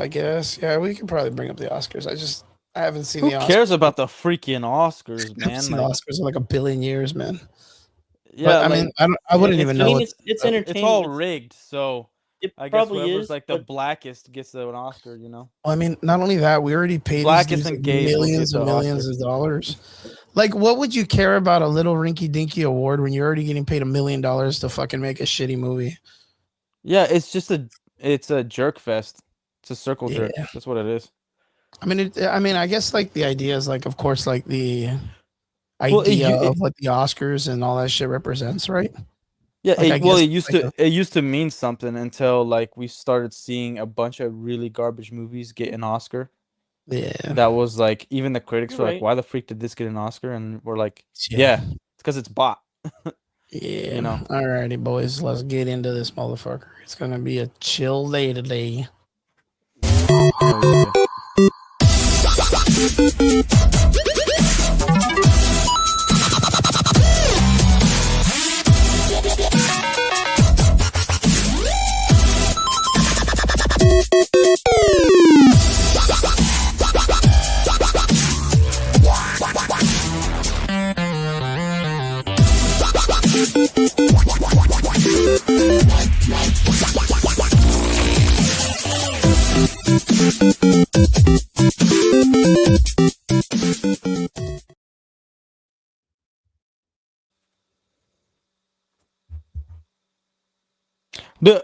I guess. Yeah, we could probably bring up the Oscars. I haven't seen Who the Oscars. cares about the freaking Oscars, I haven't man? seen the Like, Oscars in like a billion years, man. yeah, But I mean, like I wouldn't even it's I know mean, what. it's it's all entertainment. rigged. So It I guess probably whoever's is, like the but blackest gets an Oscar. You know, I mean, not only that, we already paid these blackest dudes and like gays will millions get and the millions Oscar. of dollars. Like, what would you care about a little rinky-dinky award when you're already getting paid $1 million to fucking make a shitty movie? Yeah, it's a jerk fest. It's a circle jerk. Yeah. That's what it is. I mean, I guess like the idea is like, of course, like the Well, idea of what the Oscars and all that shit represents, right? Yeah, Like, I well, guess it used like to it used to mean something until like we started seeing a bunch of really garbage movies get an Oscar. Yeah. That was like even the critics You're were like, right. "Why the freak did this get an Oscar?" And we're like, Yeah. "Yeah, it's because it's bought." Yeah. You know. Alrighty, boys, let's get into this motherfucker. It's gonna be a chill day today.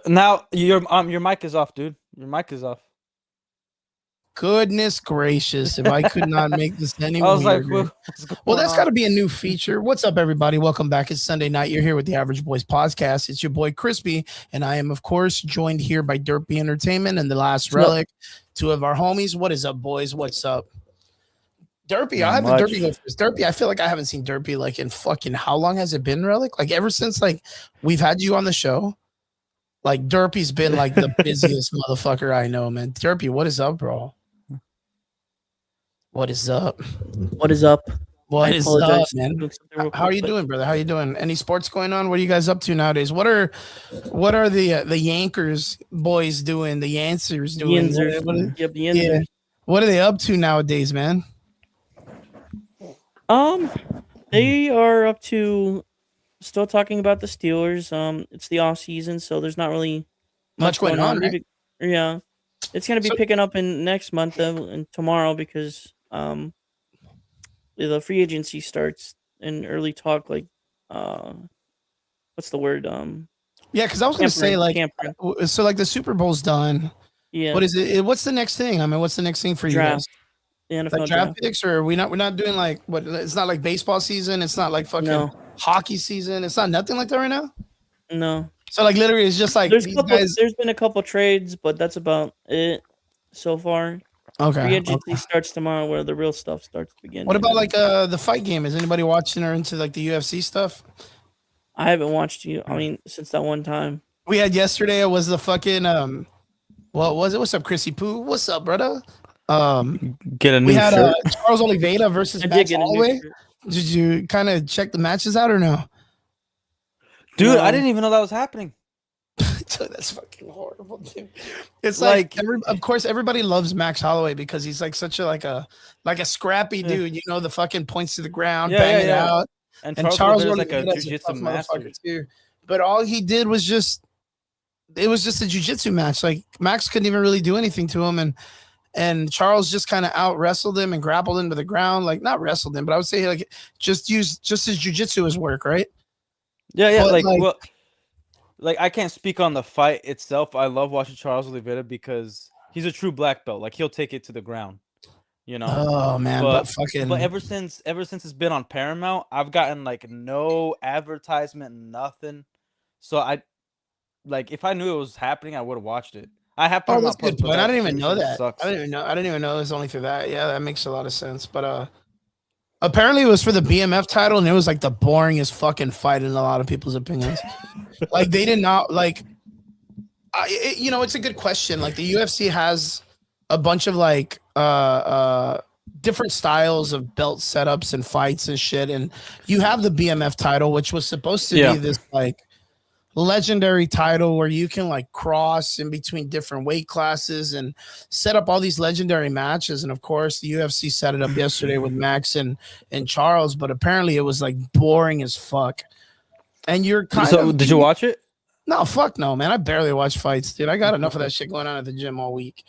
Now your mic is off, dude. Your mic is off. Goodness gracious, if I could not make this any I was like, weirder. what's going Well, that's on? got to be a new feature. What's up, everybody? Welcome back. It's Sunday night. You're here with the Average Boys Podcast. It's your boy Crispy, and I am, of course, joined here by Derpy Entertainment and the Last What's up? Relic, two of our homies. What is up, boys? What's up? Derpy, Not I'll have the much. Derpy go first. Derpy, I feel like I haven't seen Derpy like in fucking how long has it been, Relic? Like ever since like we've had you on the show. Like Derpy's been like the busiest motherfucker I know, man. Derpy, what is up, bro? What is up? what is up? What I is up, apologize. man? Doing something real How are quick, you but doing, brother? How you doing? Any sports going on? What are you guys up to nowadays? What are the Yankers boys doing? The Yancers The doing? Yinzers. What Yep, the yeah. Yinzers. What are they up to nowadays, man? They are up to still talking about the Steelers. It's the off season, so there's not really Much going on, right? Maybe, yeah, it's gonna be So- picking up in next month and tomorrow because the free agency starts in early talk. Like, what's the word? Yeah, because I was gonna say like, tampering. so like the Super Bowl's done. Yeah. What is it? What's the next thing? I mean, what's the next thing for you Draft. guys? The NFL Like draft picks, or we're not doing like what? It's not like baseball season. It's not like fucking No. hockey season. It's not nothing like that right now. No. So like literally, it's just like There's these guys. there's been a couple trades, but that's about it so far. Free Okay. agency starts tomorrow, where the real stuff starts to begin. What about like the fight game? Is anybody watching or into like the UFC stuff? I haven't watched you. I mean, since that one time. We had yesterday. It was the fucking what was it? What's up, Chrissy Poo? What's up, brother? Get a new We had shirt. Charles Oliveira versus I did Max get a new Holloway. shirt. Did you kind of check the matches out or no? Dude, I No. didn't even know that was happening. Dude, that's fucking horrible, dude. It's like, of course, everybody loves Max Holloway because he's like such a like a scrappy Yeah. dude. You know, the fucking points to the ground, Yeah, bang it yeah. out. And And Charles Charles Oliveira's like a Oliveira's jiu-jitsu tough master. motherfucker too. But all he did was just it was just a jiu-jitsu match. Like Max couldn't even really do anything to him, and Charles just kind of out wrestled him and grappled him to the ground. Like not wrestled him, but I would say like just use just his jiu-jitsu as work, right? Yeah, But, like, like- well, like I can't speak on the fight itself. I love watching Charles Oliveira because he's a true black belt. Like he'll take it to the ground, you know. Oh man, but fucking But ever since it's been on Paramount, I've gotten like no advertisement, nothing. So I like if I knew it was happening, I would have watched it. I have Oh, Paramount that's a good Plus, but point. I that didn't even know subscription that. sucks. I didn't even know it was only through that. Yeah, that makes a lot of sense. But apparently it was for the BMF title, and it was like the boringest fucking fight in a lot of people's opinions. Like they did not like. You know, it's a good question. Like the UFC has a bunch of like different styles of belt setups and fights and shit, and you have the BMF title, which was supposed to Yeah. be this legendary title where you can like cross in between different weight classes and set up all these legendary matches. And of course, the UFC set it up yesterday with Max and Charles, but apparently it was like boring as fuck. And you're kind So of did you watch it? no, fuck no, man. I barely watch fights, dude. I got enough of that shit going on at the gym all week.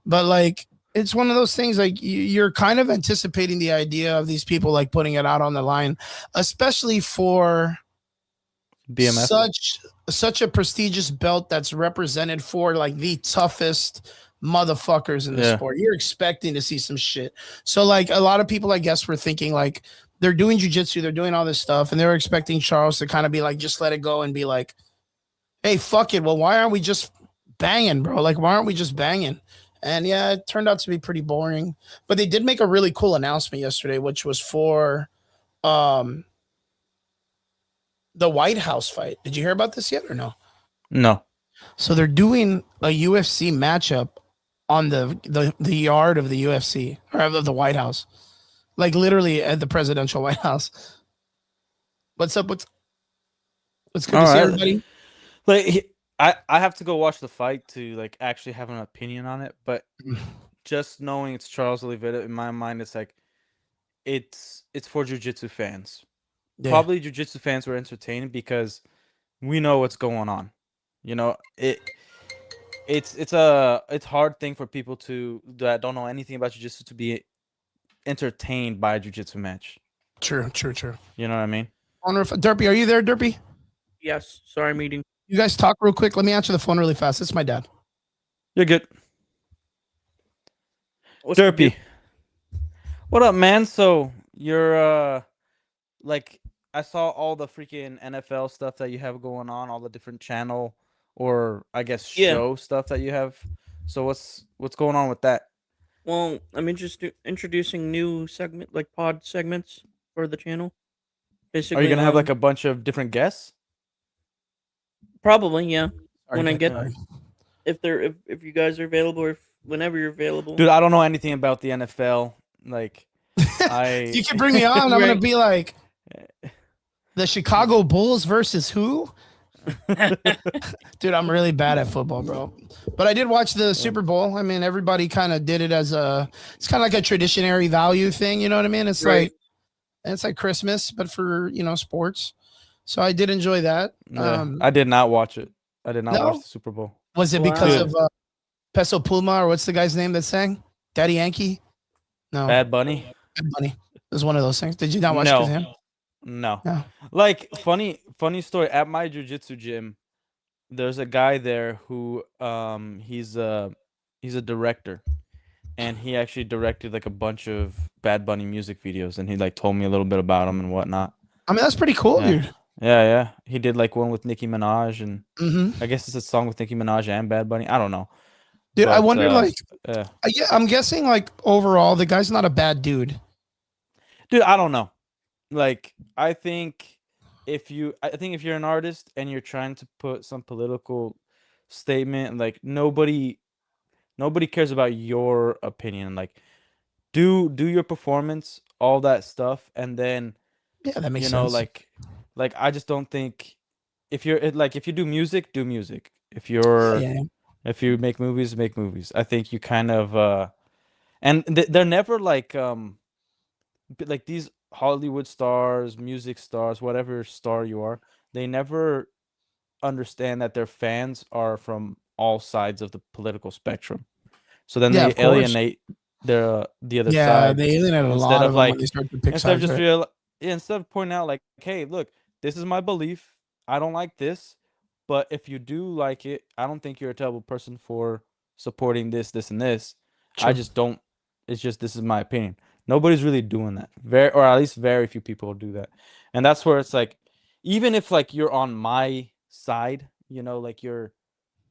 But like, it's one of those things like you're kind of anticipating the idea of these people like putting it out on the line, especially for BMF. such a prestigious belt that's represented for like the toughest motherfuckers in the Yeah. sport. You're expecting to see some shit. So like a lot of people, I guess, were thinking like they're doing jujitsu, they're doing all this stuff, and they were expecting Charles to kind of be like, just let it go and be like, hey, fuck it. Well, why aren't we just banging, bro? Like, why aren't we just banging? And yeah, it turned out to be pretty boring. But they did make a really cool announcement yesterday, which was for the White House fight. Did you hear about this yet or no? No. So they're doing a UFC matchup on the yard of the UFC or of the White House, like literally at the presidential White House. What's up? What's good All to see right. everybody? Like I have to go watch the fight to like actually have an opinion on it, but just knowing it's Charles Oliveira in my mind, it's like it's for jiu-jitsu fans. Yeah. Probably jiu-jitsu fans were entertained because we know what's going on. You know, it's a hard thing for people that don't know anything about jiu-jitsu to be entertained by a jiu-jitsu match. True. You know what I mean? I wonder if Derpy, are you there, Derpy? Yes. Sorry, I'm eating. You guys talk real quick. Let me answer the phone really fast. It's my dad. You're good. What's up, dude? Derpy. What up, man? So you're like I saw all the freaking NFL stuff that you have going on, all the different channel or I guess Yeah. show stuff that you have. So what's going on with that? Well, I'm introducing new pod segments for the channel. Basically, Are you gonna have like a bunch of different guests? probably, yeah. Sorry, When I Dad. get Sorry. if you guys are available or whenever you're available. Dude, I don't know anything about the NFL. Like I You can bring me on. I'm gonna Right. be like the Chicago Bulls versus who? Dude, I'm really bad at football, bro. But I did watch the Super Bowl. I mean, everybody kind of did it as it's kind of like a traditionary value thing. You know what I mean? It's Right. like Christmas, but for sports. So I did enjoy that. yeah, I did not watch it. I did not No? watch the Super Bowl. Was it because Wow. of Peso Puma or what's the guy's name that sang? Daddy Yankee? No, Bad Bunny? Bad Bunny. It was one of those things. Did you not watch No. him? No. No. Like funny story at my jiu-jitsu gym. There's a guy there who he's a director, and he actually directed like a bunch of Bad Bunny music videos, and he like told me a little bit about him and whatnot. I mean, that's pretty cool, Yeah. dude. Yeah. He did like one with Nicki Minaj, and Mm-hmm. I guess it's a song with Nicki Minaj and Bad Bunny. I don't know. Dude, I But, wonder, like, yeah. I'm guessing, like, overall, the guy's not a bad dude. Dude, I don't know. Like, I think if you're an artist and you're trying to put some political statement, like nobody cares about your opinion. Like, do your performance, all that stuff, and then Yeah, that makes you know, sense. like I just don't think if you do music, do music. If you're Yeah. if you make movies, make movies. I think you kind of and they're never like like these Hollywood stars, music stars, whatever star you are, they never understand that their fans are from all sides of the political spectrum. So then Yeah, they of course. alienate the other Yeah, side they alienate a instead lot of of them like when they start to pick instead of sides, just right? instead of pointing out like, hey, look, this is my belief. I don't like this, but if you do like it, I don't think you're a terrible person for supporting this, this, and this. I True. just don't. It's just this is my opinion. Nobody's really doing that. Or at least very few people do that. And that's where it's like, even if like you're on my side, you know, like you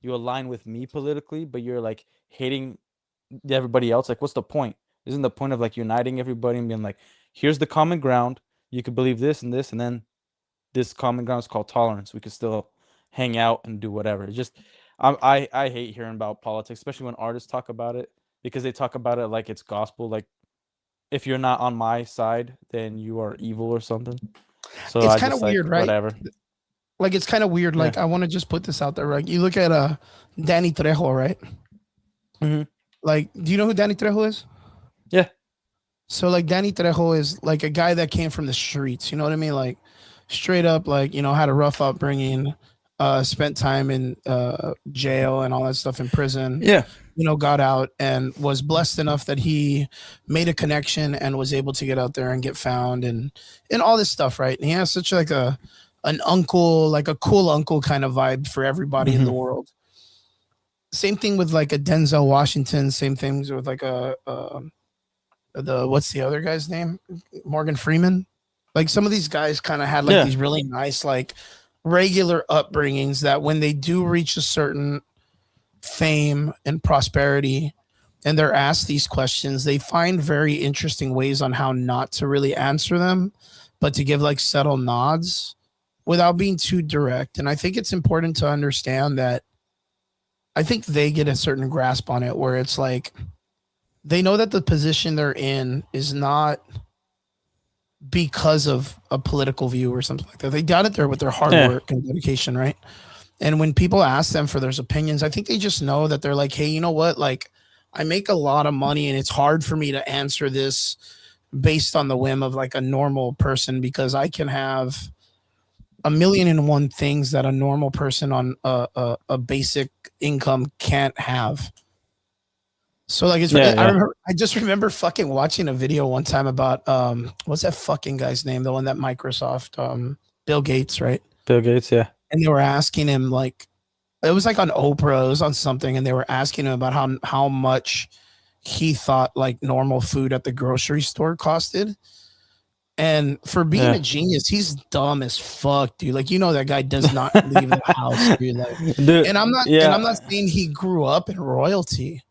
align with me politically, but you're like hating everybody else. Like, what's the point? Isn't the point of like uniting everybody and being like, here's the common ground. You could believe this, and then this common ground is called tolerance. We could still hang out and do whatever. It's just I hate hearing about politics, especially when artists talk about it, because they talk about it like it's gospel. Like, if you're not on my side, then you are evil or something. So It's I kinda just like weird, right? whatever. like it's kind of weird. Yeah. Like I want to just put this out there. Like you look at Danny Trejo, right? Mhm. Like, do you know who Danny Trejo is? Yeah. So like Danny Trejo is like a guy that came from the streets. You know what I mean? Like straight up, like had a rough upbringing. Spent time in jail and all that stuff in prison. Yeah. Got out and was blessed enough that he made a connection and was able to get out there and get found and all this stuff, right? And he has such like an uncle, like a cool uncle kind of vibe for everybody in the world. Same thing with like a Denzel Washington. Same things with like what's the other guy's name? Morgan Freeman. Like some of these guys kind of had like these really nice like regular upbringings that when they do reach a certain fame and prosperity and they're asked these questions, they find very interesting ways on how not to really answer them, but to give like subtle nods without being too direct. And I think it's important to understand that I think they get a certain grasp on it where it's like they know that the position they're in is not because of a political view or something like that. They got it there with their hard work and dedication, right? And when people ask them for their opinions, I think they just know that they're like, hey, you know what? Like, I make a lot of money and it's hard for me to answer this based on the whim of like a normal person because I can have 1,000,001 things that a normal person on a basic income can't have. So like it's I just remember fucking watching a video one time about what's that fucking guy's name? The one that Microsoft, Bill Gates, right? Bill Gates, yeah. And they were asking him like it was like on Oprah, it was on something, and they were asking him about how much he thought like normal food at the grocery store costed. And for being a genius, he's dumb as fuck, dude. Like that guy does not leave the house, dude. Like, and I'm not saying he grew up in royalty.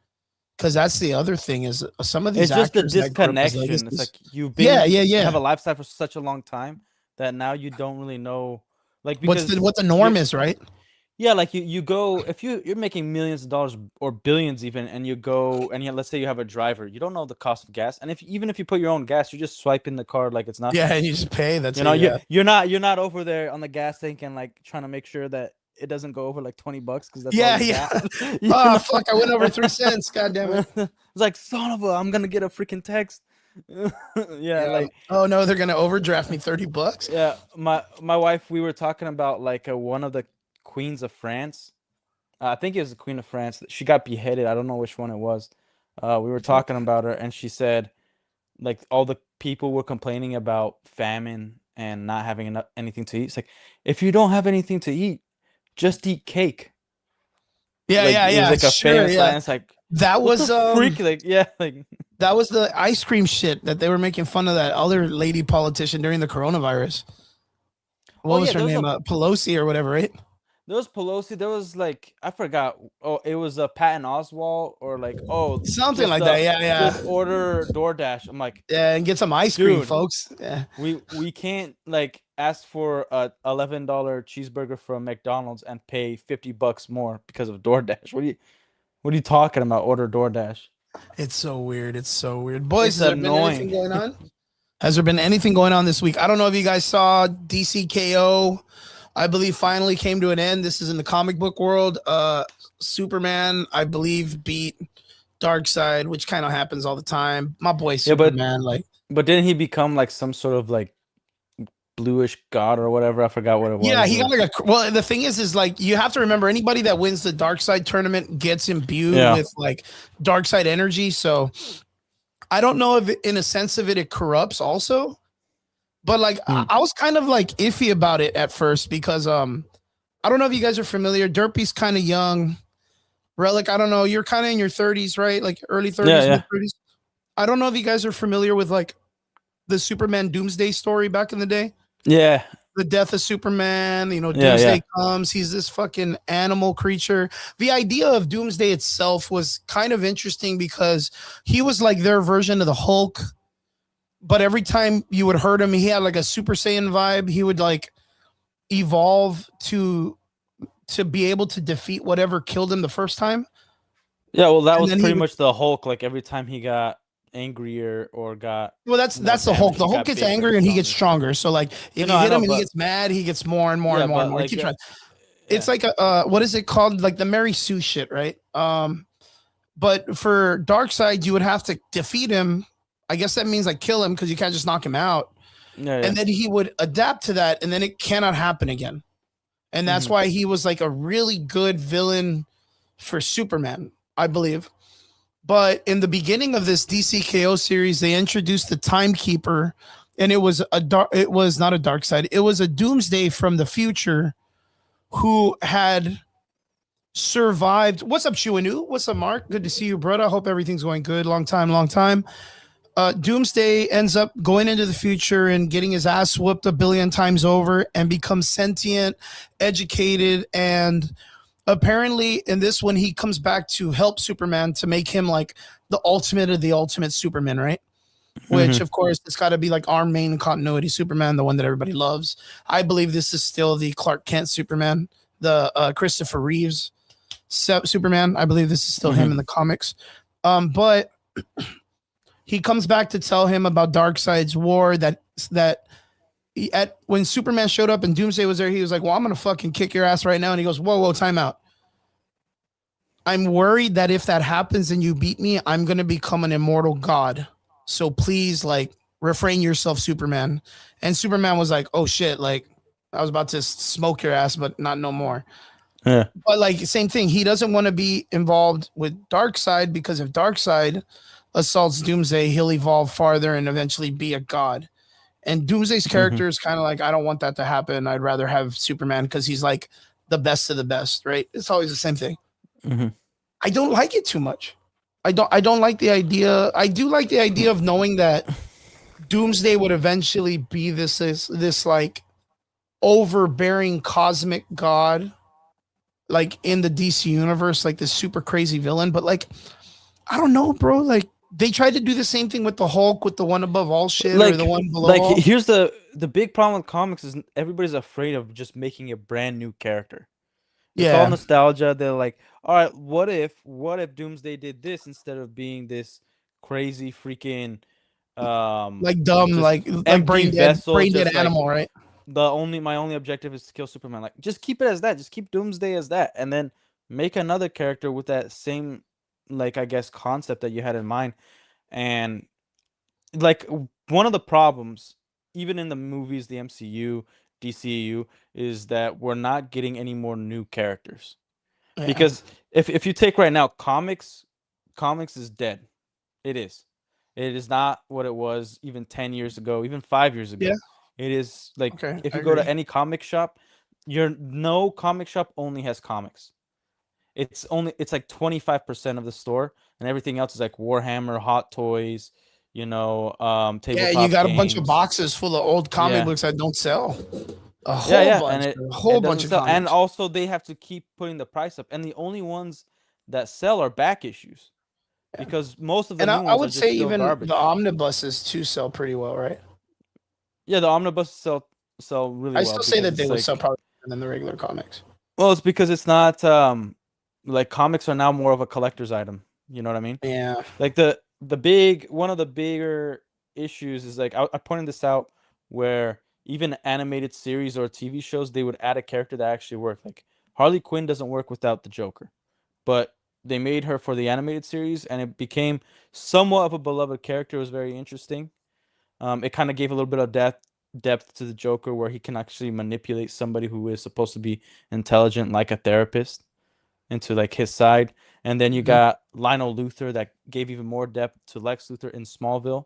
Because that's the other thing is some of these it's just a actors disconnection. It's like you've been have a lifestyle for such a long time that now you don't really know like because what the norm is, right? Yeah, like you go if you're making millions of dollars or billions even, and you go and let's say you have a driver, you don't know the cost of gas, and even if you put your own gas, you're just swiping the card like it's nothing. Yeah, and you just pay. That's you're not over there on the gas tank and like trying to make sure that it doesn't go over like $20 because that's oh fuck! I went over 3 cents. God damn it! It's like son of a, I'm gonna get a freaking text. Like oh no, they're gonna overdraft me $30. Yeah, my wife, we were talking about like one of the queens of France. I think it was the Queen of France. She got beheaded. I don't know which one it was. We were talking about her, and she said like all the people were complaining about famine and not having anything to eat. It's like if you don't have anything to eat, just eat cake. Yeah, like, yeah. It was like a famous line. It's like that was freak. Like that was the ice cream shit that they were making fun of that other lady politician during the coronavirus. What was her name? Pelosi or whatever, right? There was Pelosi. There was like I forgot. Oh, it was Patton Oswalt or like something like that. Yeah. Just order DoorDash. I'm like, yeah, and get some ice cream, folks. Yeah. We can't like ask for a $11 cheeseburger from McDonald's and pay $50 more because of DoorDash. What are you talking about? Order DoorDash. It's so weird. Boys, has there been anything going on? Has there been anything going on this week? I don't know if you guys saw DCKO. I believe finally came to an end. This is in the comic book world. Superman, I believe, beat Darkseid, which kind of happens all the time. My boy Superman, but didn't he become like some sort of like bluish god or whatever? I forgot what it was. Yeah, he got like well, the thing is like you have to remember anybody that wins the Darkseid tournament gets imbued with like Darkseid energy. So I don't know if in a sense of it corrupts also. But like I was kind of like iffy about it at first because I don't know if you guys are familiar. Derpy's kind of young. Relic, I don't know. You're kind of in your 30s, right? Like early 30s, mid 30s. I don't know if you guys are familiar with like the Superman Doomsday story back in the day. Yeah. The death of Superman, Doomsday comes. He's this fucking animal creature. The idea of Doomsday itself was kind of interesting because he was like their version of the Hulk. But every time you would hurt him, he had like a Super Saiyan vibe. He would like evolve to be able to defeat whatever killed him the first time. Yeah, well, that was pretty much the Hulk. Like every time he got angrier or got Well, that's more the Hulk. damage. The He Hulk got gets bigger angry and he gets stronger. stronger. So like if You you know, I hit know, him and he but gets mad, he gets more and more yeah, and more and but more. like Keep trying. It's yeah. like a what is it called? Like the Mary Sue shit, right? But for Darkseid, you would have to defeat him. I guess that means like kill him because you can't just knock him out. Yeah, And then he would adapt to that, and then it cannot happen again. And that's Mhm. why he was like a really good villain for Superman, I believe. But in the beginning of this DCKO series, they introduced the Timekeeper, and it was it was not a Darkseid. It was a Doomsday from the future who had survived. What's up, Chuanu? What's up, Mark? Good to see you, brother. I hope everything's going good. Long time, long time. Doomsday ends up going into the future and getting his ass whooped a billion times over and becomes sentient, educated, and apparently in this one he comes back to help Superman to make him like the ultimate of the ultimate Superman, right? Which Mhm. of course it's got to be like our main continuity Superman, the one that everybody loves. I believe this is still the Clark Kent Superman, the Christopher Reeves Superman. I believe this is still him Mhm. in the comics. But he comes back to tell him about Darkseid's war that when Superman showed up and Doomsday was there, he was like, "Well, I'm gonna fucking kick your ass right now." And he goes, "Whoa, time out. I'm worried that if that happens and you beat me, I'm gonna become an immortal god. So please, like, refrain yourself, Superman." And Superman was like, "Oh shit, like I was about to smoke your ass, but not no more." Yeah. But like same thing, he doesn't want to be involved with Darkseid because if Darkseid assaults Doomsday, he'll evolve farther and eventually be a god. And Doomsday's Mhm. character is kind of like, I don't want that to happen. I'd rather have Superman because he's like the best of the best, right? It's always the same thing. Mhm. I don't like it too much. I don't like the idea. I do like the idea of knowing that Doomsday would eventually be this like overbearing cosmic god, like in the DC universe, like this super crazy villain. But like, I don't know, bro. Like they tried to do the same thing with the Hulk, with the one above all shit or the one below like all. here's the big problem with comics is everybody's afraid of just making a brand new character. It's all Yeah, nostalgia. They're like, all right, what if Doomsday did this instead of being this crazy freaking like dumb, just like empty vessel, brain dead just like animal, right? my only objective is to kill Superman. Like just keep it as that. Just keep Doomsday as that and then make another character with that same like I guess concept that you had in mind. And like one of the problems even in the movies, the MCU, DCU is that we're not getting any more new characters. Yeah, Because if you take right now, comics is dead. It is. It is not what it was even 10 years ago, even 5 years yeah. ago. It is like Okay, if I you go to agree. any comic shop, your no comic shop only has comics. It's like 25% of the store and everything else is like Warhammer, Hot Toys, Yeah, you tabletop got a bunch of games. boxes full of old comic Yeah. books that don't sell. A Yeah, whole yeah, bunch, and a it whole doesn't bunch of sell, and comics. also they have to keep putting the price up, and the only ones that sell are back issues Yeah. because most of the And new I ones are would say just still even the garbage. omnibuses too sell pretty well, right? Yeah, the omnibus sell really I well still say because that they it's would sell like, probably better than the regular comics. well, it's because it's not like comics are now more of a collector's item. You know what I mean? Yeah, Like the big one of the bigger issues is like I pointed this out where even animated series or TV shows they would add a character that actually worked. Like Harley Quinn doesn't work without the Joker, but they made her for the animated series and it became somewhat of a beloved character. It was very interesting. It kind of gave a little bit of depth to the Joker where he can actually manipulate somebody who is supposed to be intelligent like a therapist into like his side. And then you mhm. got Lionel Luthor that gave even more depth to Lex Luthor in Smallville,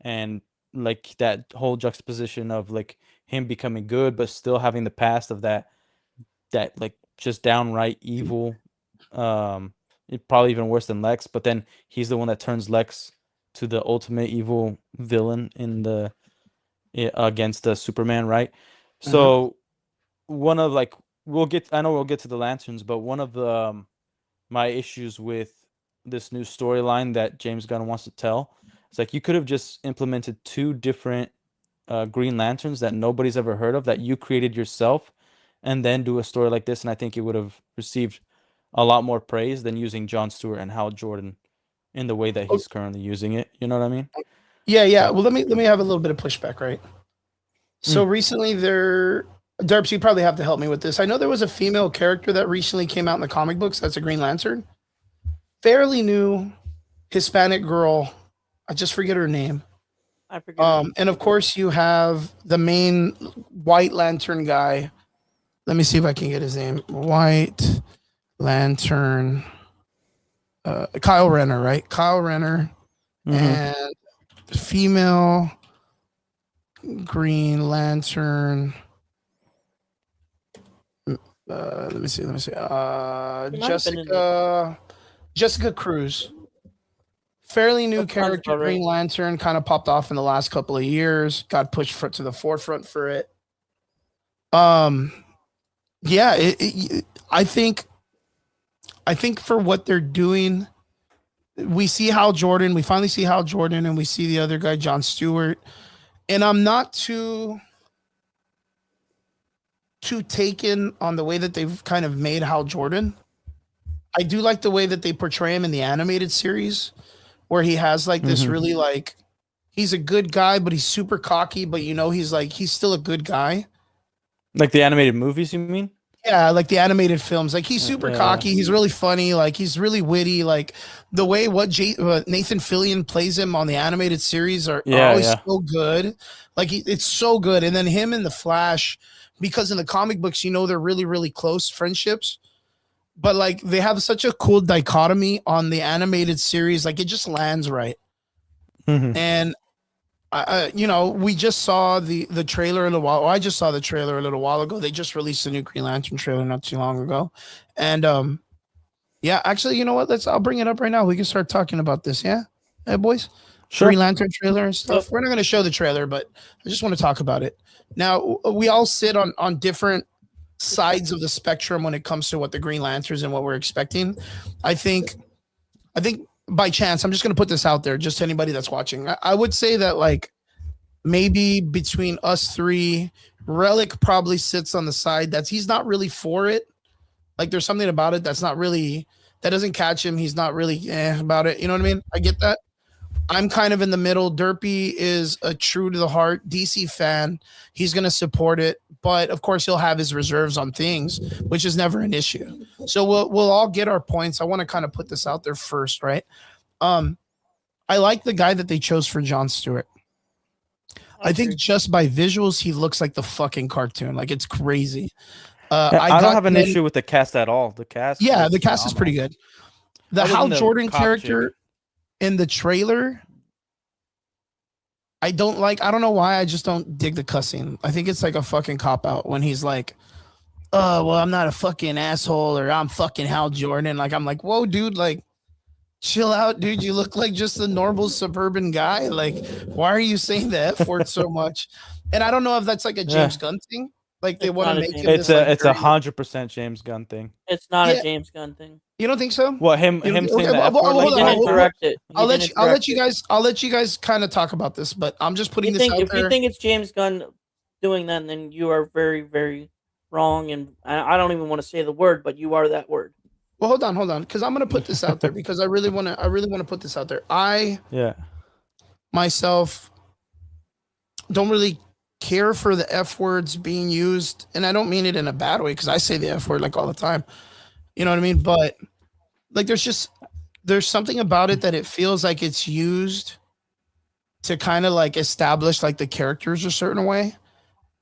and like that whole juxtaposition of like him becoming good but still having the past of that like just downright evil. Probably even worse than Lex, but then he's the one that turns Lex to the ultimate evil villain in the against the Superman, right? Mhm. So one of like I know we'll get to the Lanterns, but one of the my issues with this new storyline that James Gunn wants to tell. It's like you could have just implemented two different Green Lanterns that nobody's ever heard of that you created yourself, and then do a story like this, and I think it would have received a lot more praise than using John Stewart and Hal Jordan in the way that he's currently using it. You know what I mean? Yeah. Well, let me have a little bit of pushback, right? So recently, Derps, you probably have to help me with this. I know there was a female character that recently came out in the comic books. That's a Green Lantern, fairly new Hispanic girl. I just forget her name. I forget. And of course, you have the main White Lantern guy. Let me see if I can get his name. White Lantern. Kyle Renner, right? Kyle Renner and female Green Lantern. Let me see. Jessica Cruz. Fairly new character, Green Lantern, kind of popped off in the last couple of years. Got pushed to the forefront for it. Yeah, I think for what they're doing, we see Hal Jordan. We finally see Hal Jordan, and we see the other guy, John Stewart. And I'm not too taken on the way that they've kind of made Hal Jordan. I do like the way that they portray him in the animated series, where he has like this really like, he's a good guy, but he's super cocky, but he's still a good guy. Like the animated movies, you mean? Yeah, like the animated films. Like he's super cocky. He's really funny. Like he's really witty. Like the way Nathan Fillion plays him on the animated series are always so good. Like it's so good. And then him and the Flash, because in the comic books, they're really, really close friendships. But like they have such a cool dichotomy on the animated series. Like it just lands right. And we just saw the trailer a little while. I just saw the trailer a little while ago. They just released a new Green Lantern trailer not too long ago, and actually, you know what? I'll bring it up right now. We can start talking about this. Yeah, hey boys, sure. Green Lantern trailer and stuff. We're not going to show the trailer, but I just want to talk about it. Now we all sit on different sides of the spectrum when it comes to what the Green Lanterns and what we're expecting. I think. By chance, I'm just going to put this out there, just to anybody that's watching. I would say that, like, maybe between us three, Relic probably sits on the side he's not really for it. Like, there's something about it that doesn't catch him. He's not really about it. You know what I mean? I get that. I'm kind of in the middle. Derpy is a true to the heart DC fan. He's going to support it. But, of course, he'll have his reserves on things, which is never an issue. So we'll all get our points. I want to kind of put this out there first, right? I like the guy that they chose for John Stewart. I think just by visuals, he looks like the fucking cartoon. Like, it's crazy. I don't have an issue with the cast at all. The cast is pretty good. The Hal Jordan character in the trailer, I don't know why. I just don't dig the cussing. I think it's like a fucking cop out when he's like, well, I'm not a fucking asshole, or I'm fucking Hal Jordan. Like, I'm like, whoa, dude, like, chill out, dude. You look like just a normal suburban guy. Like, why are you saying the F word so much? And I don't know if that's like a James Gunn thing. Like they want to make it. It's 100% James Gunn thing. It's not a James Gunn thing. You don't think so? What him saying that? I'll let you guys kind of talk about this, but I'm just putting this out there. If you think it's James Gunn doing that, then you are very, very wrong. And I don't even want to say the word, but you are that word. Well, hold on, because I'm gonna put this out there because I really want to put this out there. I myself don't really care for the F words being used, and I don't mean it in a bad way because I say the F word like all the time. You know what I mean? But like, there's something about it that it feels like it's used to kind of like establish like the characters a certain way,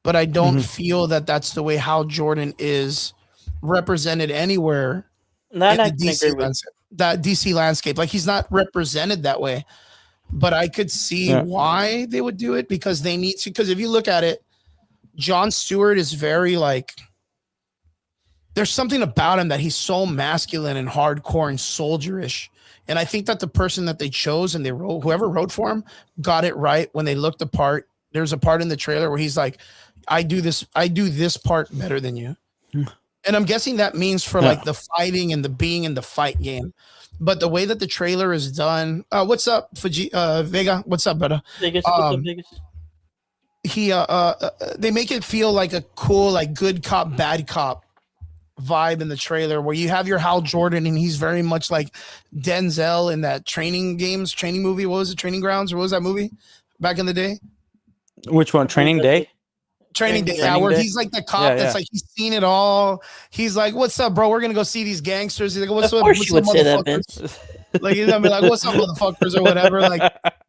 but I don't feel that that's the way Hal Jordan is represented anywhere. That I can agree with. That DC landscape, like he's not represented that way. But I could see why they would do it because they need to. Because if you look at it, John Stewart is very like. There's something about him that he's so masculine and hardcore and soldierish, and I think that the person that they chose and whoever wrote for him got it right when they looked the part. There's a part in the trailer where he's like, "I do this part better than you," and I'm guessing that means for like the fighting and the being in the fight game. But the way that the trailer is done, what's up, Vega? What's up, brother? Vegas, what's up, Vegas? They make it feel like a cool, like good cop, bad cop vibe in the trailer where you have your Hal Jordan and he's very much like Denzel in that training movie. What was it? Training Grounds, or what was that movie back in the day? Which one? Training Day? Training Day, yeah, Training where Day? he's like the cop that's Yeah. like he's seen it all. He's like, "What's up, bro? We're gonna go see these gangsters." He's like, "What's Of up?" course What's you would up, say that, motherfuckers?" Vince. Like he's gonna be like, "What's up, motherfuckers?" or whatever. Like,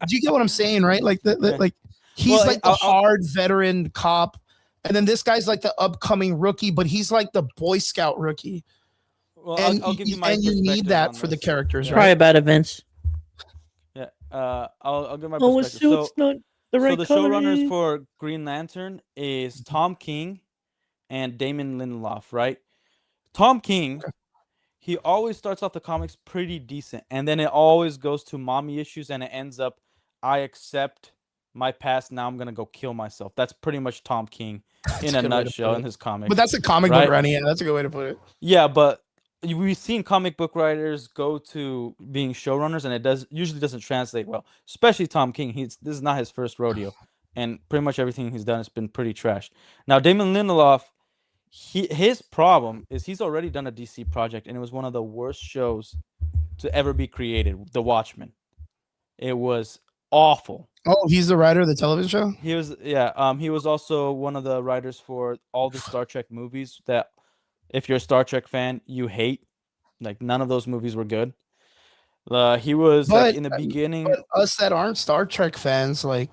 do you get what I'm saying, right? Like, Yeah. like he's Well, like the hard veteran cop, and then this guy's like the upcoming rookie, but he's like the Boy Scout rookie, Well, and I'll give you my and you need perspective that on for the this. characters, Yeah. Cry right? about it, Vince. Yeah. I'll give my Oh, a perspective. suit's not the right So the color. showrunners for Green Lantern is Tom King and Damon Lindelof, right? Tom King, he always starts off the comics pretty decent, and then it always goes to mommy issues, and it ends up, I accept my past. Now I'm gonna go kill myself. That's pretty much Tom King in a good way to nutshell put in it. his comics. But that's a comic right? book writing. Yeah, that's a good way to put it. Yeah, but we've seen comic book writers go to being showrunners, and it usually doesn't translate well. Especially Tom King. This is not his first rodeo, and pretty much everything he's done has been pretty trash. Now Damon Lindelof, his problem is he's already done a DC project, and it was one of the worst shows to ever be created. The Watchmen. It was awful. Oh, he's the writer of the television show. He was he was also one of the writers for all the Star Trek movies that, if you're a Star Trek fan, you hate. Like, none of those movies were good. He was like in the beginning. But us that aren't Star Trek fans, like,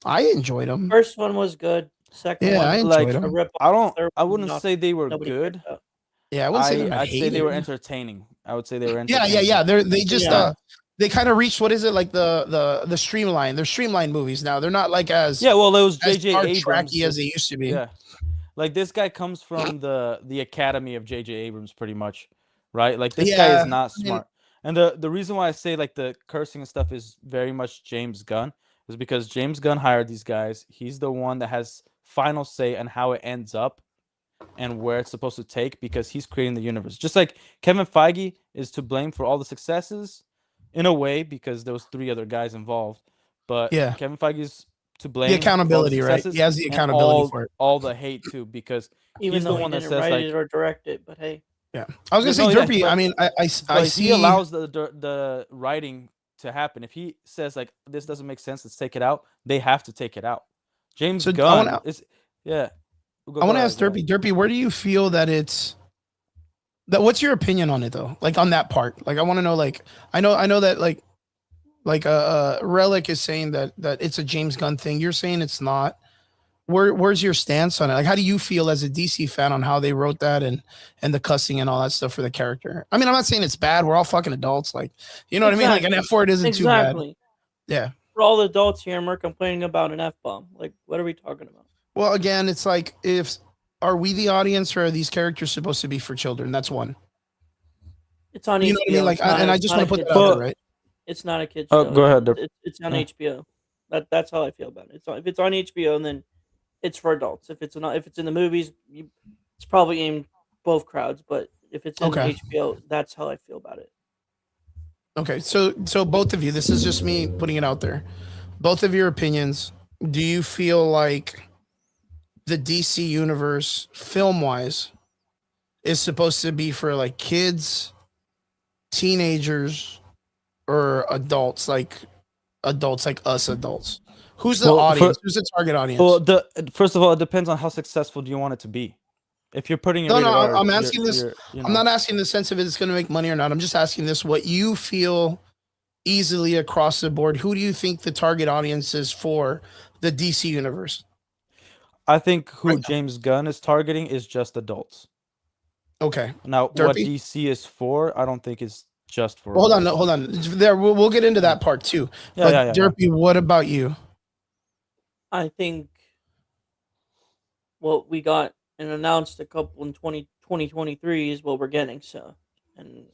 I enjoyed them. First one was good. Second Yeah, one, I like, enjoyed a them. rip. I wouldn't say they were Nobody good. picked up. Yeah, I wouldn't say I'd say they were hated. entertaining. I would say they were Yeah, entertaining. yeah, yeah. They just Yeah. they kind of reached, what is it, like the streamline. They're streamlined movies now. They're not like as Yeah, well, it was as J.J. Star Abrams. Trekky as they used to be. Yeah, like, this guy comes from the academy of J.J. Abrams, pretty much, right? Like, this guy Yeah, is not I mean- smart. And the reason why I say, like, the cursing and stuff is very much James Gunn is because James Gunn hired these guys. He's the one that has final say on how it ends up and where it's supposed to take, because he's creating the universe. Just like Kevin Feige is to blame for all the successes in a way, because there was 3 other guys involved. But Yeah. Kevin Feige's to blame. The accountability, for all the right? successes He has the and accountability for it. all the hate too, because Even he's though the he one that didn't says, write like, it or direct it, but hey, Yeah, I was gonna No, say, yeah, Derpy. but- I mean, I but see. he allows the writing to happen. If he says, like, this doesn't make sense, let's take it out, they have to take it out. James So, I Gunn wanna- is yeah. I want to ask Derpy. Derpy, where do you feel that it's that? What's your opinion on it though? Like, on that part. Like, I want to know. Like, I know that like Relic is saying that it's a James Gunn thing. You're saying it's not. Where's your stance on it? Like, how do you feel as a DC fan on how they wrote that and the cussing and all that stuff for the character? I mean, I'm not saying it's bad. We're all fucking adults. Like, you know what I mean? Like, an F word isn't too bad. exactly. Yeah. We're all adults here, and we're complaining about an F bomb. Like, what are we talking about? Well, again, it's like, are we the audience, or are these characters supposed to be for children? That's one. It's on You HBO. know what I mean? Like, It's not- I it's just not want a to put kid's that out show. there, right? It's not a kid's Oh, show. go ahead, Derp. It's on Yeah. HBO. That's how I feel about it. If it's on HBO, and then it's for adults. If it's in the movies, it's probably aimed both crowds. But if it's in Okay. HBO, that's how I feel about it. Okay, so both of you, this is just me putting it out there. Both of your opinions. Do you feel like the DC universe, film wise, is supposed to be for like kids, teenagers, or adults like us adults? Who's the Well, audience? Who's the target audience? Well, first of all, it depends on how successful do you want it to be. If you're putting it No, rated no, R, I'm you're- asking this- you're, you I'm know. not asking the sense of it's going to make money or not. I'm just asking this: what you feel easily across the board. Who do you think the target audience is for the DC universe? I think who Right. James Gunn is targeting is just adults. Okay. Now, what Derpy? DC is for, I don't think is just for. Hold on, adults. hold on. There, we'll get into that part too. Yeah, But yeah, yeah. Derpy, what about you? I think what we got and announced a couple in 2023 is what we're getting. So, and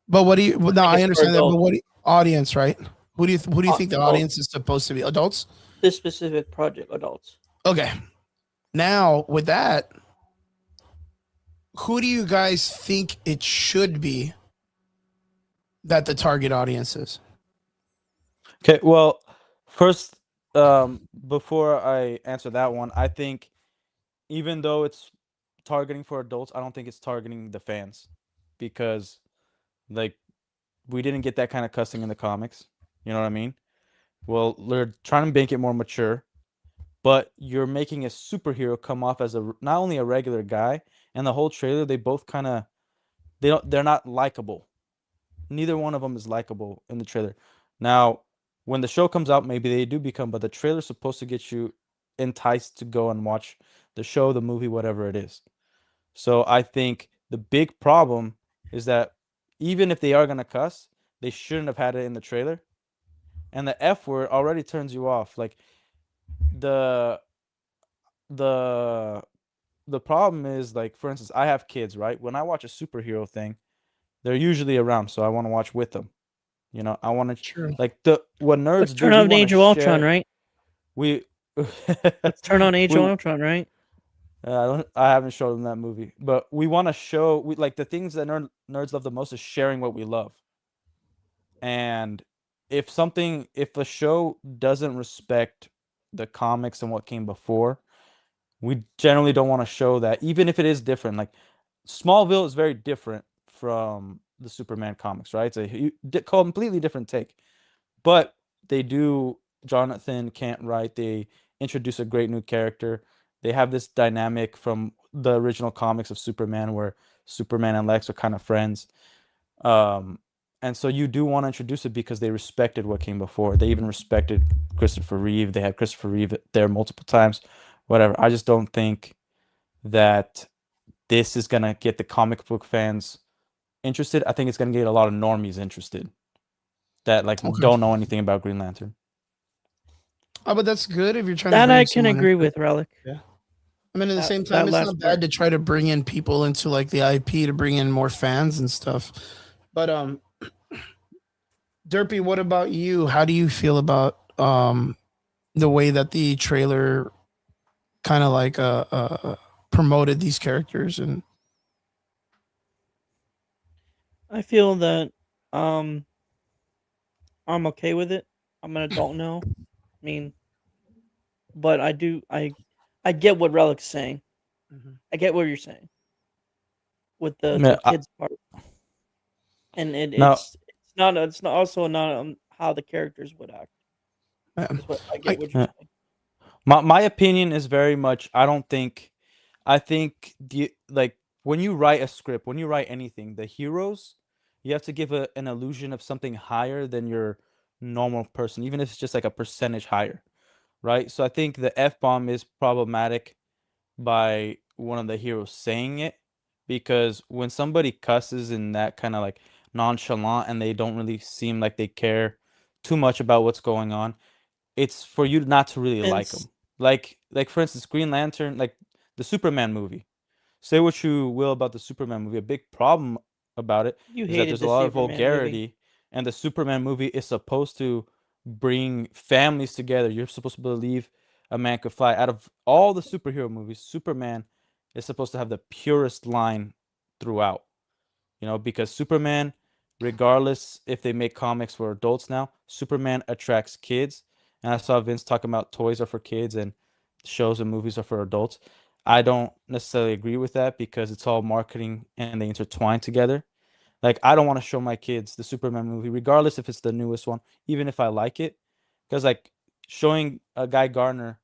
But what do you? No, it's I for understand that. But adults. what audience, right? Who do you think the Adults. audience is supposed to be? Adults. this specific project, adults. Okay. Now with that, who do you guys think it should be that the target audience is? Okay, well, first, before I answer that one, I think even though it's targeting for adults, I don't think it's targeting the fans, because like we didn't get that kind of cussing in the comics. You know what I mean? Well, they're trying to make it more mature, but you're making a superhero come off as not only a regular guy, and the whole trailer they both kind of they're not likable. Neither one of them is likable in the trailer. Now, when the show comes out, maybe they do become, but the trailer's supposed to get you enticed to go and watch the show, the movie, whatever it is. So I think the big problem is that even if they are gonna cuss, they shouldn't have had it in the trailer. And the F word already turns you off. Like the the the problem is, like, for instance, I have kids, right? When I watch a superhero thing, they're usually around, so I want to watch with them. You know, I want to True. like what nerds Let's do. turn We on want Age to of Ultron, share. right? We Let's turn on Age we of Ultron, right? I haven't showed them that movie, but we want to show we like the things that nerds love the most is sharing what we love. And if a show doesn't respect the comics and what came before, we generally don't want to show that, even if it is different. Like Smallville is very different from the Superman comics, right? It's a completely different take. But they do. Jonathan can't write. They introduce a great new character. They have this dynamic from the original comics of Superman, where Superman and Lex are kind of friends. And so you do want to introduce it because they respected what came before. They even respected Christopher Reeve. They had Christopher Reeve there multiple times. Whatever. I just don't think that this is gonna get the comic book fans interested. I think it's gonna get a lot of normies interested that like Okay. don't know anything about Green Lantern. Oh, but that's good if you're trying That to. Bring I can someone agree into it. with, Relic. I mean, at the That- same that time, it's last not part. bad to try to bring in people into like the IP to bring in more fans and stuff. But Derpy, what about you? How do you feel about the way that the trailer kind of like promoted these characters? And I feel that I'm okay with it. I'm an adult now. I mean, but I get what Relic's saying. I get what you're saying with Yeah, the kids part, and Now- it's not also not how the characters would act. um, Is what I get what you're Yeah. saying. my opinion is very much. I think like when you write a script, when you write anything, the heroes, you have to give an illusion of something higher than your normal person, even if it's just like a percentage higher, right? So I think the F-bomb is problematic by one of the heroes saying it, because when somebody cusses in that kind of like nonchalant and they don't really seem like they care too much about what's going on, it's for you not to really And like them. Like for instance, Green Lantern, like the Superman movie. Say what you will about the Superman movie, a big problem about it you is that hated there's a the lot of Superman movie. vulgarity, and the Superman movie is supposed to bring families together. You're supposed to believe a man could fly. Out of all the superhero movies, Superman is supposed to have the purest line throughout. You know, because Superman, regardless if they make comics for adults now, Superman attracts kids. And I saw Vince talking about toys are for kids and shows and movies are for adults. I don't necessarily agree with that because it's all marketing and they intertwine together. Like I don't want to show my kids the Superman movie, regardless if it's the newest one, even if I like it, because like showing a Guy Gardner,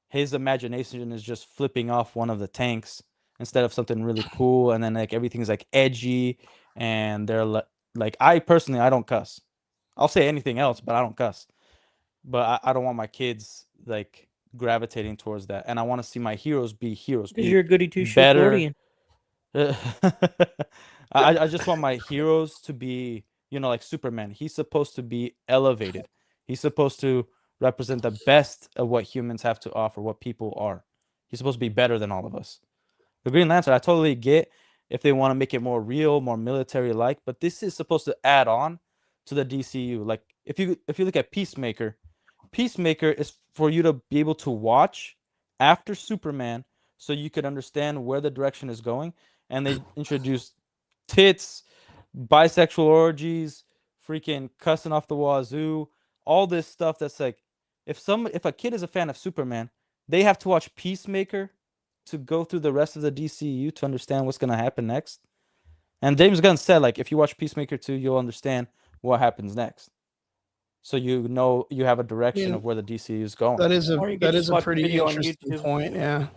his imagination is just flipping off one of the tanks instead of something really cool, and then like everything's like edgy, and they're like I personally I don't cuss. I'll say anything else, but I don't cuss. But I don't want my kids like gravitating towards that, and I want to see my heroes be heroes, Because be you're a goody two shoes better. Floridian. I just want my heroes to be, you know, like Superman. He's supposed to be elevated. He's supposed to represent the best of what humans have to offer, what people are. He's supposed to be better than all of us. The Green Lantern, I totally get if they want to make it more real, more military-like, but this is supposed to add on to the DCU. Like if you look at Peacemaker, Peacemaker is for you to be able to watch after Superman so you could understand where the direction is going. And they introduced tits, bisexual orgies, freaking cussing off the wazoo, all this stuff that's like if a kid is a fan of Superman, they have to watch Peacemaker to go through the rest of the DCU to understand what's gonna happen next. And James Gunn said, like, if you watch Peacemaker 2, you'll understand what happens next. So you know you have a direction of where the DCU is going. That is Or you could that just is a watch a pretty video on interesting YouTube. point. Yeah,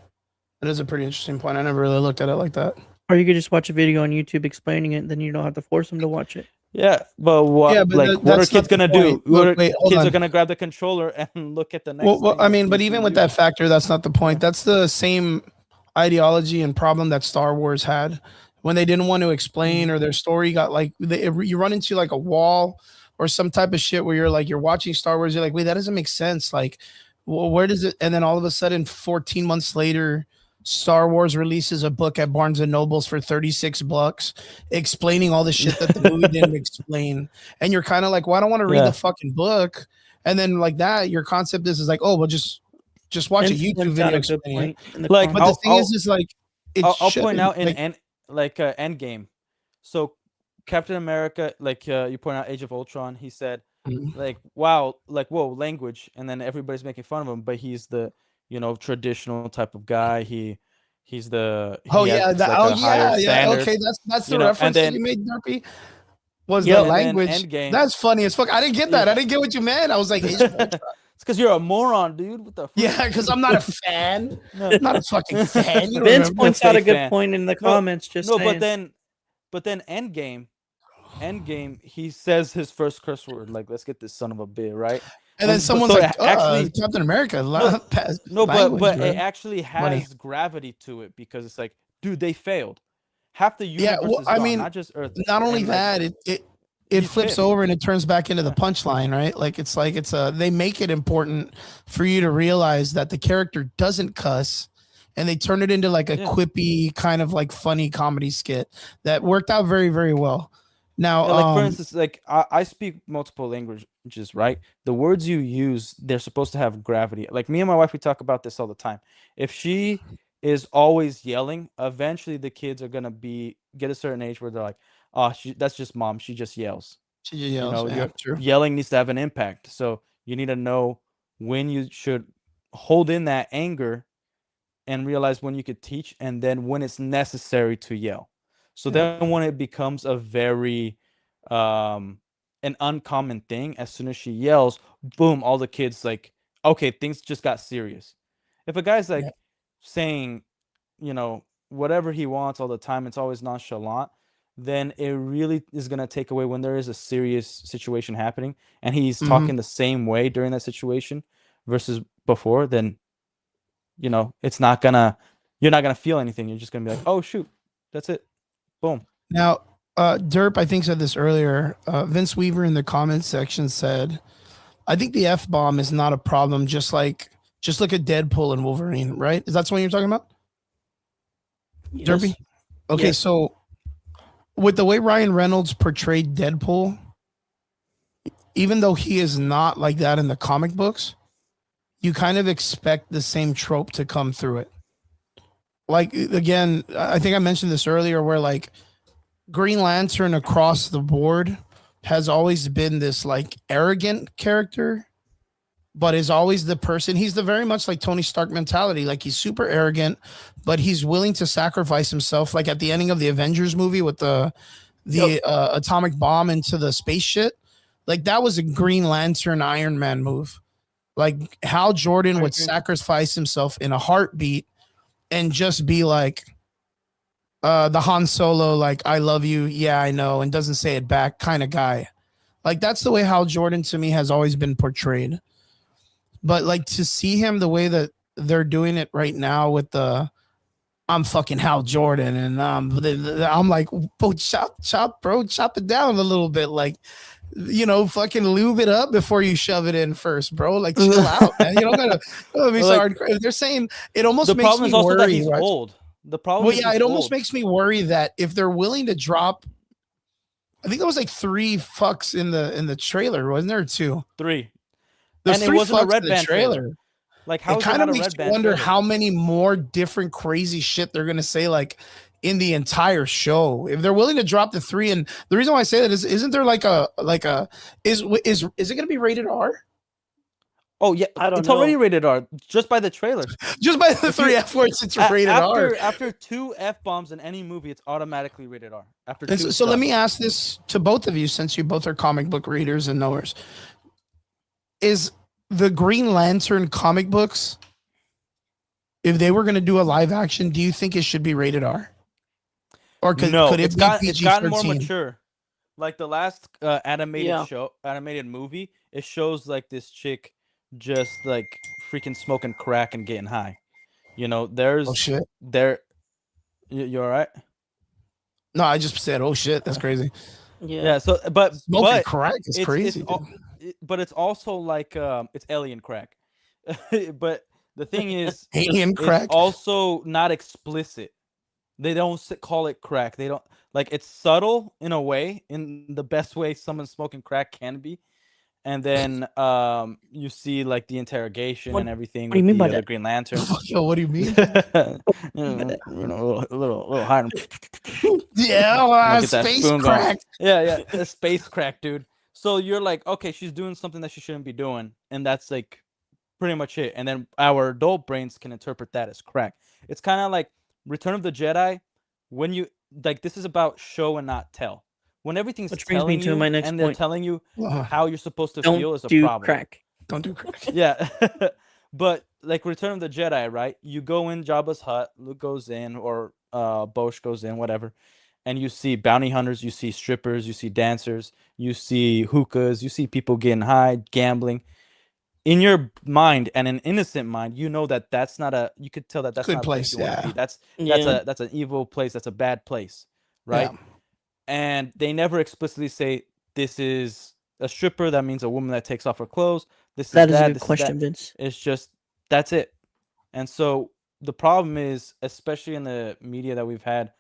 that is a pretty interesting point. I never really looked at it like that. Or you could just watch a video on YouTube explaining it, then you don't have to force them to watch it. Yeah, but what Yeah, but like what are that's not kids the gonna do? point. Look, wait, hold Kids are on. gonna grab the controller and look at the next. Well, thing I that mean, but even with DCU that factor, that's not the point. That's the same ideology and problem that Star Wars had when they didn't want to explain or their story got like you run into like a wall or some type of shit where you're watching Star Wars, you're like, wait, that doesn't make sense. Like, well, where does it? And then all of a sudden, 14 months later, Star Wars releases a book at Barnes and Nobles for $36, explaining all the shit that the movie didn't explain. And you're kind of like, well, I don't want to read Yeah. the fucking book. And then like that, your concept is like, oh, well, just watch a Vince YouTube got video a good explaining it. point in the Like, But comments. the thing is like, it I'll point shouldn't, out in like, Endgame. So Captain America, like you point out Age of Ultron, he said, Mhm. like, wow, like, whoa, language, and then everybody's making fun of him, but he's the traditional type of guy. He's the oh he has, yeah, it's that, like oh a higher yeah, yeah. standard. Okay, that's the you know, and reference that then- you made, Derpy. Was Yeah, the and then language? Endgame. That's funny as fuck. I didn't get that. I didn't get what you meant. I was like, Age of Ultron. It's because you're a moron, dude. What the? Fuck? Yeah, because I'm not a fan. No. I'm not a fucking fan. You don't Vince remember? points out a fake good fan. point in the No, comments. Just no, saying. but then Endgame, he says his first curse word, like, "Let's get this son of a bitch," right? And then But someone's so like, actually- Captain America. No, language, but bro. it actually has Money. gravity to it because it's like, dude, they failed. Half the universe Yeah, well, is I gone, mean, not just Earth. Not only And, like, that, it he's flips pissed. over and it turns back into the punchline, right? Like it's they make it important for you to realize that the character doesn't cuss, and they turn it into like a Yeah. quippy kind of like funny comedy skit that worked out very, very well. Now, Yeah, like for instance, like I speak multiple languages, right? The words you use, they're supposed to have gravity. Like me and my wife, we talk about this all the time. If she is always yelling, eventually the kids are gonna get a certain age where they're like, "Oh, that's just mom. She just yells." she yells, yeah, your true. yelling needs to have an impact. So you need to know when you should hold in that anger and realize when you could teach, and then when it's necessary to yell. So Yeah. then when it becomes a very an uncommon thing, as soon as she yells, boom, all the kids like, okay, things just got serious. If a guy's like Yeah. saying, whatever he wants all the time, it's always nonchalant, then it really is going to take away when there is a serious situation happening and he's Mhm. talking the same way during that situation versus before, then it's not gonna you're not gonna feel anything. You're just gonna be like, oh shoot, that's it. Boom. Now, Derp, I think said this earlier. Vince Weaver in the comments section said, "I think the F-bomb is not a problem. Just look at Deadpool and Wolverine, right? Is that the one you're talking about, Derpy? Okay, Yes. so with the way Ryan Reynolds portrayed Deadpool, even though he is not like that in the comic books, you kind of expect the same trope to come through it. Like, again, I think I mentioned this earlier where like Green Lantern across the board has always been this like arrogant character, but is always the person. He's the very much like Tony Stark mentality. Like he's super arrogant, but he's willing to sacrifice himself. Like at the ending of the Avengers movie with the atomic bomb into the space shit. Like that was a Green Lantern Iron Man move. Like Hal Jordan would sacrifice himself in a heartbeat and just be like the Han Solo, like, I love you. Yeah, I know. And doesn't say it back kind of guy. Like that's the way Hal Jordan to me has always been portrayed. But like to see him the way that they're doing it right now with the I'm fucking Hal Jordan and I'm like, bro, chop it down a little bit. Like, fucking lube it up before you shove it in first, bro. Like chill out, man. You don't gotta be so hardcore. They're saying it almost The makes problem me is also worry, that he's right? old. The problem Well, is yeah, he's it almost old. makes me worry that if they're willing to drop, I think there was like 3 fucks in the trailer, wasn't there? 2. 3. There's And it 3 wasn't a fucks Red in the Band trailer. Like how It is it kind not of a makes Red you Band wonder trailer? how many more different crazy shit they're gonna say like in the entire show. If they're willing to drop the 3, and the reason why I say that is, isn't there is it gonna be rated R? Oh yeah, I don't it's already know. rated R just by the trailer. Just by the If you- 3 F words, it's rated R. After 2 F bombs in any movie, it's automatically rated R. After And 2 so let stars. me ask this to both of you, since you both are comic book readers and knowers. Is the Green Lantern comic books, if they were going to do a live action, do you think it should be rated R? Or could No, it it's be it's gotten more PG-13? mature. Like the last Yeah. animated movie, it shows like this chick just like freaking smoking crack and getting high. You know, Oh there's shit! there. You all right? No, I just said, oh shit, that's crazy. Yeah. Yeah. So, but Smoking crack is it's crazy. but it's also like it's alien crack. But the thing is, Alien crack. it's also not explicit. They don't call it crack. They don't like it's subtle in a way, in the best way someone smoking crack can be. And then you see like the interrogation and everything what do you with mean by the that? Green Lantern. Yo, what do you mean? You know, a little high. Yeah, Get that space spoon going. crack. Yeah, a space crack, dude. So you're like, okay, she's doing something that she shouldn't be doing, and that's like pretty much it. And then our adult brains can interpret that as crack. It's kind of like Return of the Jedi. When you like, this is about show and not tell. When everything's Which brings me telling to you my next and they're point. telling you Ugh, how you're supposed to feel Don't is a do problem. crack. don't do crack. Yeah. But like Return of the Jedi, right? You go in Jabba's hut, Luke goes in, or Bosch goes in, whatever, and you see bounty hunters, you see strippers, you see dancers, you see hookahs, you see people getting high, gambling. In your mind and an innocent mind, you know that that's not a. You could tell that that's Good not a place place, you want to yeah. be. That's Yeah. that's an evil place. That's a bad place, right? Yeah. And they never explicitly say this is a stripper. That means a woman that takes off her clothes. This is That is a that. good This is that. question, Vince. It's just that's it. And so the problem is, especially in the media that we've had,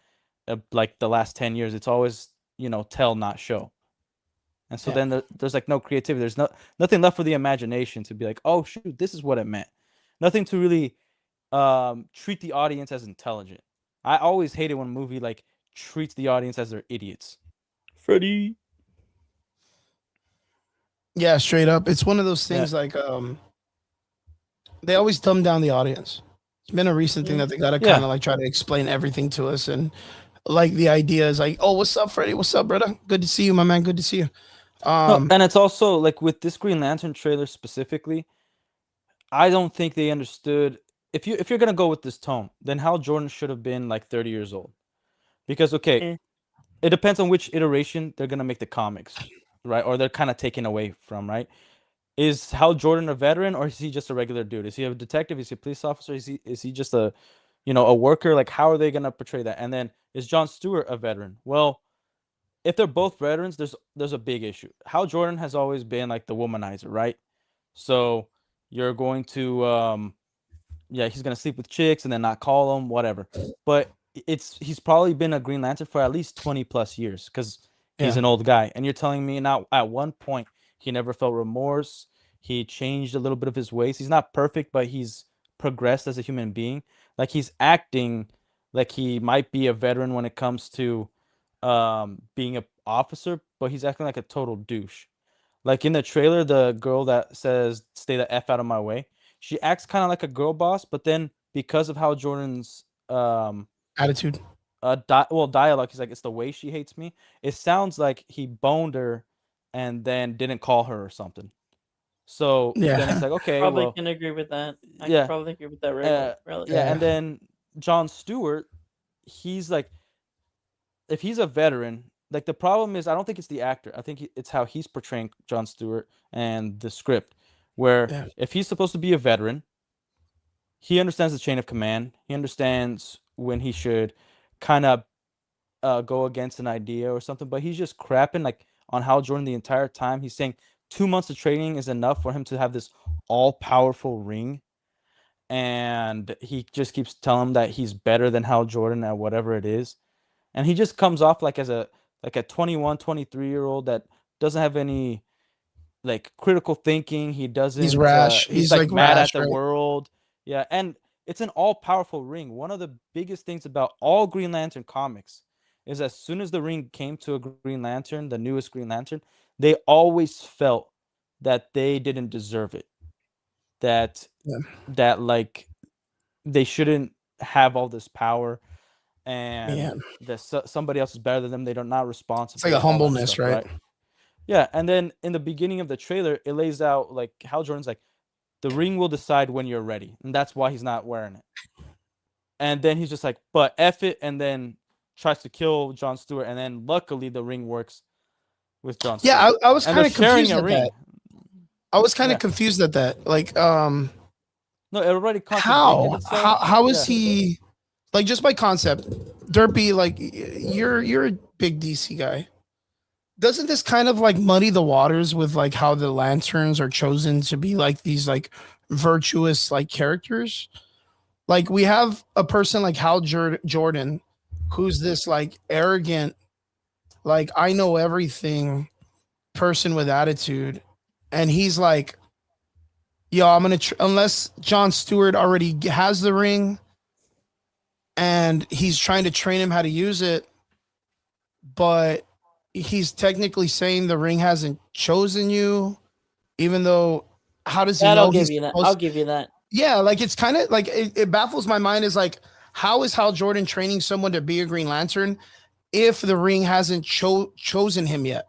like the last 10 years, it's always tell not show. And so Yeah. then there's like no creativity. There's nothing left for the imagination to be like, oh shoot, this is what it meant. Nothing to really treat the audience as intelligent. I always hated when a movie like treats the audience as they're idiots. Freddy. Yeah, straight up. It's one of those things like they always dumb down the audience. It's been a recent thing that they gotta Yeah. kind of like try to explain everything to us. And like the idea is like, oh, what's up, Freddie? What's up, brother? Good to see you, my man. Good to see you. No, and it's also like with this Green Lantern trailer specifically, I don't think they understood if you're gonna go with this tone, then Hal Jordan should have been like 30 years old. Because okay, it depends on which iteration they're gonna make the comics, right? Or they're kind of taken away from, right? Is Hal Jordan a veteran or is he just a regular dude? Is he a detective? Is he a police officer? Is he just a a worker? Like how are they gonna portray that? And then is Jon Stewart a veteran? Well, if they're both veterans, there's a big issue. Hal Jordan has always been like the womanizer, right? So you're going to yeah, he's gonna sleep with chicks and then not call them, whatever. But he's probably been a Green Lantern for at least 20 plus years because he's an old guy. And you're telling me now at one point he never felt remorse. He changed a little bit of his ways. He's not perfect, but he's progressed as a human being. Like he's acting like he might be a veteran when it comes to being an officer, but he's acting like a total douche. Like in the trailer, the girl that says "Stay the f out of my way," she acts kind of like a girl boss, but then because of how Jordan's attitude. dialogue, he's like, it's the way she hates me. It sounds like he boned her and then didn't call her or something. So then it's like, okay, Probably well, can agree with that. I yeah. can probably agree with that. Right. Yeah, and then Jon Stewart, he's like, if he's a veteran, like the problem is, I don't think it's the actor. I think it's how he's portraying Jon Stewart and the script, where if he's supposed to be a veteran, he understands the chain of command. He understands when he should kind of go against an idea or something, but he's just crapping like on Hal Jordan the entire time. He's saying 2 months of training is enough for him to have this all-powerful ring. And he just keeps telling him that he's better than Hal Jordan at whatever it is. And he just comes off like as a 21, 23-year-old that doesn't have any like critical thinking. He doesn't. He's rash. He's He's like like mad rash, at the right? world. Yeah, and it's an all-powerful ring. One of the biggest things about all Green Lantern comics is as soon as the ring came to a Green Lantern, the newest Green Lantern, they always felt that they didn't deserve it. that Yeah. that like they shouldn't have all this power, and Yeah. that somebody else is better than them. They're not responsible. It's like a all that humbleness, stuff, right? Yeah, and then in the beginning of the trailer, it lays out like Hal Jordan's like, the ring will decide when you're ready, and that's why he's not wearing it. And then he's just like, but F it, and then tries to kill Jon Stewart, and then luckily the ring works with Jon Stewart. Yeah, I was and kind they're of sharing confused a at ring. that. I was kind of Yeah. confused at that. Like, No, it already contradicted how itself. how is Yeah. he? Like, just by concept, Derpy. Like, you're a big DC guy. Doesn't this kind of like muddy the waters with like how the lanterns are chosen to be like these like virtuous like characters? Like, we have a person like Hal Jordan, who's this like arrogant, like I know everything person with attitude, and he's like, yo, I'm gonna unless Jon Stewart already has the ring, and he's trying to train him how to use it, but he's technically saying the ring hasn't chosen you, even though how does he That know? I'll give he's you that. supposed- I'll give you that. Yeah, like it's kind of like it baffles my mind. Is like, how is Hal Jordan training someone to be a Green Lantern if the ring hasn't chosen him yet?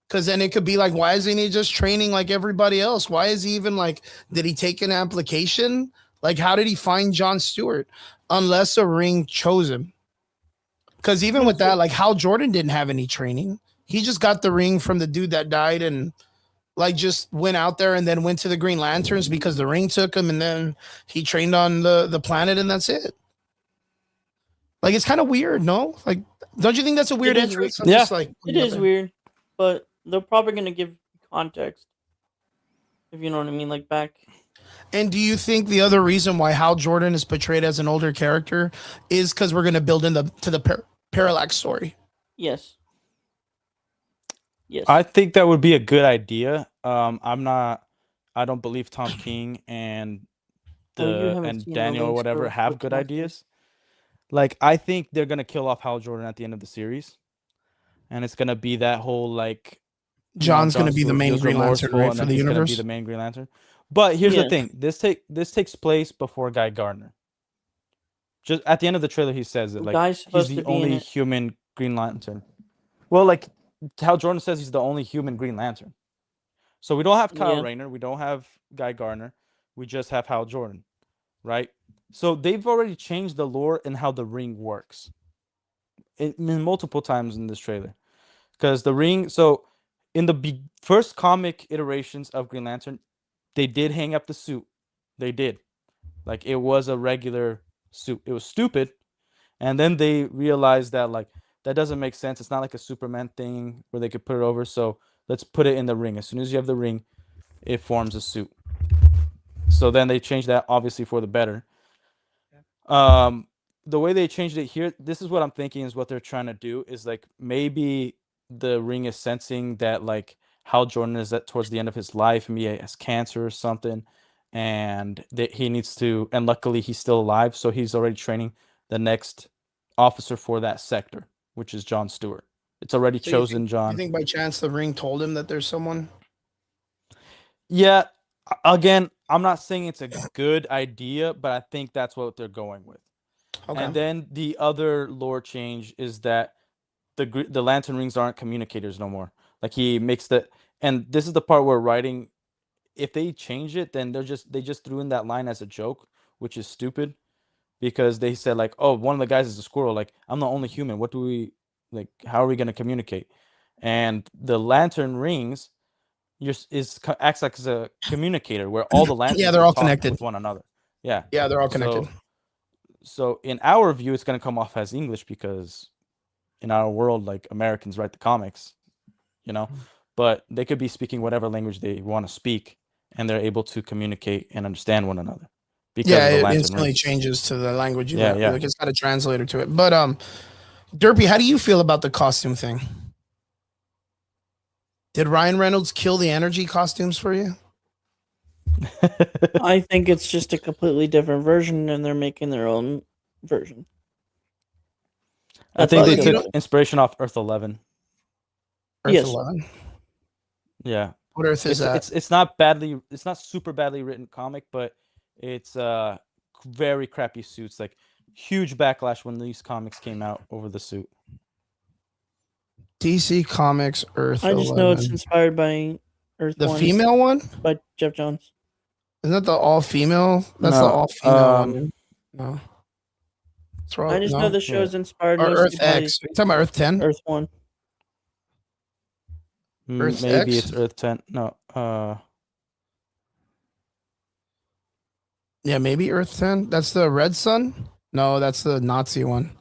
Because then it could be like, why isn't he just training like everybody else? Why is he even like, did he take an application? Like, how did he find Jon Stewart unless a ring chose him? Because even with that, like Hal Jordan didn't have any training. He just got the ring from the dude that died and like just went out there and then went to the Green Lanterns because the ring took him, and then he trained on the planet, and that's it. Like, it's kind of weird, no? Like, don't you think that's a weird is entrance? weird. I'm Yeah. just like, It is weird, but they're probably gonna give context, if you know what I mean, like back. And do you think the other reason why Hal Jordan is portrayed as an older character is because we're going to build to the Parallax story? Yes. Yes. I think that would be a good idea. I don't believe Tom King and Well, you haven't and seen the Daniel or links whatever for have what good Tom King- ideas. Like, I think they're gonna kill off Hal Jordan at the end of the series, and it's gonna be that whole like John's going to be the Stewart main feels Green Lantern, remorseful, right, and for then the he's gonna be universe? the main Green Lantern. But here's Yeah. the thing: this takes place before Guy Gardner. Just at the end of the trailer, he says it The like guy's he's supposed the to be in only it. human Green Lantern. Well, like Hal Jordan says, he's the only human Green Lantern. So we don't have Kyle Yeah. Rayner, we don't have Guy Gardner, we just have Hal Jordan, right? So they've already changed the lore and how the ring works in multiple times in this trailer, because the ring. So in the first comic iterations of Green Lantern, they did hang up the suit. They did, like it was a regular suit. It was stupid, and then they realized that like that doesn't make sense. It's not like a Superman thing where they could put it over. So let's put it in the ring. As soon as you have the ring, it forms a suit. So then they changed that obviously for the better. The way they changed it here, this is what I'm thinking is what they're trying to do is like maybe the ring is sensing that like Hal Jordan is at towards the end of his life, maybe he has cancer or something, and that he needs to, and luckily he's still alive, so he's already training the next officer for that sector, which is Jon Stewart. It's already So chosen you John. think by chance the ring told him that there's someone? Yeah, again, I'm not saying it's a good idea, but I think that's what they're going with. Okay. And then the other lore change is that the lantern rings aren't communicators no more. Like he makes the, and this is the part where writing, if they change it, then they just threw in that line as a joke, which is stupid, because they said like, oh, one of the guys is a squirrel. Like, I'm the only human. What do we like? How are we gonna communicate? And the lantern rings acts like as a communicator where all the lanterns Yeah, they're can all talk connected. with one another. Yeah. Yeah, they're all connected. So in our view, it's gonna come off as English because in our world, like Americans write the comics, you know, but they could be speaking whatever language they want to speak, and they're able to communicate and understand one another. Because Yeah, of the it lantern instantly rings. changes to the language you Yeah, wrote. yeah. Like, it's got a translator to it. But Derpy, how do you feel about the costume thing? Did Ryan Reynolds kill the energy costumes for you? I think it's just a completely different version, and they're making their own version. I That's think all they I took feel. inspiration off Earth 11. Earth Yes. 11. Yeah. What Earth is that? It's not super badly written comic, but it's very crappy suits. Like huge backlash when these comics came out over the suit. DC Comics Earth I just know it's 11. inspired by Earth The 1 female one? by Jeff Jones. Isn't that the all female? That's the No, all female one. No. What's wrong? I just no? know the show's inspired Or mostly Earth by X. Are you talking about Earth 10? Earth 1. Earth Maybe X? it's Earth 10. No. Yeah, maybe Earth 10. That's the Red Sun? No, that's the Nazi one.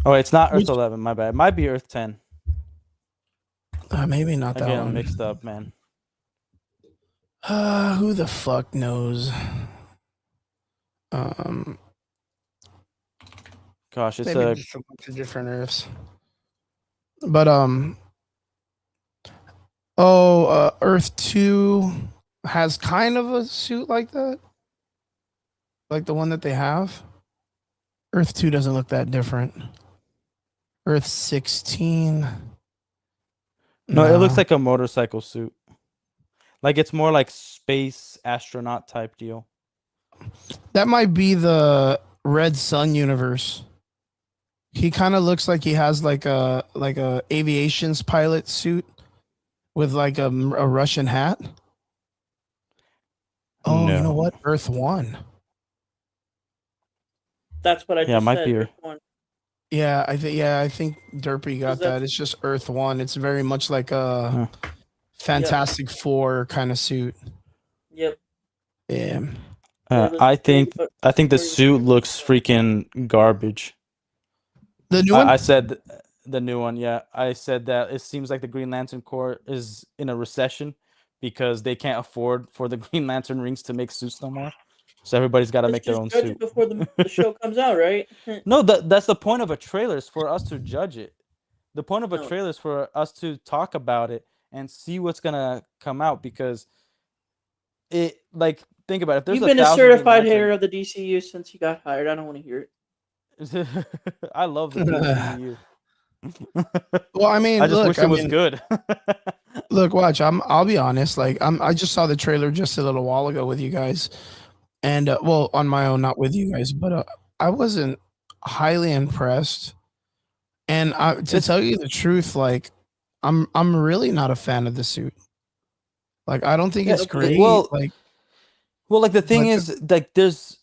Oh, it's not Earth Which- 11. My bad. It might be Earth 10. Maybe not that Again, I'm one. mixed up, man. Who the fuck knows? Gosh, it's Maybe just a bunch of different Earths. But Earth 2 has kind of a suit like that. Like the one that they have. Earth 2 doesn't look that different. Earth 16. no, it looks like a motorcycle suit. Like it's more like space astronaut type deal. that might be the Red Sun universe. He kind of looks like he has like a aviation's pilot suit with like a Russian hat. Oh, you know No. what? Earth 1. That's what I Yeah, just might said. be Earth 1. Yeah, I think Derpy got Is that- that. It's just Earth 1. It's very much like a Fantastic Four kind of suit. Yep. Yeah. I think the suit looks freaking garbage. The new one? I said the new one. Yeah, I said that it seems like the Green Lantern Corps is in a recession because they can't afford for the Green Lantern rings to make suits no more. So everybody's got to make their own judge suit. it before the show comes out, right? No, that's the point of a trailer, is for us to judge it. The point of a No. trailer is for us to talk about it and see what's gonna come out, because it, like, think about it. If there's You've been a 1,000 Green certified Lantern- hater of the DCU since you got hired. I don't want to hear it. I love the DCU. Well, I mean, I just look, wish it was good. Look, watch. I'll be honest. Like, I just saw the trailer just a little while ago with you guys, and well, on my own, not with you guys, but I wasn't highly impressed. And to tell you the truth, like, I'm really not a fan of the suit. Like, I don't think Yeah, it's great. well, like, Well, the thing But- is, there's,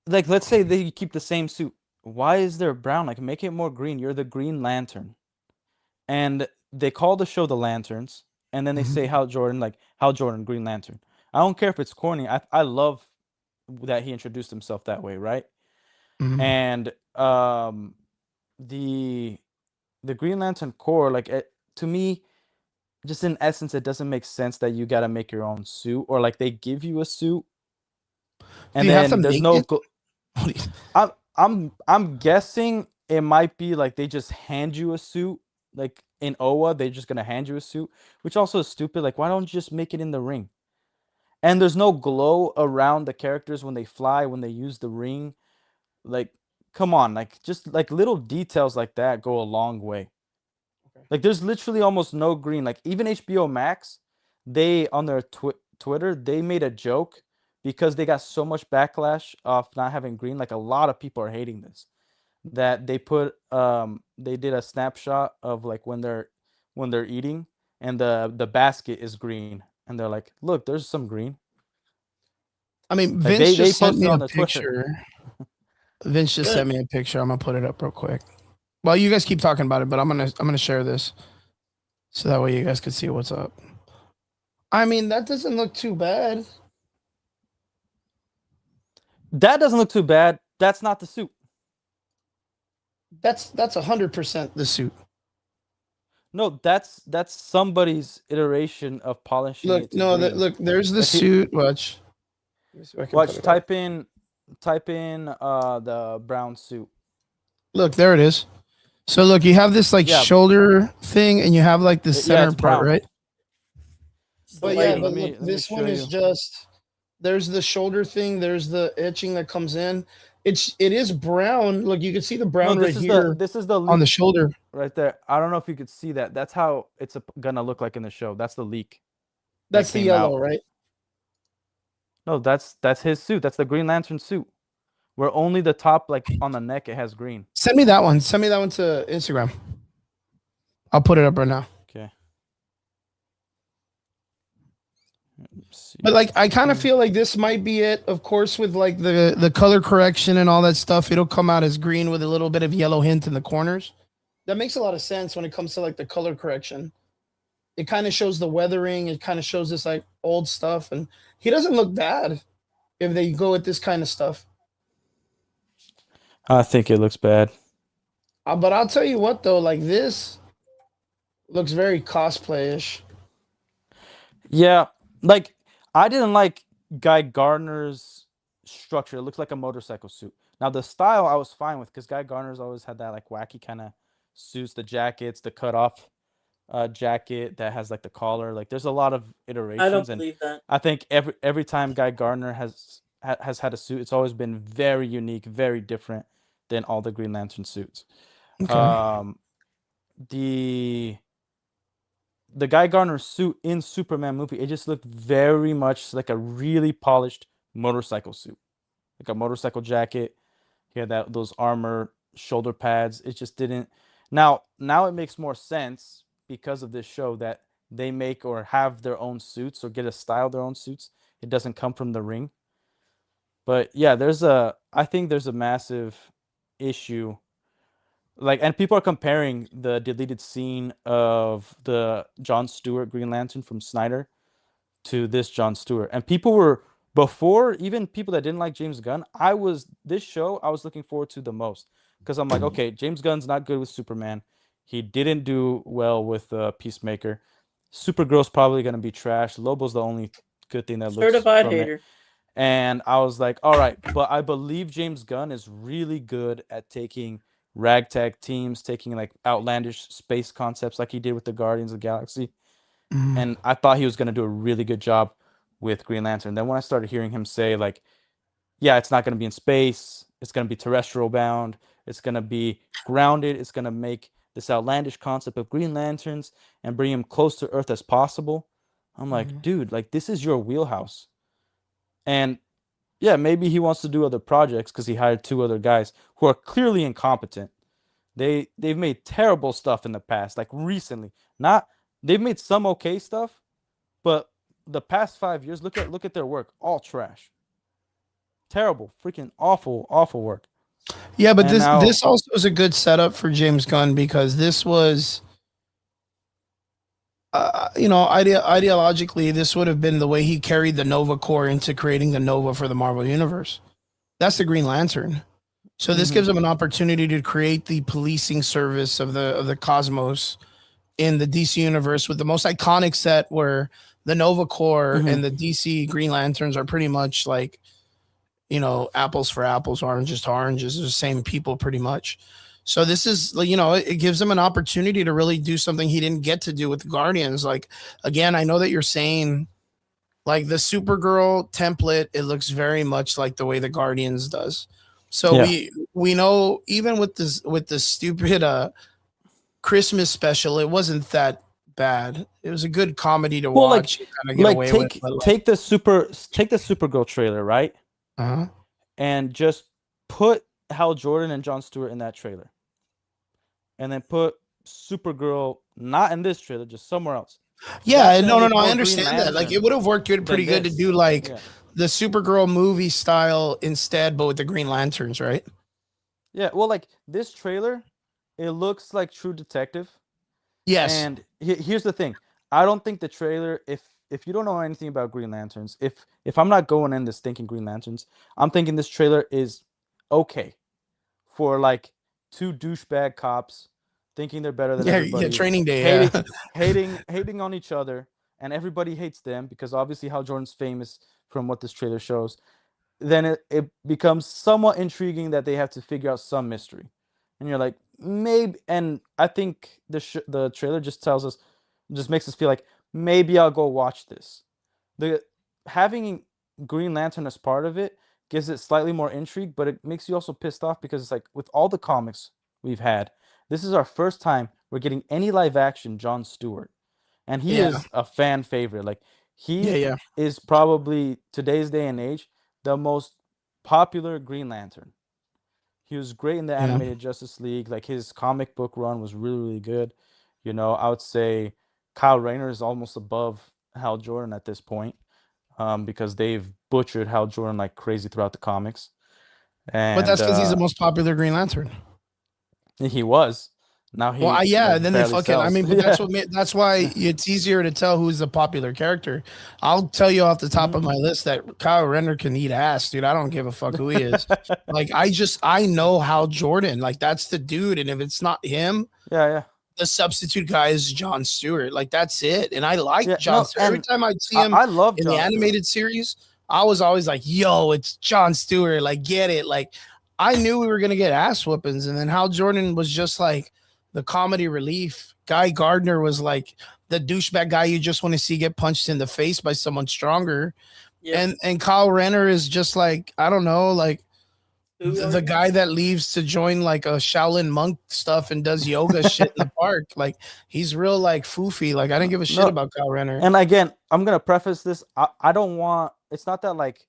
let's say they keep the same suit. Why is there brown? Make it more green. You're the Green Lantern. And they call the show The Lanterns, and then they Mhm. say Hal Jordan, Green Lantern. I don't care if it's corny. I love that he introduced himself that way, right? mhm. And the Green Lantern Corps, to me, just in essence, it doesn't make sense that you got to make your own suit, or they give you a suit, and you have then to there's make no. it? What do you- I'm guessing it might be they just hand you a suit. Like in OWA, they're just gonna hand you a suit, which also is stupid. Why don't you just make it in the ring? And there's no glow around the characters when they fly, when they use the ring. Come on, just little details like that go a long way. Okay. There's literally almost no green. Even HBO Max, they on their Twitter, they made a joke because they got so much backlash of not having green. A lot of people are hating this. That they put they did a snapshot of when they're eating, and the basket is green, and they're like, look, there's some green. I mean, Like, Vince they just sent posted me on a their Twitter. picture. Vince just Good. sent me a picture. I'm gonna put it up real quick. Well, you guys keep talking about it, but I'm gonna share this so that way you guys can see what's up. I mean, that doesn't look too bad. That doesn't look too bad. That's not the suit. That's 100% the suit. No, that's somebody's iteration of polishing Look, it to no, green. look. There's the If you- suit. Watch. Let me see if I can Watch, put it up. type in the brown suit. Look, there it is. So look, you have this Yeah. shoulder thing, and you have the Yeah, center it's part, brown. right? It's the But yeah, lighting. but Let me look, this show one is you. just There's the shoulder thing. There's the etching that comes in. It is brown. Look, you can see the No, brown right here this is the on the leak shoulder. right there. I don't know if you could see that. That's how it's gonna look like in the show. That's the leak that That's the came yellow, out. right? No, that's his suit. That's the Green Lantern suit. Where only the top, like on the neck, it has green. Send me that one. Send me that one to Instagram. I'll put it up right now. Okay. Let's see. But like, I kind of feel like this might be it. Of course, with like the color correction and all that stuff, it'll come out as green with a little bit of yellow hint in the corners. That makes a lot of sense when it comes to like the color correction. It kind of shows the weathering. It kind of shows this like old stuff, and he doesn't look bad if they go with this kind of stuff. I think it looks bad. But I'll tell you what though, like this looks very cosplay-ish. Yeah, like I didn't like Guy Gardner's structure. It looks like a motorcycle suit. Now the style I was fine with because Guy Gardner's always had that like wacky kind of suits, the jackets, the cut off jacket that has like the collar. Like there's a lot of I don't iterations, and believe that. I think every time Guy Gardner has had a suit, it's always been very unique, very different than all the Green Lantern suits. Okay. The Guy Gardner suit in Superman movie, it just looked very much like a really polished motorcycle suit, like a motorcycle jacket. He had those armor shoulder pads. It just didn't. Now it makes more sense because of this show that they make or have their own suits or get a style their own suits. It doesn't come from the ring. But yeah, I think there's a massive issue. Like, and people are comparing the deleted scene of the John Stewart Green Lantern from Snyder to this John Stewart. And people were, before, even people that didn't like James Gunn, I was looking forward to the most. Because I'm like, okay, James Gunn's not good with Superman. He didn't do well with Peacemaker. Supergirl's probably going to be trash. Lobo's the only good thing that looks Certified from it. hater. And I was like, all right, but I believe James Gunn is really good at taking ragtag teams, taking like outlandish space concepts like he did with the Guardians of the Galaxy. Mhm. And I thought he was going to do a really good job with Green Lantern. Then when I started hearing him say like, yeah, it's not going to be in space, it's going to be terrestrial bound, it's going to be grounded, it's going to make this outlandish concept of Green Lanterns and bring him close to Earth as possible. I'm like, dude, like this is your wheelhouse. And yeah, maybe he wants to do other projects because he hired 2 other guys who are clearly incompetent. They've made terrible stuff in the past, like recently. They've made some okay stuff, but the past 5 years, look at their work, all trash. Terrible, freaking awful work. Yeah, but And this also is a good setup for James Gunn because this was, ideologically, this would have been the way he carried the Nova Corps into creating the Nova for the Marvel Universe. That's the Green Lantern. So this gives him an opportunity to create the policing service of the cosmos in the DC universe with the most iconic set where the Nova Corps and the DC Green Lanterns are pretty much like, apples for apples, oranges to oranges, the same people pretty much. So this is, it gives him an opportunity to really do something he didn't get to do with the Guardians. Like, again, I know that you're saying like the Supergirl template, it looks very much like the way the Guardians does. So we know even with this stupid Christmas special, it wasn't that bad. It was a good comedy to watch. Take the Supergirl trailer, right? Uh-huh. And just put Hal Jordan and Jon Stewart in that trailer. And then put Supergirl not in this trailer, just somewhere else. Yeah, no, I understand that. Like, it would have worked pretty good to do like the Supergirl movie style instead, but with the Green Lanterns, right? Yeah, well, like this trailer, it looks like True Detective. Yes. And here's the thing: I don't think the trailer, if you don't know anything about Green Lanterns, if I'm not going in this thinking Green Lanterns, I'm thinking this trailer is okay for like 2 douchebag cops thinking they're better than everybody. Yeah, training day. hating on each other, and everybody hates them because obviously Hal Jordan's famous from what this trailer shows. Then it becomes somewhat intriguing that they have to figure out some mystery, and you're like, maybe. And I think the trailer just makes us feel like maybe I'll go watch this. Having Green Lantern as part of it gives it slightly more intrigue, but it makes you also pissed off because it's like with all the comics we've had, this is our first time we're getting any live action John Stewart. And he Yeah. is a fan favorite. Like he Yeah. is probably today's day and age the most popular Green Lantern. He was great in the Yeah. animated Justice League. Like his comic book run was really, really good. You know, I would say Kyle Rayner is almost above Hal Jordan at this point, because they've butchered Hal Jordan like crazy throughout the comics. And But that's because he's the most popular Green Lantern. he was. Now he Well, yeah, like, and then they barely fucking. I sells. mean, but Yeah. that's why it's easier to tell who's the popular character. I'll tell you off the top Mhm. of my list that Kyle Renner can eat ass, dude. I don't give a fuck who he is. Like, I know Hal Jordan. Like, that's the dude. And if it's not him, Yeah. the substitute guy is John Stewart. Like, that's it. And I like Yeah. John No, Stewart. Every and time I'd see him I love in the John Stewart. animated series, I was always like, yo, it's John Stewart. Like, get it. Like, I knew we were gonna get ass whoopings, and then Hal Jordan was just like the comedy relief. Guy Gardner was like the douchebag guy you just want to see get punched in the face by someone stronger. Yeah. And Kyle Renner is just like, I don't know, like Who are the you? guy that leaves to join like a Shaolin monk stuff and does yoga shit in the park. Like he's real like foofy. Like I didn't give a shit No, about Kyle Renner. and again, I'm gonna preface this. I don't want. It's not that like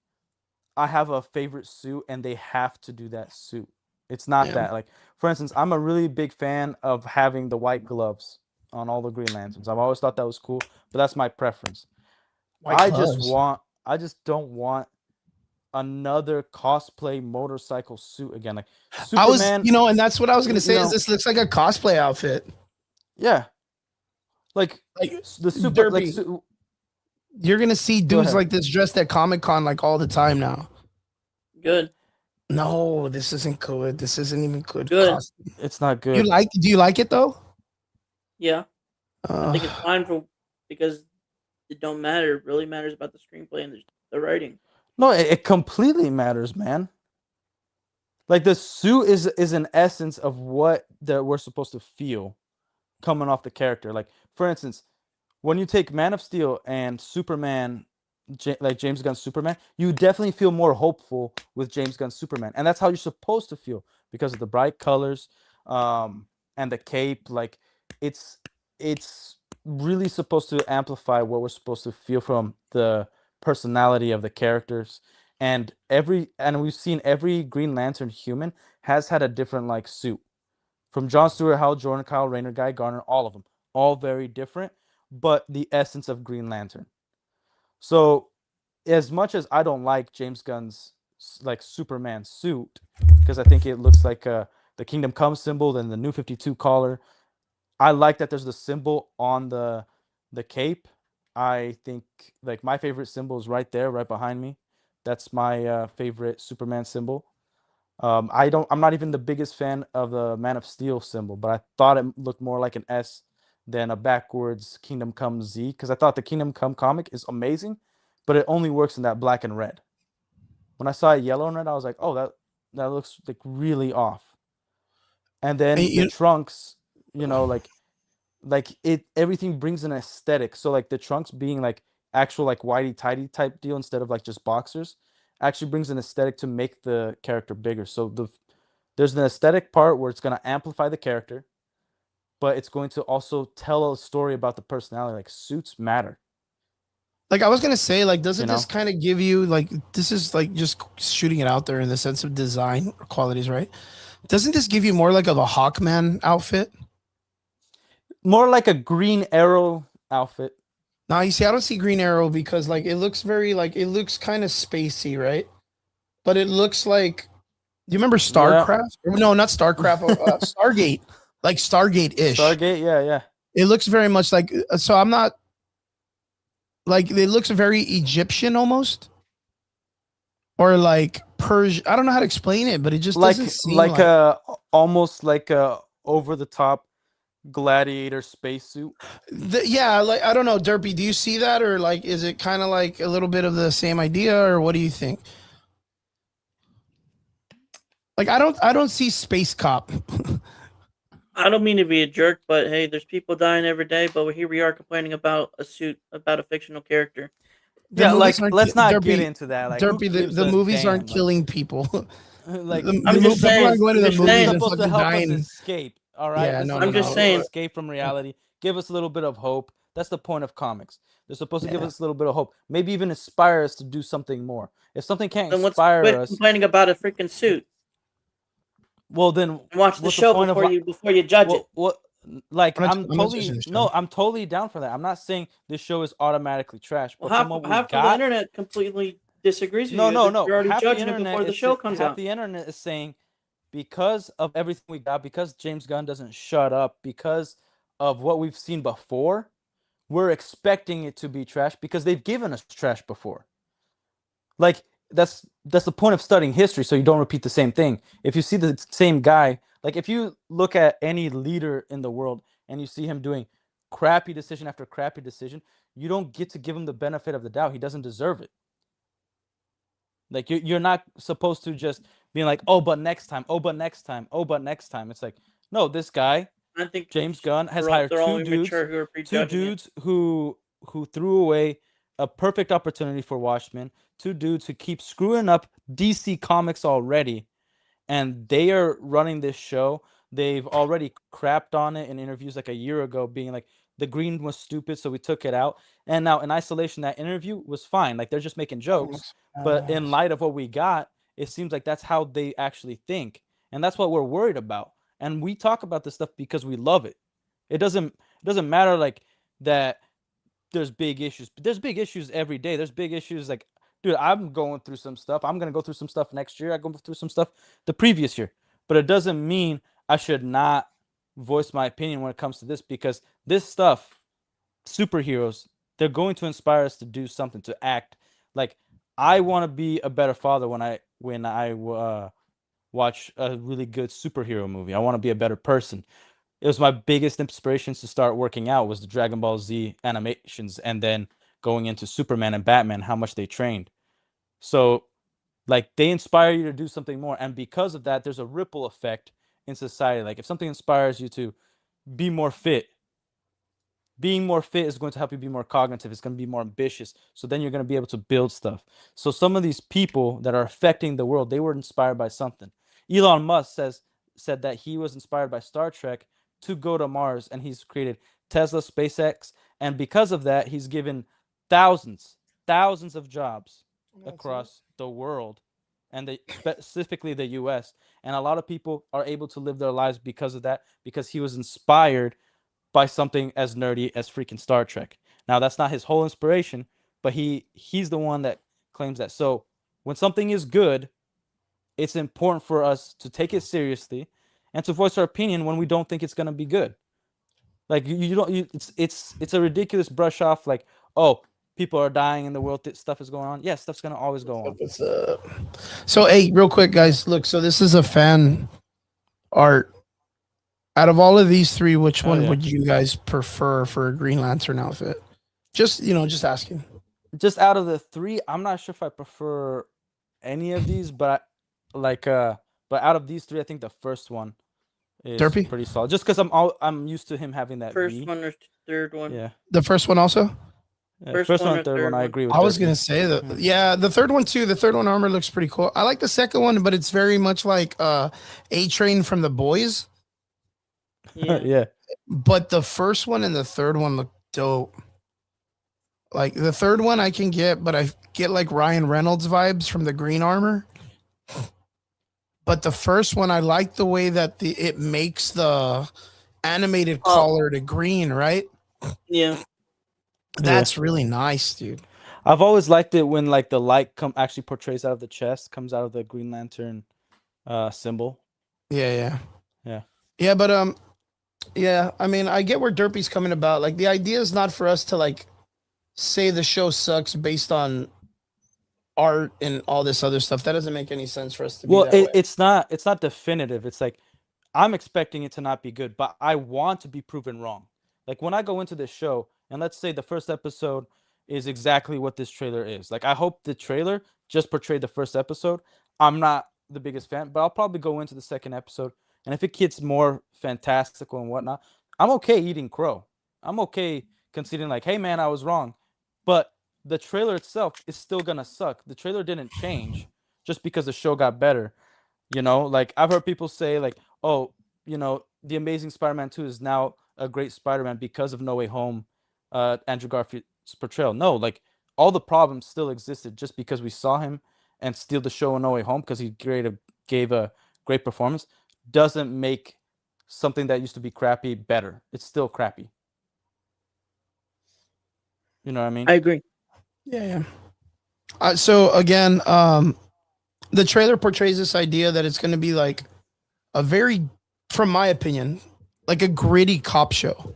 I have a favorite suit and they have to do that suit. It's not Yeah. that. Like, for instance, I'm a really big fan of having the white gloves on all the Green Lanterns. I've always thought that was cool, but that's my preference. White I gloves. just don't want another cosplay motorcycle suit again. Like I was, Superman, and that's what I was gonna you say. Is know, this looks like a cosplay outfit? yeah, like Like the super, like Derpy, you're gonna see Go dudes ahead. like this dressed at Comic Con like all the time now. Good. No, this isn't good. This isn't even good. Good. Costume. It's not Do good. you like it though? Yeah. I think it's Uh, fine because it don't matter. It really matters about the screenplay and the writing. No, it completely matters, man. Like the suit is an essence of what that we're supposed to feel coming off the character. Like for instance, when you take Man of Steel and Superman, like James Gunn's Superman, you definitely feel more hopeful with James Gunn's Superman, and that's how you're supposed to feel because of the bright colors, and the cape. Like it's really supposed to amplify what we're supposed to feel from the personality of the characters. And we've seen every Green Lantern human has had a different like suit. From John Stewart, Hal Jordan, Kyle Rayner, Guy Gardner, all of them, all very different, but the essence of Green Lantern. So, as much as I don't like James Gunn's like Superman suit, because I think it looks like the Kingdom Come symbol, then the New 52 collar. I like that there's the symbol on the cape. I think like my favorite symbol is right there, right behind me. That's my favorite Superman symbol. I'm not even the biggest fan of the Man of Steel symbol, but I thought it looked more like an S than a backwards Kingdom Come Z because I thought the Kingdom Come comic is amazing, but it only works in that black and red. When I saw it yellow and red, I was like, oh, that looks like really off. And and then the trunks, like it everything brings an aesthetic. So like the trunks being like actual like whitey tighty type deal instead of like just boxers actually brings an aesthetic to make the character bigger. So there's an aesthetic part where it's going to amplify the character, but it's going to also tell a story about the personality. Like suits matter. like I was gonna say, like, doesn't You this know? kind of give you like this is like just shooting it out there in the sense of design qualities, right? Doesn't this give you more like of a Hawkman outfit? More like a Green Arrow outfit. Now you see, I don't see Green Arrow because like it looks very like it looks kind of spacey, right? But it looks like, do you remember StarCraft? No, not StarCraft. Stargate, like Stargate-ish. Stargate, yeah. It looks very much like. So I'm not like it looks very Egyptian almost, or like Persian. I don't know how to explain it, but it just Like doesn't seem like like. a almost like a over the top gladiator spacesuit. Yeah, like I don't know, Derpy. Do you see that, or like is it kind of like a little bit of the same idea, or what do you think? Like I don't see Space Cop. I don't mean to be a jerk, but hey, there's people dying every day, but here we are complaining about a suit about a fictional character. Yeah, movies like aren't let's ki- not get Derpy, into that. Like, who Derpy, gives the a movies damn? aren't killing people. Like, I'm just People aren't saying. going to I'm the just this is movies saying. and supposed to fucking help us dying. escape. All right, Yeah, this no, is no, I'm just no. supposed to saying. escape from reality. Give us a little bit of hope. That's the point of comics. They're supposed to give Yeah. us a little bit of hope. Maybe even inspire us to do something more. If something can't Then what's inspire quit us, complaining about a freaking suit well then and watch the what's the show point of before you judge it. what like I'm not judging the show. I'm totally down for that. I'm not saying this show is automatically trash, Well, but from what we half of the got, internet completely disagrees with no, you. no, no. You're already Half the judging it internet before the is show comes half out. the internet is saying because of everything we got, because James Gunn doesn't shut up, because of what we've seen before, we're expecting it to be trash because they've given us trash before. Like that's the point of studying history, so you don't repeat the same thing. If you see the same guy, like if you look at any leader in the world and you see him doing crappy decision after crappy decision, you don't get to give him the benefit of the doubt. He doesn't deserve it. Like you're not supposed to just be like, oh, but next time, oh, but next time, oh, but next time. It's like, no, this guy, I think James Gunn, has hired they're all two immature who are prejudging it. dudes who threw away a perfect opportunity for Watchmen, two dudes who keep screwing up DC Comics already, and they are running this show. They've already crapped on it in interviews like a year ago, being like the green was stupid, so we took it out. And now in isolation, that interview was fine. Like they're just making jokes, but in light of what we got, it seems like that's how they actually think, and that's what we're worried about. And we talk about this stuff because we love it. It doesn't matter like that there's big issues. But there's big issues every day. There's big issues like, dude, I'm going through some stuff. I'm gonna go through some stuff next year. I go through some stuff the previous year. But it doesn't mean I should not voice my opinion when it comes to this, because this stuff, superheroes, they're going to inspire us to do something, to act. Like I want to be a better father when I watch a really good superhero movie. I want to be a better person. It was my biggest inspirations to start working out was the Dragon Ball Z animations, and then going into Superman and Batman, how much they trained. So like they inspire you to do something more, and because of that there's a ripple effect in society. Like if something inspires you to be more fit, being more fit is going to help you be more cognitive. It's going to be more ambitious. So then you're going to be able to build stuff. So some of these people that are affecting the world, they were inspired by something. Elon Musk said that he was inspired by Star Trek to go to Mars, and he's created Tesla, SpaceX, and because of that, he's given thousands of jobs across the world, and specifically the US. And a lot of people are able to live their lives because of that, because he was inspired by something as nerdy as freaking Star Trek. Now that's not his whole inspiration, but he's the one that claims that. So when something is good, it's important for us to take it seriously and to voice our opinion when we don't think it's going to be good. Like you don't it's a ridiculous brush off like, oh, people are dying in the world, stuff is going on. Yes, stuff's going to always go on. What's up? So, hey, real quick, guys, look. So this is a fan art. Out of all of these three, which Oh, one yeah. would you guys prefer for a Green Lantern outfit? Just just asking. Just out of the three, I'm not sure if I prefer any of these, but but out of these three, I think the first one is Derpy? pretty solid. Just because I'm used to him having that First V. one or third one. Yeah. The first one also. First First one one and or third third one, I one? agree with. I was Derpy. gonna say that. Yeah, the third one too. The third one armor looks pretty cool. I like the second one, but it's very much like A-Train from The Boys. Yeah. Yeah. But the first one and the third one look dope. Like the third one I can get, but I get like Ryan Reynolds vibes from the green armor. But the first one, I like the way that it makes the animated collar to green, right? Yeah. That's really nice, dude. I've always liked it when like the light actually portrays out of the chest, comes out of the Green Lantern symbol. Yeah. Yeah. Yeah, but yeah, I mean, I get where Derpy's coming about. Like the idea is not for us to like say the show sucks based on art and all this other stuff. That doesn't make any sense for us to be that way. it's not definitive. It's like I'm expecting it to not be good, but I want to be proven wrong. Like when I go into this show, and let's say the first episode is exactly what this trailer is. Like I hope the trailer just portrayed the first episode. I'm not the biggest fan, but I'll probably go into the second episode, and if it gets more fantastical and whatnot, I'm okay eating crow. I'm okay conceding like, hey man, I was wrong. But the trailer itself is still gonna suck. The trailer didn't change just because the show got better. You know, like I've heard people say like, oh, you know, the Amazing Spider-Man 2 is now a great Spider-Man because of No Way Home, Andrew Garfield's portrayal. No, like all the problems still existed just because we saw him and steal the show in No Way Home because he gave a great performance doesn't make something that used to be crappy better. It's still crappy. You know what I mean? I agree. Yeah. So again, the trailer portrays this idea that it's going to be like a very, from my opinion, like a gritty cop show,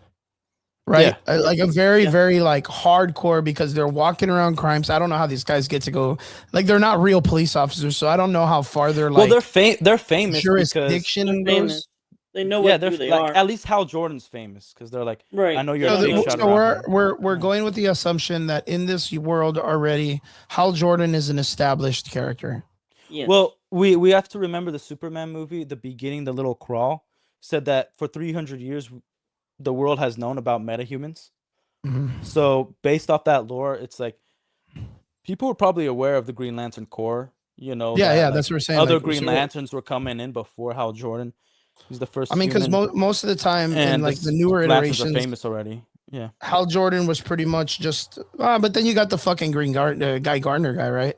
right? Like a very, very like hardcore because they're walking around crimes. I don't know how these guys get to go. Like they're not real police officers, so I don't know how far they're like. Well, they're famous jurisdiction because They're famous. They know what they're they like are. at least Hal Jordan's famous because they're like, Right. I know you're Yeah, a big they- shot so rapper. we're going with the assumption that in this world already, Hal Jordan is an established character. Yes. Well, we have to remember the Superman movie, the beginning, the little crawl said that for 300 years the world has known about metahumans. Mhm. So based off that lore, it's like people were probably aware of the Green Lantern Corps. You know, Yeah, that, like, that's what we're saying. other like, Green so- Lanterns were coming in before Hal Jordan. He's the first. I mean, because human, most of the time in and like the newer Lanterns are iterations, famous already. Yeah. Hal Jordan was pretty much just. But then you got the fucking Guy Gardner guy, right?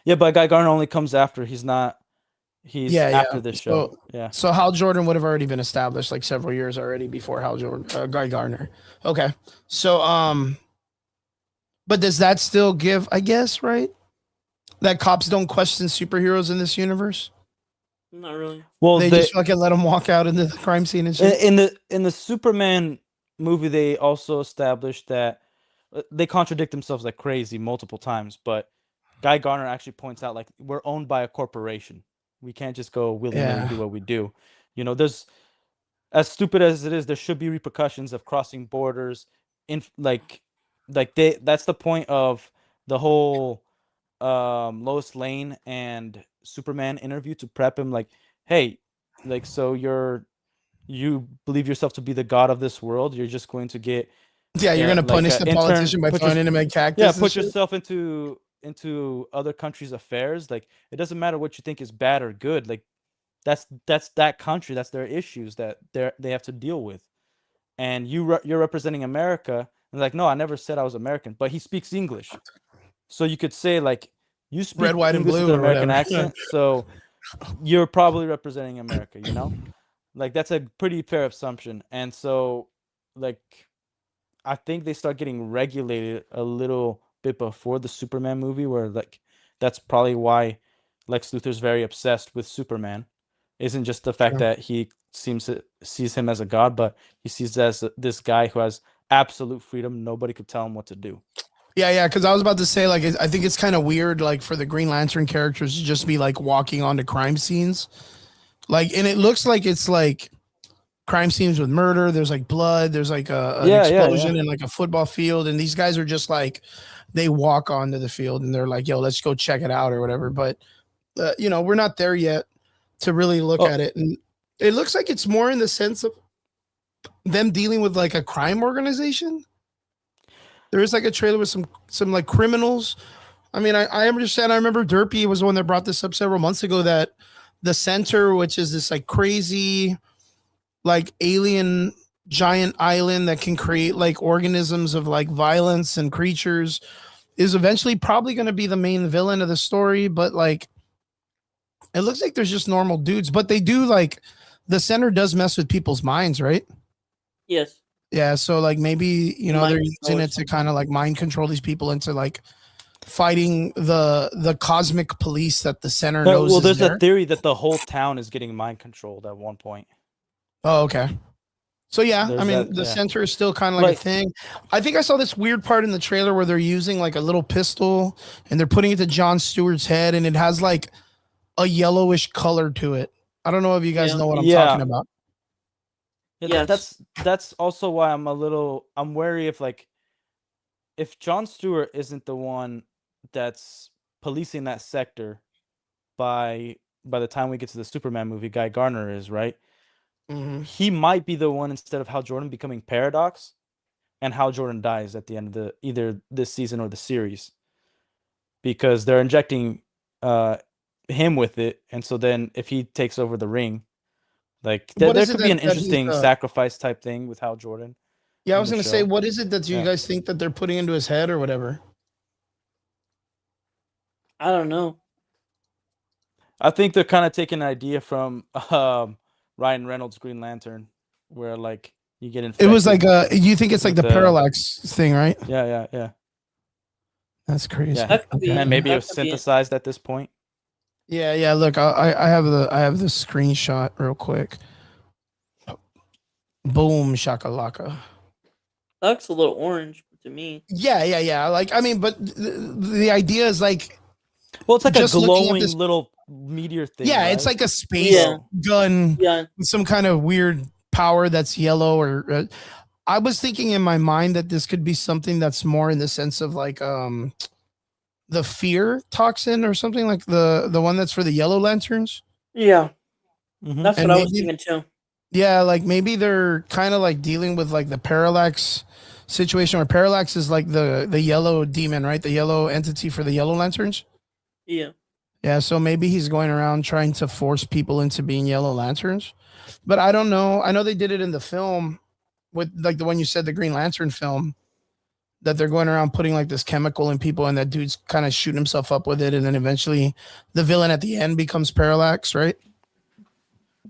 Yeah, but Guy Gardner only comes after. He's not. He's after this show. Yeah. So Hal Jordan would have already been established like several years already before Hal Jordan, Guy Gardner. Okay, so but does that still give? I guess right. That cops don't question superheroes in this universe. Not really. Well, They just fucking let them walk out into the crime scene and shit. in the Superman movie, they also established that they contradict themselves like crazy multiple times. But Guy Gardner actually points out like we're owned by a corporation. We can't just go willy-nilly Yeah. and do what we do. You know, there's as stupid as it is, there should be repercussions of crossing borders. In like that's the point of the whole Lois Lane and Superman interview to prep him like, hey, like so you believe yourself to be the god of this world, you're just going to get Yeah, you're gonna like, punish the intern- politician by put throwing your- him in a cactus. yeah and put shit? yourself into other countries' affairs. Like it doesn't matter what you think is bad or good, like that's that country, that's their issues that they have to deal with, and you're representing America. And like, no, I never said I was American, but he speaks English, so you could say like you speak Red, white, and English blue with an or American whatever. accent, so you're probably representing America, you know? Like that's a pretty fair assumption. And so like I think they start getting regulated a little bit before the Superman movie, where like that's probably why Lex Luthor's very obsessed with Superman. Isn't just the fact Yeah. that he sees him as a god, but he sees as this guy who has absolute freedom. Nobody could tell him what to do. Yeah, because I was about to say, like, I think it's kind of weird, like, for the Green Lantern characters to just be like walking onto crime scenes, like, and it looks like it's like crime scenes with murder. There's like blood. There's like an explosion in like a football field, and these guys are just like they walk onto the field and they're like, "Yo, let's go check it out" or whatever. But you know, we're not there yet to really look at it, and it looks like it's more in the sense of them dealing with like a crime organization. There is like a trailer with some like criminals. I mean, I understand. I remember Derpy was the one that brought this up several months ago, that the center, which is this like crazy, like alien giant island that can create like organisms of like violence and creatures, is eventually probably going to be the main villain of the story. But like, it looks like there's just normal dudes, but they do like the center does mess with people's minds, right? Yes. Yeah, so like maybe you know Mind they're control using or it to something. kind of like mind control these people into like fighting the cosmic police that the center knows. Well, is there's there. a theory that the whole town is getting mind controlled at one point. Oh, okay. So yeah, There's I mean that, the yeah. center is still kind of like a thing. I think I saw this weird part in the trailer where they're using like a little pistol and they're putting it to Jon Stewart's head, and it has like a yellowish color to it. I don't know if you guys Yeah. know what I'm Yeah. talking about. Yeah, Yes. that's also why I'm wary if Jon Stewart isn't the one that's policing that sector by the time we get to the Superman movie, Guy Gardner is, right? Mhm. He might be the one, instead of Hal Jordan becoming Paradox, and Hal Jordan dies at the end of either this season or the series, because they're injecting him with it, and so then if he takes over the ring, like there What is it could be an that he's, interesting sacrifice type thing with Hal Jordan. Yeah, I in was the gonna say, show. what is it that you Yeah. guys think that they're putting into his head or whatever? I don't know. I think they're kind of taking an idea from Ryan Reynolds' Green Lantern, where like you get It infected. was like you think it's like the with the- parallax thing, right? Yeah. That's crazy. Yeah. That could be. And maybe it was that could be it. synthesized at this point. Yeah. Look, I have the screenshot real quick. Boom shakalaka. That looks a little orange to me. Yeah. Like, I mean, but the idea is like, Well, it's like Just a looking at glowing this- little meteor thing. yeah, it's right? like a space Yeah. gun Yeah. with some kind of weird power that's yellow. Or I was thinking in my mind that this could be something that's more in the sense of like the fear toxin or something, like the one that's for the Yellow Lanterns. Yeah. Mhm. That's And what I was maybe- thinking too. Yeah, like maybe they're kind of like dealing with like the parallax situation, where parallax is like the yellow demon, right? The yellow entity for the Yellow Lanterns. Yeah. Yeah, so maybe he's going around trying to force people into being Yellow Lanterns. But I don't know. I know they did it in the film with like the one you said, the Green Lantern film, that they're going around putting like this chemical in people, and that dude's kind of shooting himself up with it, and then eventually the villain at the end becomes Parallax, right?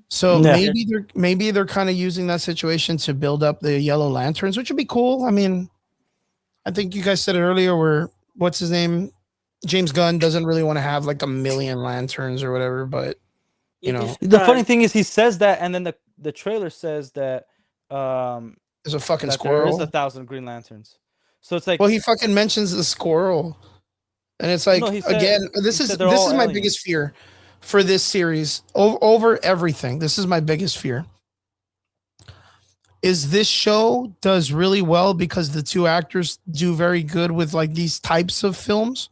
So Yeah. maybe they're kind of using that situation to build up the Yellow Lanterns, which would be cool. I mean, I think you guys said it earlier, where what's his name? James Gunn doesn't really want to have like a million lanterns or whatever, but you You'd be know, The funny surprised. thing is, he says that, and then the trailer says that there's a fucking that there is squirrel. 1,000 Green Lanterns. So it's like, Well, he fucking mentions the squirrel, and it's like, No, he said- again, he this said they're is all my aliens. biggest fear for this series over everything. This is my biggest fear. Is this show does really well because the two actors do very good with like these types of films,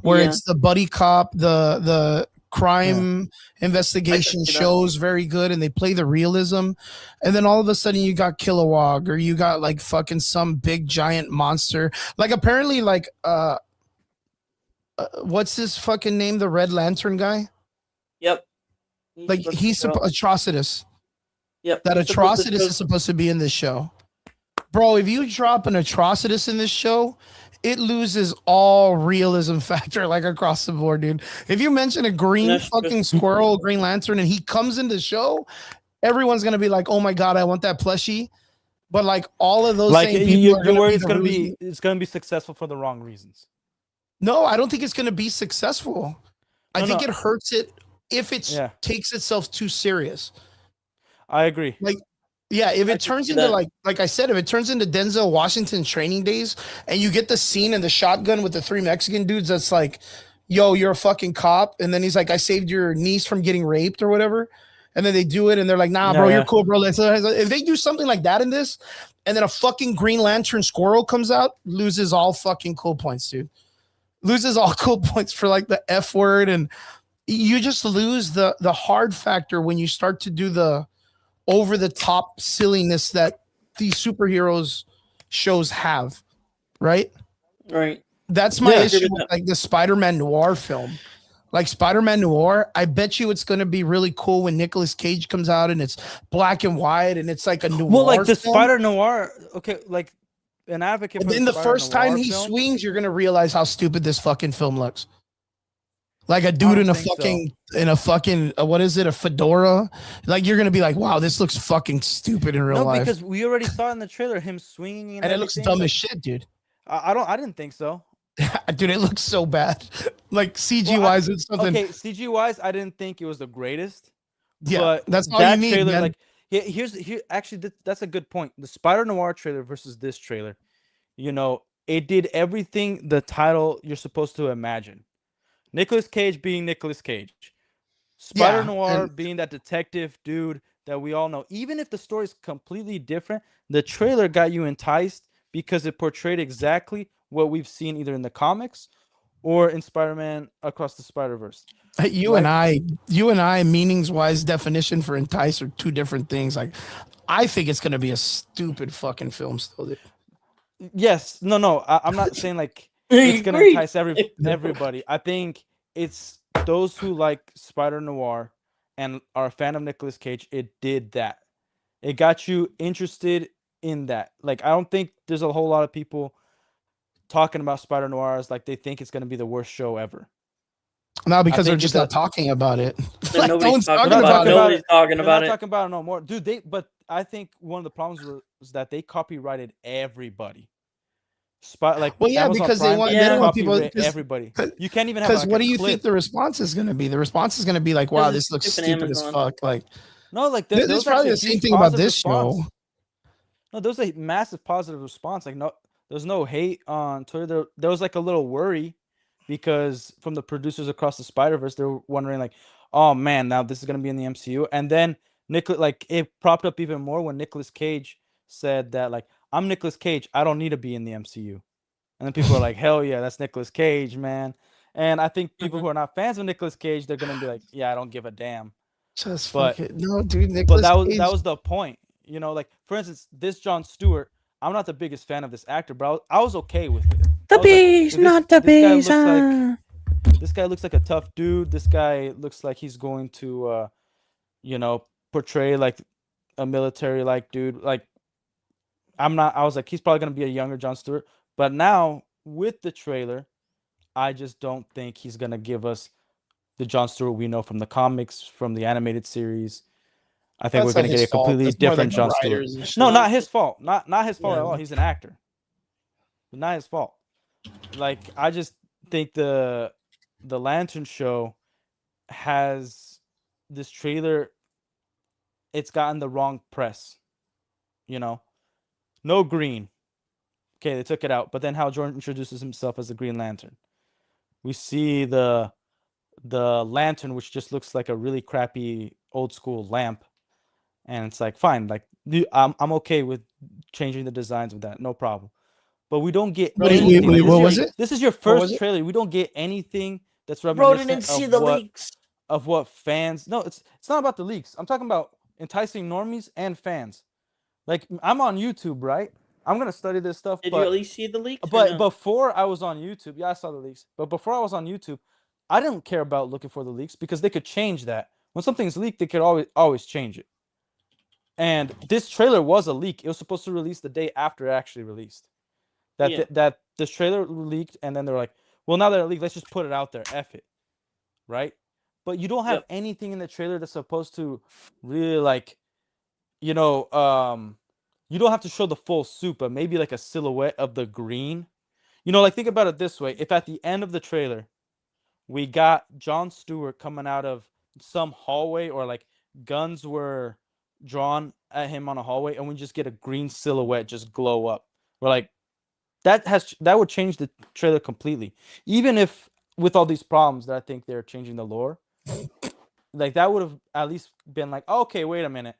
where Yeah. it's the buddy cop, the crime investigation I can see that. shows very good, and they play the realism, and then all of a sudden you got Kilowog, or you got like fucking some big giant monster, like apparently like what's his fucking name, the Red Lantern guy, Yep. like supposed he's to go. Atrocitus. Yep. That he's supposed to Atrocitus go- is supposed to be in this show. Bro, if you drop an Atrocitus in this show, it loses all realism factor like across the board, dude. If you mention a green That's true. fucking squirrel, Green Lantern, and he comes in the show, everyone's gonna be like, "Oh my god, I want that plushie." But like all of those like same people you're are gonna worried be it's the gonna reason- be successful for the wrong reasons. No, I don't think it's gonna be successful. I No, think no. it hurts it if it Yeah. takes itself too serious. I agree. Yeah, if I it can turns see into that. like I said, if it turns into Denzel Washington Training Days, and you get the scene in the shotgun with the three Mexican dudes, that's like, yo, you're a fucking cop, and then he's like, I saved your niece from getting raped or whatever, and then they do it, and they're like, nah, Yeah, bro, yeah. you're cool, bro. If they do something like that in this, and then a fucking Green Lantern squirrel comes out, loses all fucking cool points, dude. Loses all cool points for like the F word, and you just lose the hard factor when you start to do the over the top silliness that these superheroes shows have, right? Right. That's my Yeah. issue Agree with with that. like the Spider-Man Noir film. Like Spider-Man Noir, I bet you it's gonna be really cool when Nicolas Cage comes out and it's black and white and it's like a noir. Well, like the film. Spider Noir. Okay, like an advocate. And for then the Spider first time Noir he film, swings, you're gonna realize how stupid this fucking film looks. Like a don't dude in a think so. fucking what is it, a fedora? Like you're gonna be like, wow, this looks fucking stupid in real no, life, because we already saw in the trailer him swinging, and it looks everything, dumb like, as shit, dude. I didn't think so. Dude, it looks so bad. Like CG Well, wise, it's something. Okay, CG wise, I didn't think it was the greatest. Yeah, but that's all that you need, trailer, man. like, here actually that's a good point. The Spider Noir trailer versus this trailer, it did everything the title you're supposed to imagine. Nicolas Cage being Nicolas Cage, Spider Yeah, Noir and- being that detective dude that we all know. Even if the story's completely different, the trailer got you enticed because it portrayed exactly what we've seen either in the comics or in Spider-Man Across the Spider-Verse. You and I, meanings wise, definition for entice are two different things. Like, I think it's gonna be a stupid fucking film still, dude. Yes, no. I'm not saying like I it's gonna agree. entice everybody. I think it's those who like Spider Noir and are a fan of Nicolas Cage. It did that. It got you interested in that. Like I don't think there's a whole lot of people talking about Spider Noir as like they think it's gonna be the worst show ever. No, because they're think just it's not talking about it. Then Like, no nobody's one's talking talking about about it. it. Nobody's talking They're about not it. talking about it no more, dude. But I think one of the problems was that they copyrighted everybody. Like Well, yeah, Amazon because they Prime want Yeah. they don't want people. copyright everybody. You can't even have Because like what a do you clip. think the response is going to be? The response is going to be like, "Wow, Because this it's looks stupid stupid as Amazon. fuck." Like, No, like this there is was probably actually the a same huge thing about positive this response. show. No, there was a massive positive response. Like, no, there's no hate on Twitter. There was like a little worry because from the producers across the Spider-Verse, they were wondering like, oh man, now this is gonna be in the MCU. And then like it propped up even more when Nicolas Cage said that like, I'm Nicolas Cage, I don't need to be in the MCU. And then people are like, hell yeah, that's Nicolas Cage, man. And I think people who are not fans of Nicolas Cage, they're gonna be like, yeah, I don't give a damn. Just But fuck it. No, dude, but Nicolas that Cage. was the point. You know, like for instance, this Jon Stewart, I'm not the biggest fan of this actor, but I was okay with it. The I was like, bees, "Dude, not the this guy bees. looks like this guy looks like a tough dude. This guy looks like he's going to you know, portray like a military like dude. Like I was like, he's probably gonna be a younger Jon Stewart. But now with the trailer, I just don't think he's gonna give us the Jon Stewart we know from the comics, from the animated series. I think That's we're not gonna get his a fault. completely That's more like different the Jon Stewart. writers and shit. No, not his fault. Not his fault at Yeah. all. He's an actor. Not his fault. Like I just think the Lantern show has this trailer. It's gotten the wrong press. You know, no green. Okay, they took it out. But then Hal Jordan introduces himself as the Green Lantern. We see the lantern, which just looks like a really crappy old school lamp, and it's like fine, like I'm okay with changing the designs of that, no problem. But we don't get Wait, anything. wait, Like, what was it? This is your was first it? trailer. We don't get anything that's Bro reminiscent didn't see of the what leaks. of what fans. No, it's not about the leaks. I'm talking about enticing normies and fans. Like I'm on YouTube, right? I'm gonna study this stuff. Did but you at least see the leaks? or but no? before I was on YouTube, yeah, I saw the leaks. But before I was on YouTube, I didn't care about looking for the leaks because they could change that. When something's leaked, they could always change it. And this trailer was a leak. It was supposed to release the day after it actually released. Yeah. That this trailer leaked, and then they're like, well, now that it leaked, let's just put it out there. F it. Right? But you don't have Yep. anything in the trailer that's supposed to really like, you know, you don't have to show the full suit, but maybe like a silhouette of the green. You know, like think about it this way. If at the end of the trailer, we got Jon Stewart coming out of some hallway or like guns were drawn at him on a hallway and we just get a green silhouette just glow up. We're like, that would change the trailer completely. Even if with all these problems that I think they're changing the lore, like that would have at least been like, okay, wait a minute.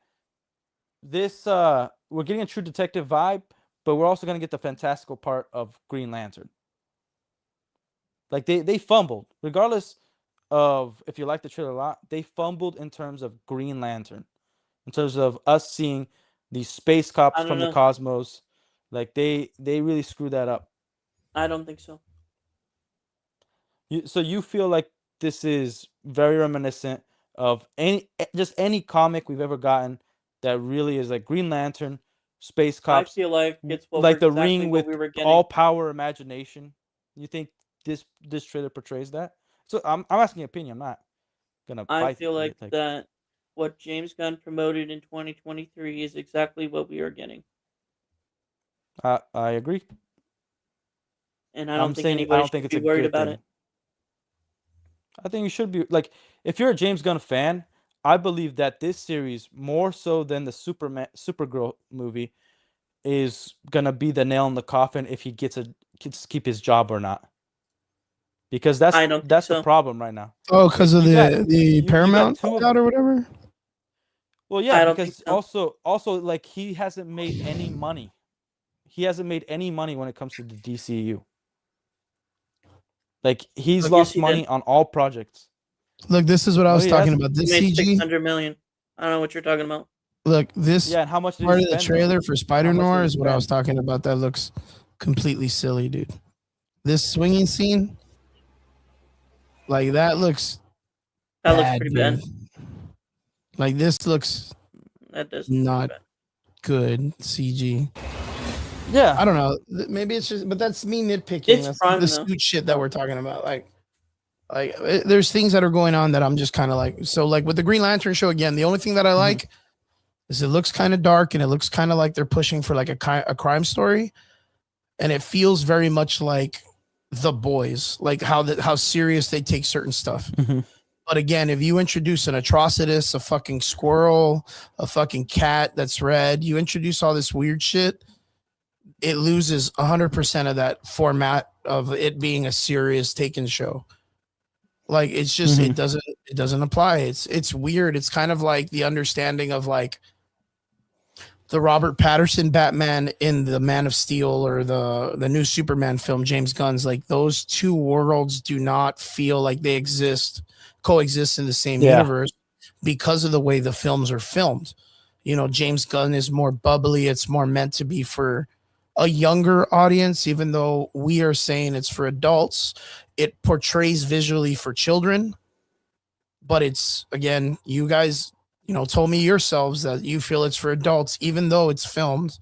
This we're getting a True Detective vibe, but we're also gonna get the fantastical part of Green Lantern. Like they fumbled, regardless of if you like the trailer a lot, they fumbled in terms of Green Lantern, in terms of us seeing these space cops I don't from the know. cosmos. Like they really screwed that up. I don't think so. So you feel like this is very reminiscent of any comic we've ever gotten that really is like Green Lantern, space I cops, feel like it's what like the exactly Ring what with we were getting. all power imagination. You think this trailer portrays that? So I'm asking your opinion. I'm not gonna. I fight feel it, like that what James Gunn promoted in 2023 is exactly what we are getting, I agree. and I I'm don't think saying I anybody don't think should it's be a worried good about thing. it. I think you should be like, if you're a James Gunn fan, I believe that this series more so than the Supergirl movie is gonna be the nail in the coffin if he gets to keep his job or not. Because I don't think that's the so. problem right now. Oh, because of You got- the you got Paramount two of- out or whatever. Well, I yeah, don't because think so. also like he hasn't made any money. He hasn't made any money when it comes to the DCU. Like he's Yes, lost he money did. on all projects. Look, this is what I was he talking has. about. He This made CG. 600 million. I don't know what you're talking about. Look, this Yeah, and how much did part he of the spend, though? trailer for Spider How much did Noir he is what I was spend? talking about. That looks completely silly, dude. This swinging scene, like that looks That looks bad, pretty dude. bad. Like this looks That does look not pretty bad. good CG. Yeah, I don't know. Maybe it's just, but that's me nitpicking. It's That's Prime, the though. suit shit that we're talking about. There's things that are going on that I'm just kind of like. So like with the Green Lantern show again, the only thing that I like is it looks kind of dark and it looks kind of like they're pushing for like a crime story, and it feels very much like The Boys, like how serious they take certain stuff. Mhm. But again, if you introduce an Atrocitus, a fucking squirrel, a fucking cat that's red, you introduce all this weird shit, it loses 100% of that format of it being a serious taken show. Like it's just Mhm. it doesn't apply. It's weird. It's kind of like the understanding of like the Robert Patterson Batman in the Man of Steel or the new Superman film, James Gunn's. Like those two worlds do not feel like they coexist in the same Yeah. universe because of the way the films are filmed. You know, James Gunn is more bubbly. It's more meant to be for a younger audience, even though we are saying it's for adults. It portrays visually for children, but it's, again, you guys, told me yourselves that you feel it's for adults, even though it's filmed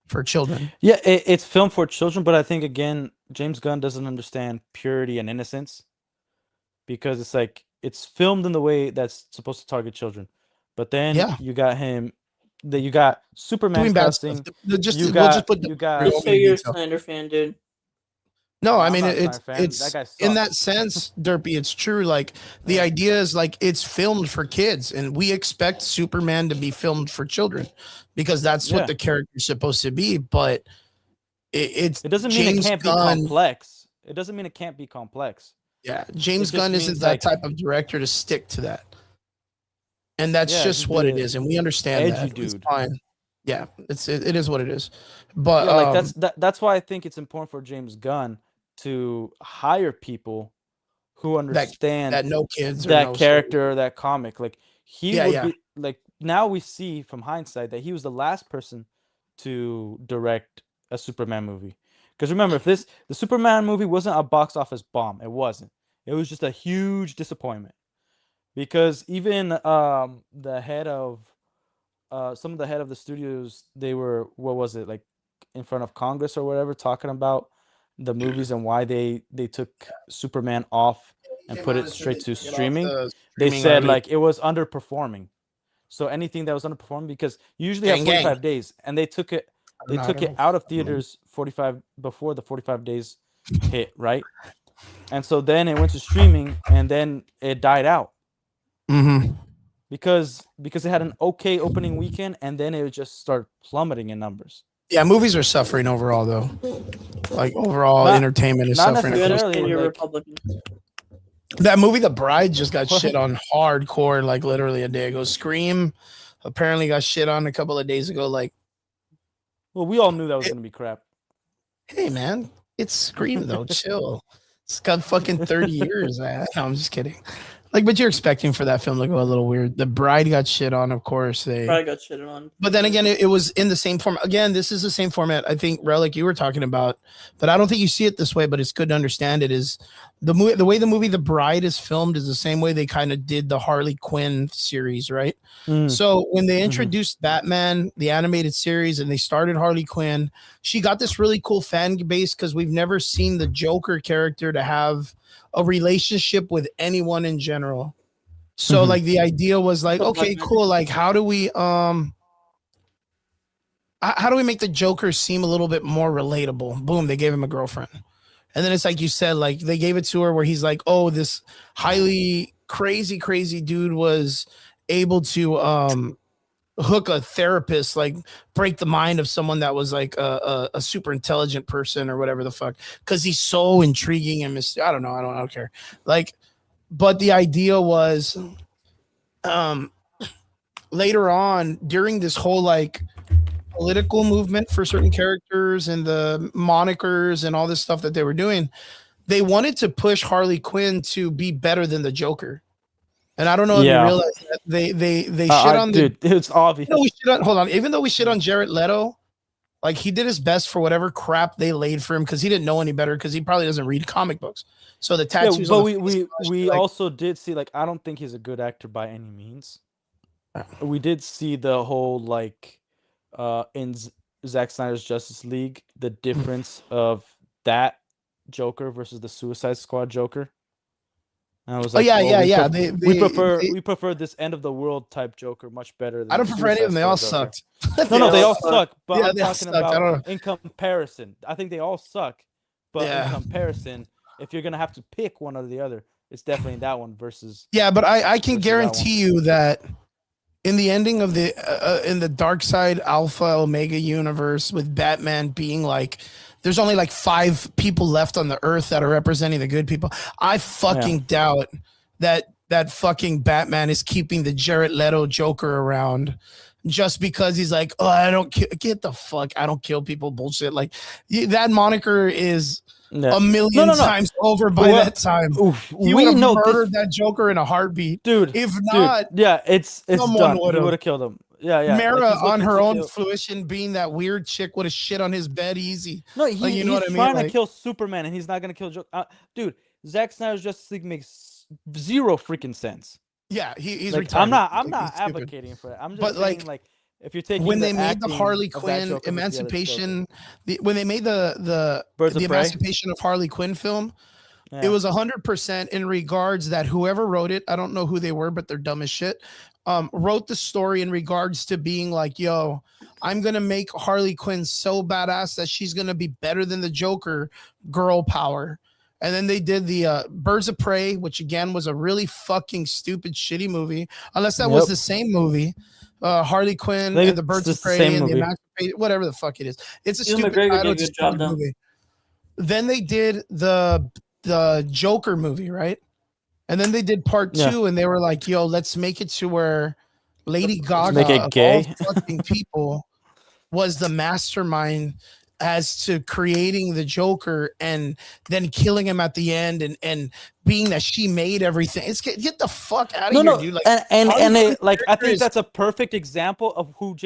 for children. Yeah, it's filmed for children, but I think again, James Gunn doesn't understand purity and innocence because it's like it's filmed in the way that's supposed to target children, but then Yeah. you got Superman Doing bad cussing. stuff. We'll just put you got Just so you're a Snyder fan, dude. No, I I'm mean not a it's Snyder fan. it's That guy in sucks. that sense, Derpy. It's true. Like the Yeah. idea is like it's filmed for kids, and we expect Superman to be filmed for children because that's Yeah. what the character's supposed to be. But it's It doesn't mean James it can't Gunn. be complex. It doesn't mean it can't be complex. Yeah, James just Gunn means, isn't that like- type of director to stick to that, and that's Yeah, just he's what it the is, and we understand edgy that. It's dude. fine. Yeah, it is what it is. But Yeah, like that's why I think it's important for James Gunn to hire people who understand that no kids or that no character or that comic. Like he Yeah, would yeah. be like now we see from hindsight that he was the last person to direct a Superman movie. Because remember, if the Superman movie wasn't a box office bomb, it wasn't. It was just a huge disappointment. Because even the head of some of the head of the studios, they were, what was it, like in front of Congress or whatever, talking about the movies and why they took Superman off and put it straight to streaming. They said like it was underperforming. So anything that was underperforming, because you usually have Gang, gang. 45 days, and they took it out of theaters 45 before the 45 days hit, right? And so then it went to streaming, and then it died out Mm-hmm. because it had an okay opening weekend, and then it would just start plummeting in numbers. Yeah, movies are suffering overall, though. Like overall, Not- entertainment is not suffering. Good necessarily. early, you're like- Republican. That movie, The Bride, just got What? shit on hardcore, like literally a day ago. Scream apparently got shit on a couple of days ago. Like, Well, we all knew that was going to be crap. hey man, it's Scream though. Chill. It's got fucking 30 years, man. No, I'm just kidding. Like, but you're expecting for that film to go a little weird. The Bride got shit on, of course. Probably got shitted on. But then again, it was in the same format. Again, this is the same format. I think Relic you were talking about, but I don't think you see it this way. But it's good to understand it. Is the way the movie The Bride is filmed is the same way they kind of did the Harley Quinn series, right? Mm. So when they introduced Batman, the animated series, and they started Harley Quinn, she got this really cool fan base because we've never seen the Joker character to have a relationship with anyone in general. So Mhm. like the idea was like, So okay, Black cool. Like how do we make the Joker seem a little bit more relatable? Boom, they gave him a girlfriend. And then it's like you said, like they gave it to her where he's like, oh, this highly crazy dude was able to hook a therapist, like break the mind of someone that was like a super intelligent person or whatever the fuck, because he's so intriguing and I don't care. Like, but the idea was later on during this whole like political movement for certain characters and the monikers and all this stuff that they were doing, they wanted to push Harley Quinn to be better than the Joker. And I don't know if Yeah. you realize that they shit on dude, it's obvious. hold on. Even though we shit on Jared Leto, Like he did his best for whatever crap they laid for him because he didn't know any better because he probably doesn't read comic books. So the Yeah, tattoos. but on we the face we must we be like, also did see like I don't think he's a good actor by any means. We did see the whole like in Zack Snyder's Justice League the difference of that Joker versus the Suicide Squad Joker. And I was oh like, yeah, well, yeah, yeah. we prefer this end of the world type Joker much better than I don't the prefer any of them. They all Suicide Squad Joker. sucked. No, They they all all suck. suck. But Yeah, I'm they all talking sucked. I about don't know. in comparison. I think they all suck. But Yeah. in comparison, if you're gonna have to pick one or the other, it's definitely that one versus. Yeah, but I can Versus that guarantee you that in the ending of the in the Dark Side Alpha Omega universe with Batman being like there's only like 5 people left on the earth that are representing the good people. I fucking doubt that fucking Batman is keeping the Jared Leto Joker around just because he's like, oh, I don't get the fuck, I don't kill people bullshit. Like that moniker is Yeah. a million No. times over by Well, that time. Oof, He we would have know murdered this, that Joker in a heartbeat. dude. If not, dude, yeah, it's someone done. He would've. would have killed him. Yeah. Like, Mara he's on looking her to own kill- fruition, being that weird chick would have shit on his bed easy. No, Like, you know he's what I mean? trying to Like- kill Superman, and he's not gonna kill Joker. Dude, Zack Snyder's Justice League makes zero freaking sense. Yeah, he's Like, retarded. I'm not He's stupid. advocating for it. I'm just But, saying, like, like, if you're taking when the they made the acting Harley of that Quinn Joker versus the other emancipation, when they made the Birds of Prey? emancipation of Harley Quinn film, Joker. it was 100% in regards that whoever wrote it, I don't know who they were, but they're dumb as shit, wrote the story in regards to being like, yo, I'm gonna make Harley Quinn so badass that she's gonna be better than the Joker, girl power. And then they did the Birds of Prey, which again was a really fucking stupid, shitty movie. Unless that was Yep. the same movie, Harley Quinn think and the it's Birds of just the Prey same and the movie. Emancipation, whatever the fuck it is. It's a Ewan stupid McGregor title. did a It's a good job, stupid though. movie. Then they did the Joker movie, right? And then they did part Yeah. 2, and they were like, "Yo, let's make it to where Lady Gaga, make it of gay. all fucking people, was the mastermind as to creating the Joker and then killing him at the end, and being that she made everything. It's get the fuck out of here, dude. Like, and Harley it, like I character think is- that's a perfect example of who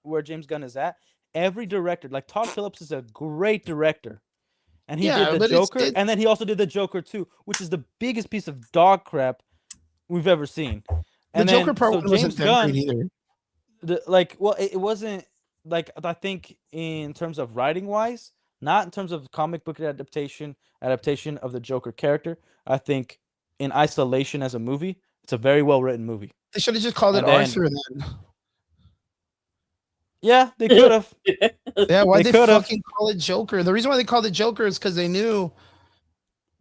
where James Gunn is at. Every director, like Todd Phillips, is a great director, and he Yeah, did the but it's- Joker, and then he also did the Joker 2, which is the biggest piece of dog crap we've ever seen. the And Joker then, part so wasn't James that Gunn, great either. it wasn't like I think in terms of writing wise, not in terms of comic book adaptation of the Joker character. I think in isolation as a movie, it's a very well written movie. They should have just called it And then- Arthur then. Yeah, they could have. Yeah, why They they could've. fucking call it Joker? The reason why they called it Joker is because they knew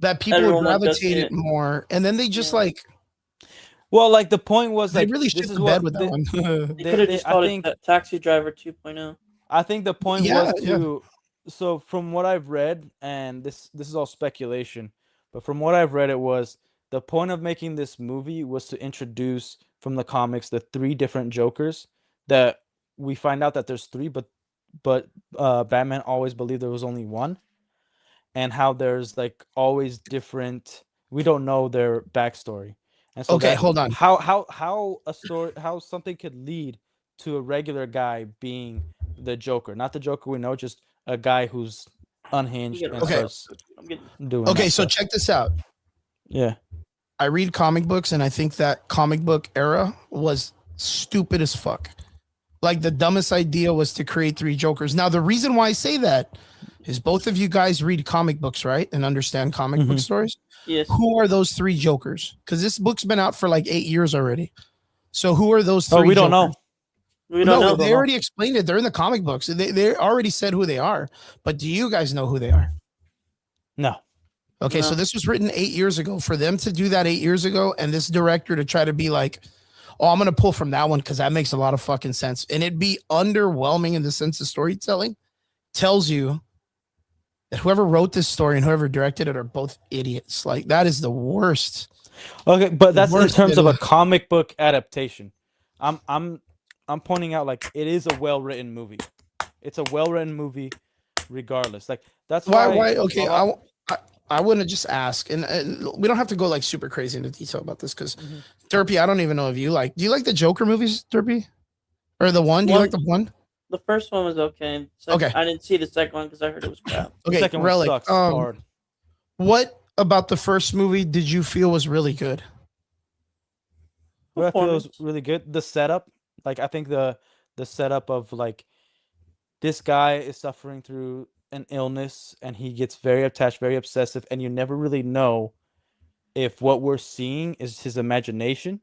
that people Everyone would would go see gravitate it it. more, and then they just Yeah. like Well, like the point was they like really this shit is the what bed with that thi- one. They They- could have they- just I called think- it Taxi Driver 2.0. I think the point Yeah, was yeah. to so from what I've read, and this is all speculation, but from what I've read, it was the point of making this movie was to introduce from the comics the 3 different Jokers that we find out that there's 3, but Batman always believed there was only one, and how there's like always different. We don't know their backstory, and so Okay, that- hold on. How a story how something could lead to a regular guy being the Joker, not the Joker we know, just a guy who's unhinged get and Okay. starts I'm getting doing. Okay, that so stuff. check this out. Yeah, I read comic books, and I think that comic book era was stupid as fuck. Like the dumbest idea was to create 3 Jokers. Now, the reason why I say that is both of you guys read comic books, right? And understand comic book Mhm. stories. yes. Who are those 3 Jokers? Because this book's been out for like 8 years already. So who are those 3? oh, we don't know. We don't No, know. they already explained it. They're in the comic books. They already said who they are. But do you guys know who they are? No, Okay, so No. this was written 8 years ago. For them to do that 8 years ago, and this director to try to be like, oh, I'm gonna pull from that one because that makes a lot of fucking sense, and it'd be underwhelming in the sense of storytelling, tells you that whoever wrote this story and whoever directed it are both idiots. Like that is the worst. okay, but that's in worst terms of a middle. comic book adaptation. I'm pointing out like it is a well written movie. It's a well written movie, regardless. Like that's Why? Okay, a lot- I wouldn't just ask, and we don't have to go like super crazy into detail about this because Mhm. Derpy, I don't even know if you like. Do you like the Joker movies, Derpy, or the one? Do you One. like the one? The first one was okay. Okay. I didn't see the second one because I heard it was crap. The Okay, second one Relic. sucks hard. What about the first movie did you feel was really good? What I feel was Performance. really good. The setup, like I think the setup of like this guy is suffering through an illness and he gets very attached, very obsessive, and you never really know if what we're seeing is his imagination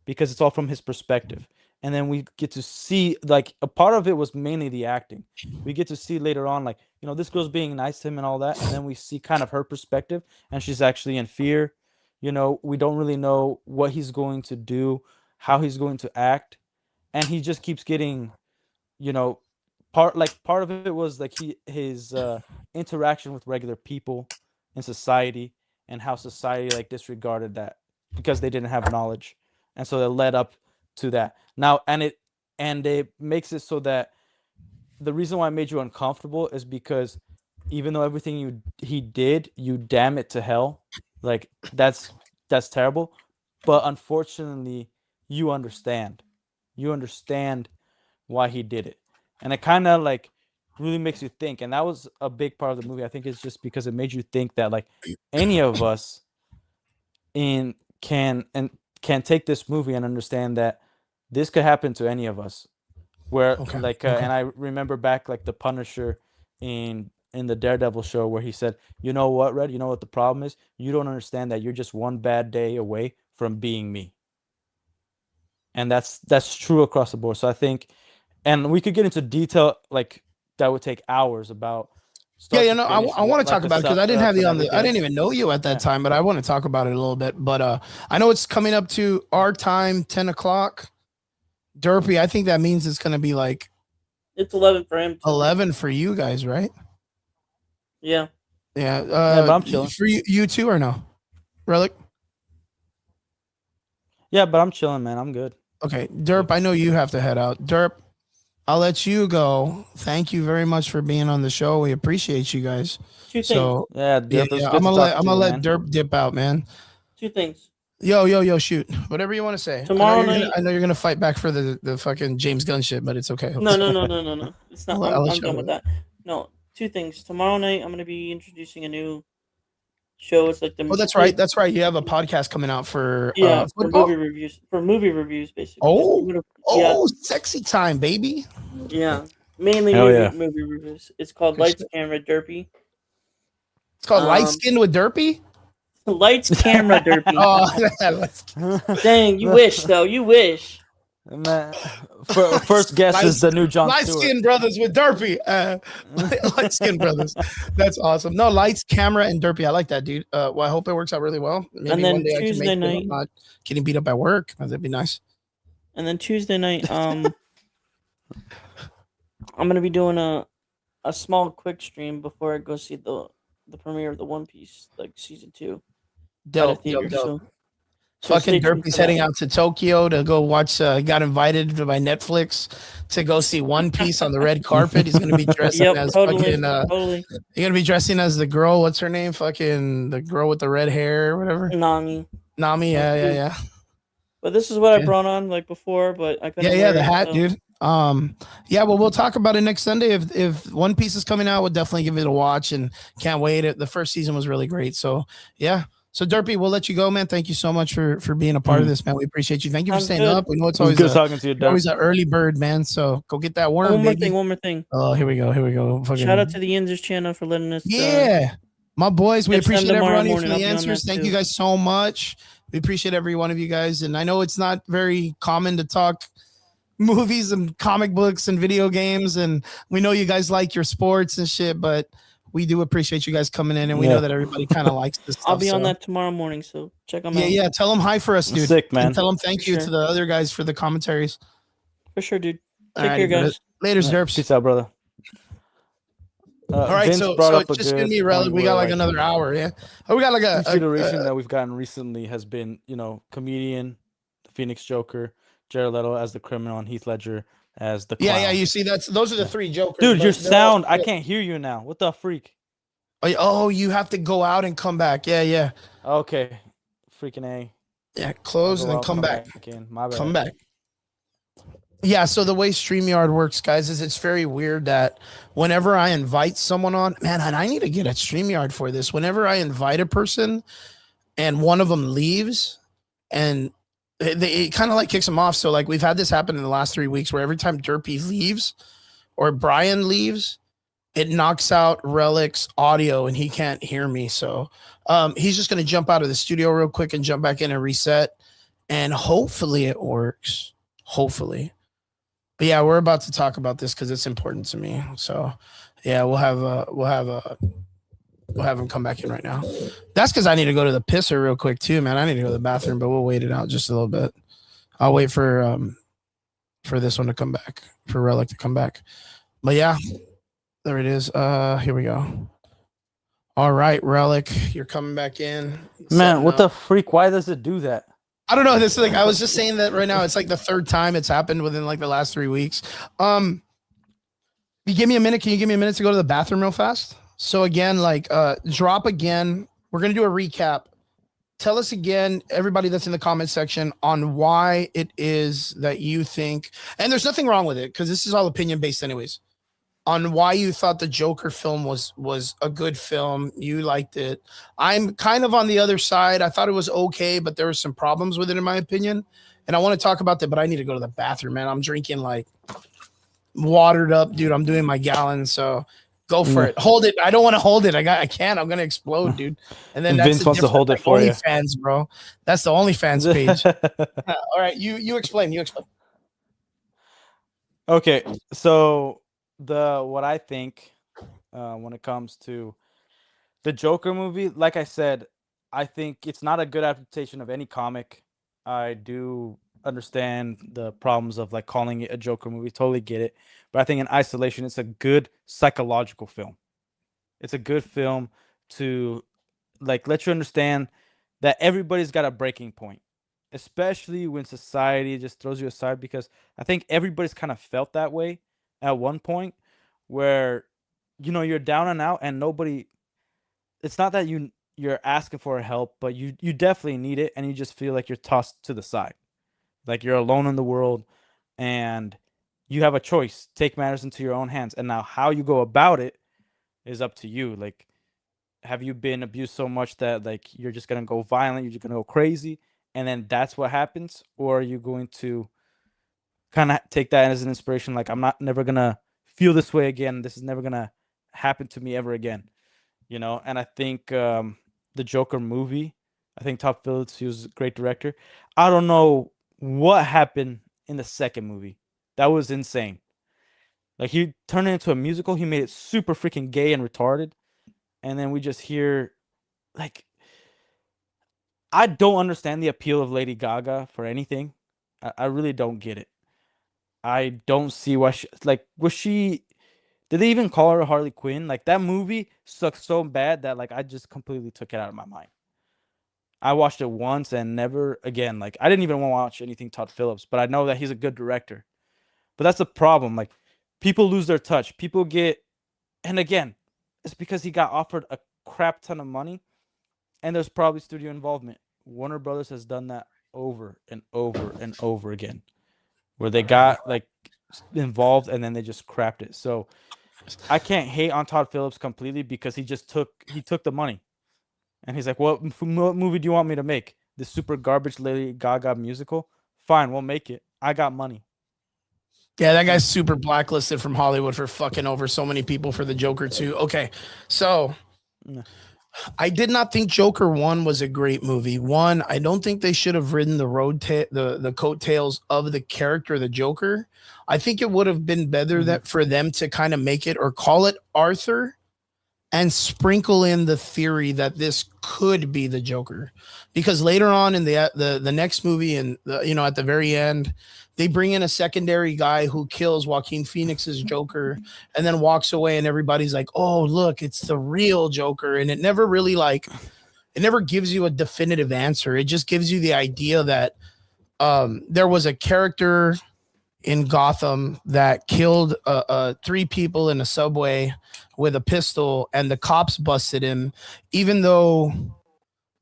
because it's all from his perspective. And then we get to see like a part of it was mainly the acting. We get to see later on, like, you know, this girl's being nice to him and all that, and then we see kind of her perspective, and she's actually in fear. You know, we don't really know what he's going to do, how he's going to act, and he just keeps getting, you know, part of it was like his interaction with regular people in society and how society like disregarded that because they didn't have knowledge, and so it led up to that. Now, and it makes it so that the reason why it made you uncomfortable is because even though everything he did, you damn it to hell, like that's terrible, but unfortunately you understand why he did it, and it kind of like really makes you think. And that was a big part of the movie. I think it's just because it made you think that like any of us can take this movie and understand that this could happen to any of us. Where Okay, like okay. and I remember back like the Punisher in the Daredevil show where he said, "You know what, Red? You know what the problem is? You don't understand that you're just one bad day away from being me." And that's true across the board. So I think, and we could get into detail like that would take hours about Yeah, start you to know, finish, I want to like talk the about it because I didn't have setup you and on the. I everything. didn't even know you at that Yeah. time, but I want to talk about it a little bit. But I know it's coming up to our time, 10 o'clock. Derpy, I think that means it's gonna be like It's 11 for him. Too. 11 for you guys, right? Yeah. Yeah. Yeah, but I'm chilling. For you too, or no? Relic. Yeah, but I'm chilling, man. I'm good. Okay, Derp. I know you have to head out. Derp, I'll let you go. Thank you very much for being on the show. We appreciate you guys. Two things. So Yeah, yeah, Derp, it was yeah, good I'm to gonna talk let to you, man. Derp dip out, man. Two things. Yo, shoot. Whatever you want to say. Tomorrow I night. know you're gonna fight back for the fucking James Gunn shit, but it's okay. No. It's not. I'll let I'm you done know. with that. No. Two things. Tomorrow night, I'm gonna be introducing a new show. It's like the. Oh, that's right. That's right. You have a podcast coming out for Yeah, for football? movie reviews. For movie reviews, basically. Oh. Yeah. Oh, sexy time, baby. Yeah. Mainly Hell yeah. movie reviews. It's called Good Lights, shit. Camera, Derpy. It's called Light Skin with Derpy. Lights, Camera, Derpy. Oh, Dang, you wish though. You wish. Man, first guess is the new John Light Stewart. Skin Brothers with Derpy. Light Skin Brothers. That's awesome. No, Lights, Camera, and Derpy. I like that, dude. Well, I hope it works out really well. Maybe And then one day Tuesday I can make it. night- I'm not getting beat up at work. That'd be nice. And then Tuesday night, I'm gonna be doing a small quick stream before I go see the premiere of the One Piece like season 2 at a Dope, theater. dope. So Fucking stay tuned Derpy's for that. heading out to Tokyo to go watch. Got invited by Netflix to go see One Piece on the red carpet. He's gonna be dressing Yep, as totally, fucking. totally. You're gonna be dressing as the girl. What's her name? Fucking the girl with the red hair, or whatever. Nami. Nami. Yeah. But this is what Yeah. I brought on like before, but I couldn't. Yeah, wear the it, hat, so- dude. Yeah, well, we'll talk about it next Sunday. If One Piece is coming out, we'll definitely give it a watch and can't wait. The first season was really great. So yeah. So Derpy, we'll let you go, man. Thank you so much for being a part of this, man. We appreciate you. Thank you for Sounds staying good. up. We know it's It was always good talking to you, Derp. always an early bird, man. So go get that worm, One more baby. thing. Oh, here we go. Fucking, Shout out to the Yinzers channel for letting us. yeah, my boys. We catch them appreciate tomorrow everyone here for morning. I'll the be on answers. that Thank too. you guys so much. We appreciate every one of you guys. And I know it's not very common to talk movies and comic books and video games. And we know you guys like your sports and shit, but we do appreciate you guys coming in. And we Yeah. know that everybody kind of likes this stuff. I'll be on so- that tomorrow morning, so check them Yeah, out. yeah. Tell them hi for us, dude. Sick, man. And tell them thank For you sure. to the other guys for the commentaries. For sure, dude. Take Alrighty, care, brother. guys. Later, Yeah, Derps. Peace out, brother. All right, Vince so brought up it's a just gonna good be relevant. point We got where, like another hour, yeah. Oh, we got like a consideration that we've gotten recently has been, comedian, the Phoenix Joker, Jared Leto as the criminal, and Heath Ledger as the clown. yeah. You see, those are the three Jokers. Dude, but your they're all- sound, I can't hear you now. What the freak? Oh, you have to go out and come back. Yeah. Okay, freaking A. Yeah, close I'll and go then out, come back. in. My bad. Come back. Yeah, so the way StreamYard works, guys, is it's very weird that whenever I invite someone on, man, and I need to get at StreamYard for this. Whenever I invite a person and one of them leaves, and it kind of like kicks them off. So like we've had this happen in the last 3 weeks where every time Derpy leaves or Brian leaves, it knocks out Relic's audio and he can't hear me. So he's just gonna jump out of the studio real quick and jump back in and reset. And hopefully it works. Hopefully. But yeah, we're about to talk about this because it's important to me. So yeah, we'll have him come back in right now. That's because I need to go to the pisser real quick too, man. I need to go to the bathroom, but we'll wait it out just a little bit. I'll wait for this one to come back, for Relic to come back. But yeah, there it is. Here we go. All right, Relic, you're coming back in. Man, what the freak? Why does it do that? I don't know. This is like I was just saying that right now. It's like the third time it's happened within like the last 3 weeks. You give me a minute. Can you give me a minute to go to the bathroom real fast? So again, like drop again. We're gonna do a recap. Tell us again, everybody that's in the comment section, on why it is that you think, and there's nothing wrong with it because this is all opinion based, anyways. On why you thought the Joker film was a good film. You liked it. I'm kind of on the other side. I thought it was okay, but there were some problems with it, in my opinion. And I want to talk about that, but I need to go to the bathroom, man. I'm drinking like watered up, dude. I'm doing my gallon, so go for it. Hold it. I don't want to hold it. I can't. I'm gonna explode, dude. And then that's Vince wants to hold it for you. OnlyFans, bro. That's the OnlyFans page. All right, you explain. You explain. Okay, so what I think when it comes to the Joker movie, like I said, I think it's not a good adaptation of any comic. I do understand the problems of like calling it a Joker movie, totally get it. But I think in isolation, it's a good psychological film. It's a good film to like let you understand that everybody's got a breaking point, especially when society just throws you aside, because I think everybody's kind of felt that way at one point where you're down and out and nobody, it's not that you're asking for help, but you definitely need it, and you just feel like you're tossed to the side, like you're alone in the world and you have a choice, take matters into your own hands. And now how you go about it is up to you. Like, have you been abused so much that like you're just gonna go violent, you're just gonna go crazy, and then that's what happens? Or are you going to kind of take that as an inspiration, like, I'm not never gonna feel this way again, this is never gonna happen to me ever again, and I think the Joker movie, I think Todd Phillips, he was a great director. I don't know what happened in the second movie. That was insane. Like, he turned it into a musical, he made it super freaking gay and retarded, and then we just hear, like, I don't understand the appeal of Lady Gaga for anything. I really don't get it. I don't see why did they even call her Harley Quinn? Like, that movie sucked so bad that like I just completely took it out of my mind. I watched it once and never again. Like, I didn't even want to watch anything Todd Phillips, but I know that he's a good director. But that's the problem. Like, people lose their touch. People get, and again, it's because he got offered a crap ton of money, and there's probably studio involvement. Warner Brothers has done that over and over and over again, where they got like involved and then they just crapped it. So I can't hate on Todd Phillips completely, because he took the money and he's like, what movie do you want me to make? This super garbage Lady Gaga musical? Fine, we'll make it. I got money. Yeah, that guy's super blacklisted from Hollywood for fucking over so many people for the Joker too. Okay, so I did not think Joker 1 was a great movie. One, I don't think they should have ridden the coattails of the character, the Joker. I think it would have been better that for them to kind of make it or call it Arthur and sprinkle in the theory that this could be the Joker, because later on in the next movie, and at the very end, they bring in a secondary guy who kills Joaquin Phoenix's Joker and then walks away, and everybody's like, oh, look, it's the real Joker. And it never really it never gives you a definitive answer. It just gives you the idea that there was a character in Gotham that killed 3 people in a subway with a pistol, and the cops busted him, even though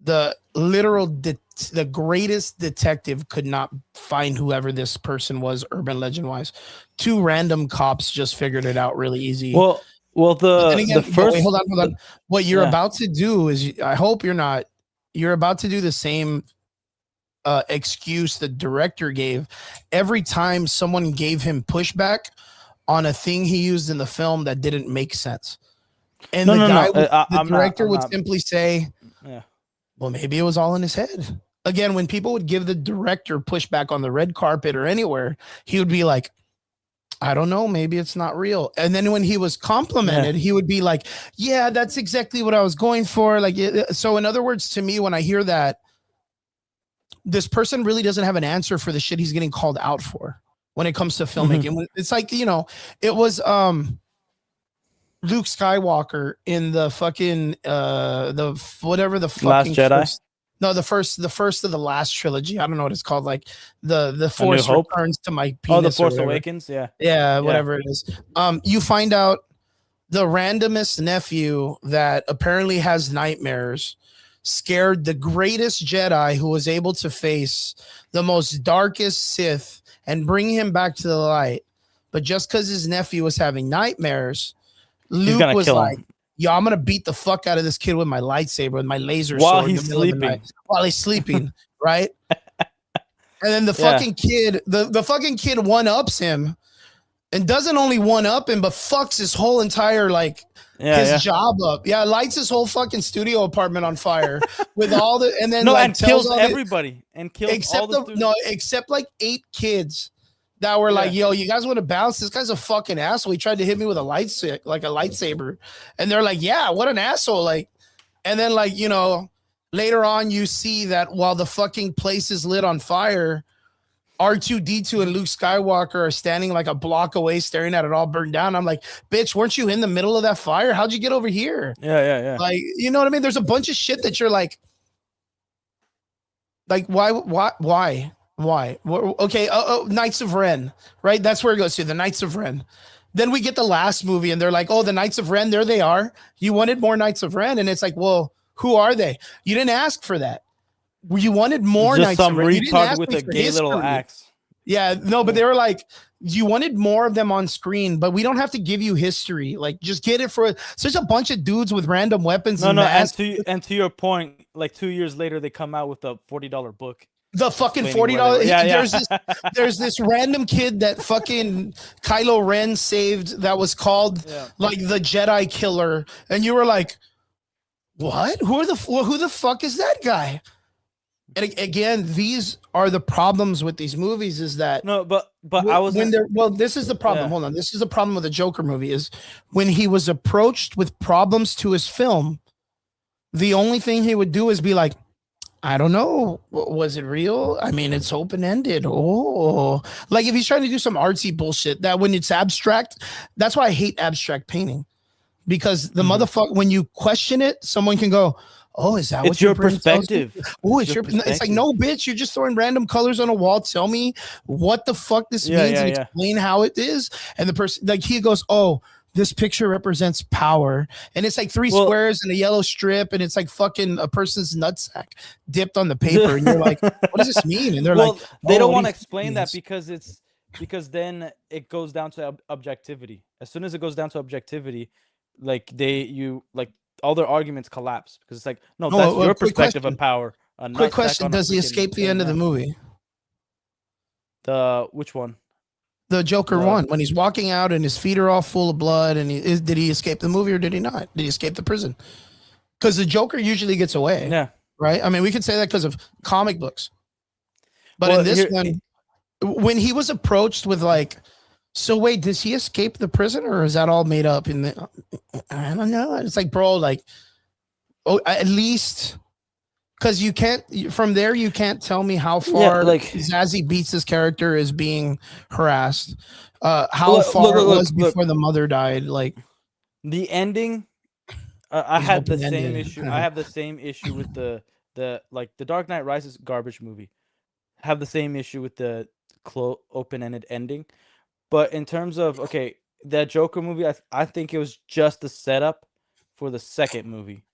the literal the greatest detective could not find whoever this person was, urban legend wise. Two random cops just figured it out really easy. Well, And the again, but first wait, hold on. What you're yeah. about to do is, I hope you're not, you're about to do the same excuse the director gave every time someone gave him pushback on a thing he used in the film that didn't make sense. And No, the no, guy, no. would, the I'm director would not. simply say, Yeah. well, maybe it was all in his head. Again, when people would give the director pushback on the red carpet or anywhere, he would be like, I don't know, maybe it's not real. And then when he was complimented, he would be like, yeah, that's exactly what I was going for. Like, so in other words, to me, when I hear that, this person really doesn't have an answer for the shit he's getting called out for when it comes to filmmaking. It's like, you know, it was Luke Skywalker in the fucking the whatever the fucking Last Jedi. the first of the last trilogy. I don't know what it's called. Like the Force Hope? returns to my penis. Oh, the or Force whatever. Awakens. Yeah. Yeah, whatever it is. You find out the randomest nephew that apparently has nightmares scared the greatest Jedi who was able to face the most darkest Sith and bring him back to the light. But just because his nephew was having nightmares, Luke was like, yo, I'm gonna beat the fuck out of this kid with my lightsaber, with my laser while sword he's sleeping. While he's sleeping, right? And then the fucking kid, the fucking kid one-ups him and doesn't only one-up him, but fucks his whole entire his job up. Yeah, lights his whole fucking studio apartment on fire with all the and then and kills everybody and kills except all the except like 8 kids that were like, yo, you guys want to bounce? This guy's a fucking asshole. He tried to hit me with a lightsaber. And they're like, yeah, what an asshole. Like, and then like, you know, later on you see that while the fucking place is lit on fire, R2-D2 and Luke Skywalker are standing like a block away staring at it all burned down. I'm like, bitch, weren't you in the middle of that fire? How'd you get over here? Yeah. Like, you know what I mean? There's a bunch of shit that you're like why? Okay, Knights of Ren, right? That's where it goes to, the Knights of Ren. Then we get the last movie and they're like, oh, the Knights of Ren, there they are. You wanted more Knights of Ren. And it's like, well, who are they? You didn't ask for that. You wanted more just Knights some of Ren. retard with a gay little axe. Yeah, no, but they were like, you wanted more of them on screen, but we don't have to give you history. Like, just get it for. So there's a bunch of dudes with random weapons. And to your point, like 2 years later, they come out with a $40 book. The fucking $40. Yeah. There's this random kid that fucking Kylo Ren saved that was called like the Jedi Killer, and you were like, what? Who the fuck is that guy? And again, these are the problems with these movies. Is that this is the problem. Hold on, this is the problem with the Joker movie is when he was approached with problems to his film, the only thing he would do is be like, I don't know. Was it real? I mean, it's open-ended. Oh, like if he's trying to do some artsy bullshit that when it's abstract, that's why I hate abstract painting, because the motherfucker, when you question it, someone can go, oh, is that what your perspective? Oh, it's like, no, bitch, you're just throwing random colors on a wall. Tell me what the fuck this means and explain how it is. And the person, like, he goes, oh, this picture represents power, and it's like 3 squares and a yellow strip, and it's like fucking a person's nutsack dipped on the paper, and you're like, what does this mean? And they're like, they don't want to explain that because then it goes down to objectivity. As soon as it goes down to objectivity, like all their arguments collapse, because it's like, no, that's your perspective of power. Quick question: does he escape the end of the movie? Which one? The Joker one, when he's walking out and his feet are all full of blood, and did he escape the movie or did he not? Did he escape the prison? Because the Joker usually gets away. Yeah. Right. I mean, we could say that because of comic books, but in this one, when he was approached with like, so wait, does he escape the prison or is that all made up? I don't know. It's like, bro, like, oh, at least. Because you can't, from there, you can't tell me how far Zazie Beetz' character is being harassed. How far it was before the mother died. Like the ending, I had the same issue. I have the same issue with the Dark Knight Rises garbage movie. I have the same issue with the open-ended ending. But in terms of that Joker movie, I think it was just the setup for the second movie.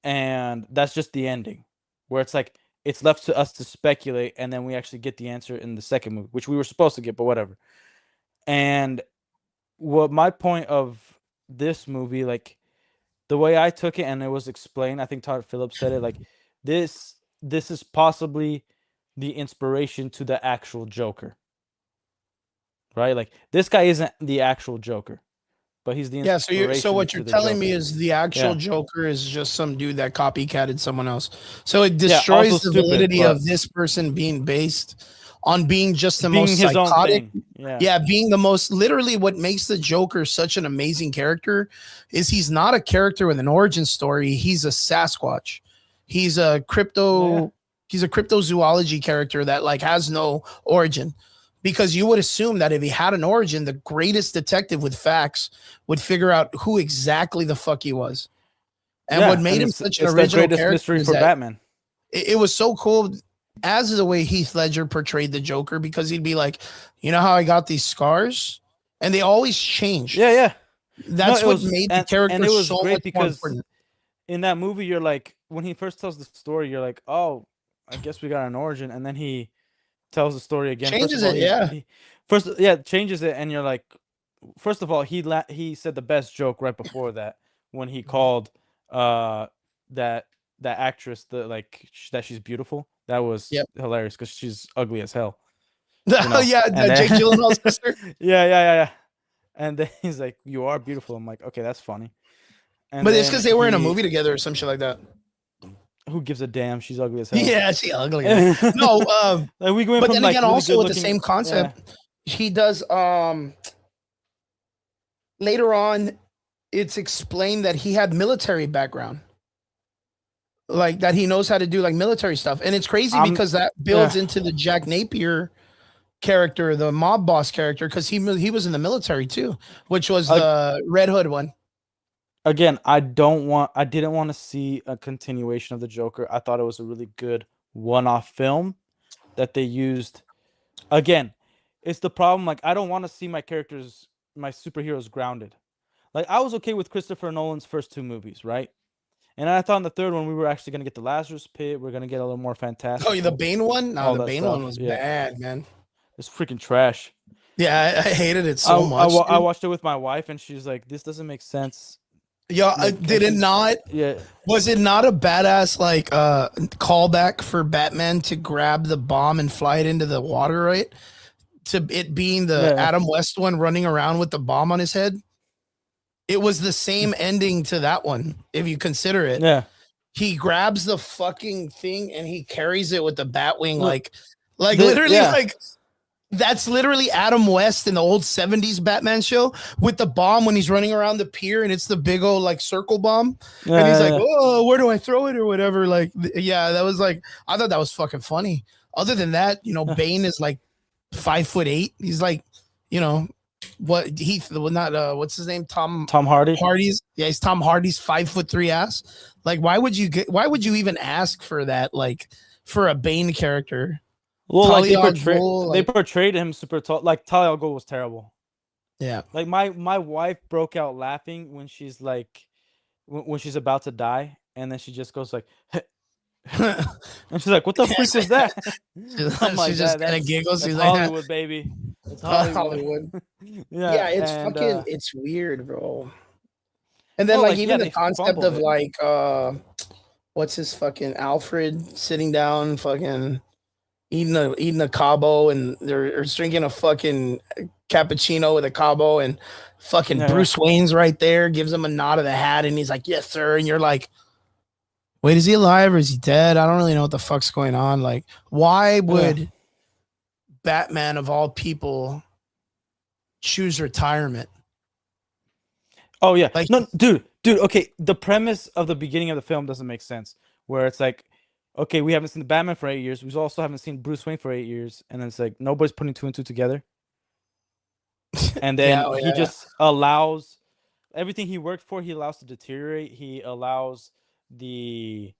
And that's just the ending. where it's like it's left to us to speculate, and then we actually get the answer in the second movie, which we were supposed to get, but whatever. And what my point of this movie, like the way I took it, and it was explained, I think Todd Phillips said it, like this is possibly the inspiration to the actual Joker, right? Like this guy isn't the actual Joker, but he's the Yeah, inspiration so what to you're the telling Joker. me is the actual Yeah. Joker is just some dude that copycatted someone else. So it Yeah, destroys also the stupid, validity but of this person being based on being just the being most his own psychotic. thing. Yeah. Yeah, being the most literally what makes the Joker such an amazing character is he's not a character with an origin story. He's a Sasquatch. He's a cryptozoology character that like has no origin. Because you would assume that if he had an origin, the greatest detective with facts would figure out who exactly the fuck he was. And Yeah, what made and him it's such an the original greatest character mystery is for that Batman. it was so cool as the way Heath Ledger portrayed the Joker, because he'd be like, you know how I got these scars? And they always change. Yeah, yeah. That's it what was, made the and character it was so great much more because important. in that movie, you're like, when he first tells the story, you're like, oh, I guess we got an origin, and then he tells the story again. Changes it, yeah. Changes it, and you're like, first of all, he said the best joke right before that when he called that actress that she's beautiful. That was Yep. hilarious because she's ugly as hell. Yeah, and then- Jake Gyllenhaal's sister. yeah. And then he's like, "You are beautiful." I'm like, "Okay, that's funny." And But it's then because they were in a he- movie together or some shit like that. Who gives a damn? She's ugly as hell. Yeah, she ugly. No, like we going but from then like again, really also with the good-looking- same concept, he does later on it's explained that he had military background, like that he knows how to do like military stuff. And it's crazy because that builds into the Jack Napier character, the mob boss character, because he was in the military too, which was the Red Hood one. Again, I didn't want to see a continuation of the Joker. I thought it was a really good one-off film that they used. Again, it's the problem. Like, I don't want to see my superheroes grounded. Like, I was okay with Christopher Nolan's first two movies, right? And I thought in the third one we were actually gonna get the Lazarus Pit. We're gonna get a little more fantastic. Oh, the Bane one? No, all the that Bane stuff. one was bad, man. It's freaking trash. Yeah, I hated it so much. I watched it with my wife, and she's like, "This doesn't make sense." Yeah, did it not? Yeah. Was it not a badass like callback for Batman to grab the bomb and fly it into the water, right? To it being the Adam West one running around with the bomb on his head. It was the same ending to that one, if you consider it. Yeah. He grabs the fucking thing and he carries it with the Batwing, Look, that's literally Adam West in the old 70s Batman show with the bomb when he's running around the pier and it's the big old like circle bomb. And he's like, oh, where do I throw it or whatever? Like, yeah, that was like, I thought that was fucking funny. Other than that, Bane is like 5'8". He's like, what's his name? Tom Hardy. Yeah, he's Tom Hardy's 5'3" ass. Like, why would you even ask for that? Like, for a Bane character? Well, like they portrayed him super tall. Like Talia al Ghul was terrible. Yeah. Like my wife broke out laughing when she's like, when she's about to die, and then she just goes like, and she's like, "What the freak was that?" She just kind of giggles. She's like, Hollywood, baby. It's Hollywood. yeah, it's fucking. It's weird, bro. And then even the concept of like, what's his fucking Alfred sitting down, fucking eating a Cabo, and they're drinking a fucking cappuccino with a Cabo, and fucking Bruce Wayne's right there, gives him a nod of the hat, and he's like, "Yes, sir," and you're like, wait, is he alive or is he dead? I don't really know what the fuck's going on. Like, why would Batman of all people choose retirement? Oh yeah, like, no, dude. Okay, the premise of the beginning of the film doesn't make sense. Where it's like, okay, we haven't seen the Batman for 8 years. We also haven't seen Bruce Wayne for 8 years, and then it's like nobody's putting two and two together. And then he just allows everything he worked for. He allows to deteriorate. He allows the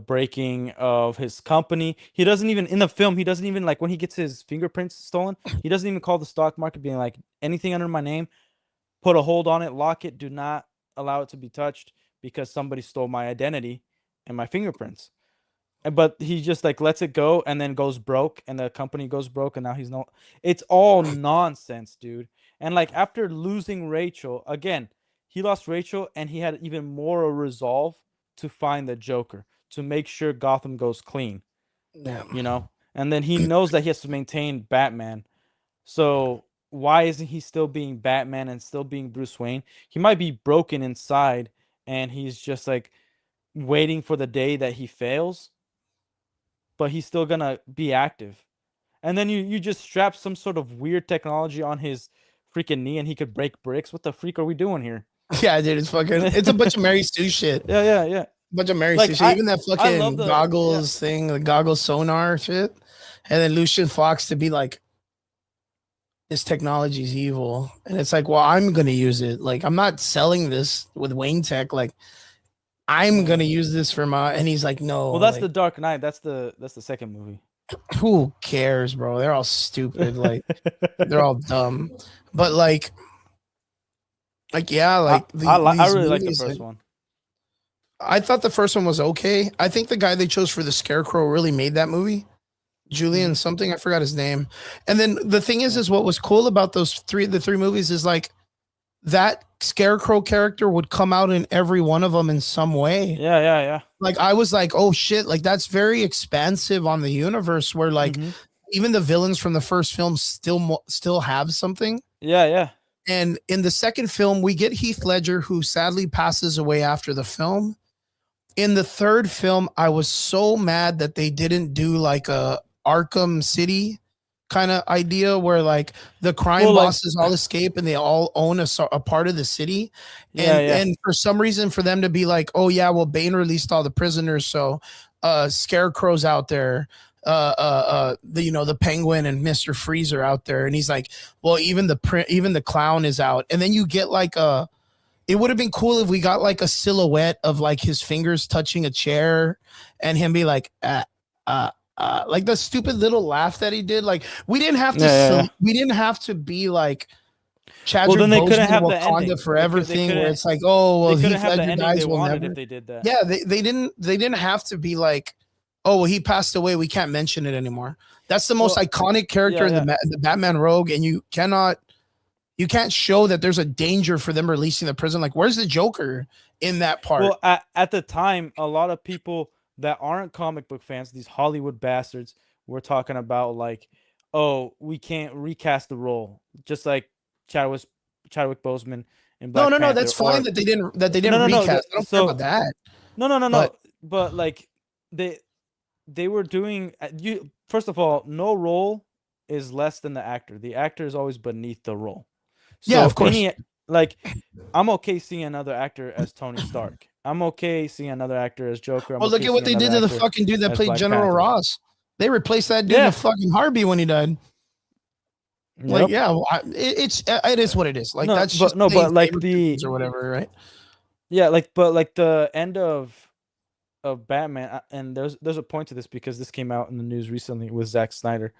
breaking of his company. He doesn't even, in the film, he doesn't even, like, when he gets his fingerprints stolen, he doesn't even call the stock market, being like, anything under my name, put a hold on it, lock it, do not allow it to be touched because somebody stole my identity and my fingerprints. but he just like lets it go and then goes broke, and the company goes broke, and now he's no. It's all nonsense, dude. And like after losing Rachel again, he lost Rachel, and he had even more a resolve to find the Joker to make sure Gotham goes clean. Yeah. You know, and then he knows that he has to maintain Batman. So why isn't he still being Batman and still being Bruce Wayne? He might be broken inside, and he's just like waiting for the day that he fails, but he's still gonna be active. And then you just strap some sort of weird technology on his freaking knee, and he could break bricks. What the freak are we doing here? Yeah, dude, it's a bunch of Mary Sue shit. Yeah. Bunch of Mary Like, Sue shit. Even that I love fucking the goggles thing, the goggles sonar shit. And then Lucian Fox to be like, this technology is evil. And it's like, well, I'm gonna use it. Like, I'm not selling this with Wayne Tech. Like, I'm gonna use this for my, and he's like, no. Well, that's like, the Dark Knight. That's the second movie. who cares, bro? They're all stupid. Like, they're all dumb. But like yeah, like I these really like the movies, first like, one. I thought the first one was okay. I think the guy they chose for the Scarecrow really made that movie. Julian something, I forgot his name. And then the thing is what was cool about the three movies is like that Scarecrow character would come out in every one of them in some way. Yeah. Like I was like, oh shit, like that's very expansive on the universe where like even the villains from the first film still have something. Yeah. And in the second film, we get Heath Ledger, who sadly passes away after the film. In the third film, I was so mad that they didn't do like a Arkham City kind of idea where like the crime bosses all escape and they all own a part of the city. And for some reason for them to be like, oh yeah, well, Bane released all the prisoners. So Scarecrow's out there. The Penguin and Mr. Freeze are out there, and he's like, well, even the clown is out. And then you get like it would have been cool if we got like a silhouette of like his fingers touching a chair and him be like like the stupid little laugh that he did. Like we didn't have to we didn't have to be like Chadwick then they couldn't Boseman, have the Wakanda ending. Forever They thing couldn't- where it's like, oh well, they couldn't Heath have the Ledger ending dies they will wanted never. if they did that. Yeah, they didn't have to be like, oh well, he passed away, we can't mention it anymore. That's the most iconic character in the Batman Rogue, and you can't show that there's a danger for them releasing the prison. Like, where's the Joker in that part? Well, at the time, a lot of people that aren't comic book fans, these Hollywood bastards, were talking about like, oh, we can't recast the role, just like Chadwick Boseman in Black Panther. No, that's fine that they didn't recast. I don't care about that. No. But like they were doing you. First of all, no role is less than the actor. The actor is always beneath the role. So yeah, of course. Like, I'm okay seeing another actor as Tony Stark. I'm okay seeing anher actor as Joker. Well, look at what they did to the fucking dude that played General Ross. They replaced that dude in a fucking heartbeat when he died. Like, yeah, well, it is what it is. Like, that's just but like the or whatever, right? Yeah, like, but like the end of Batman, and there's a point to this because this came out in the news recently with Zack Snyder.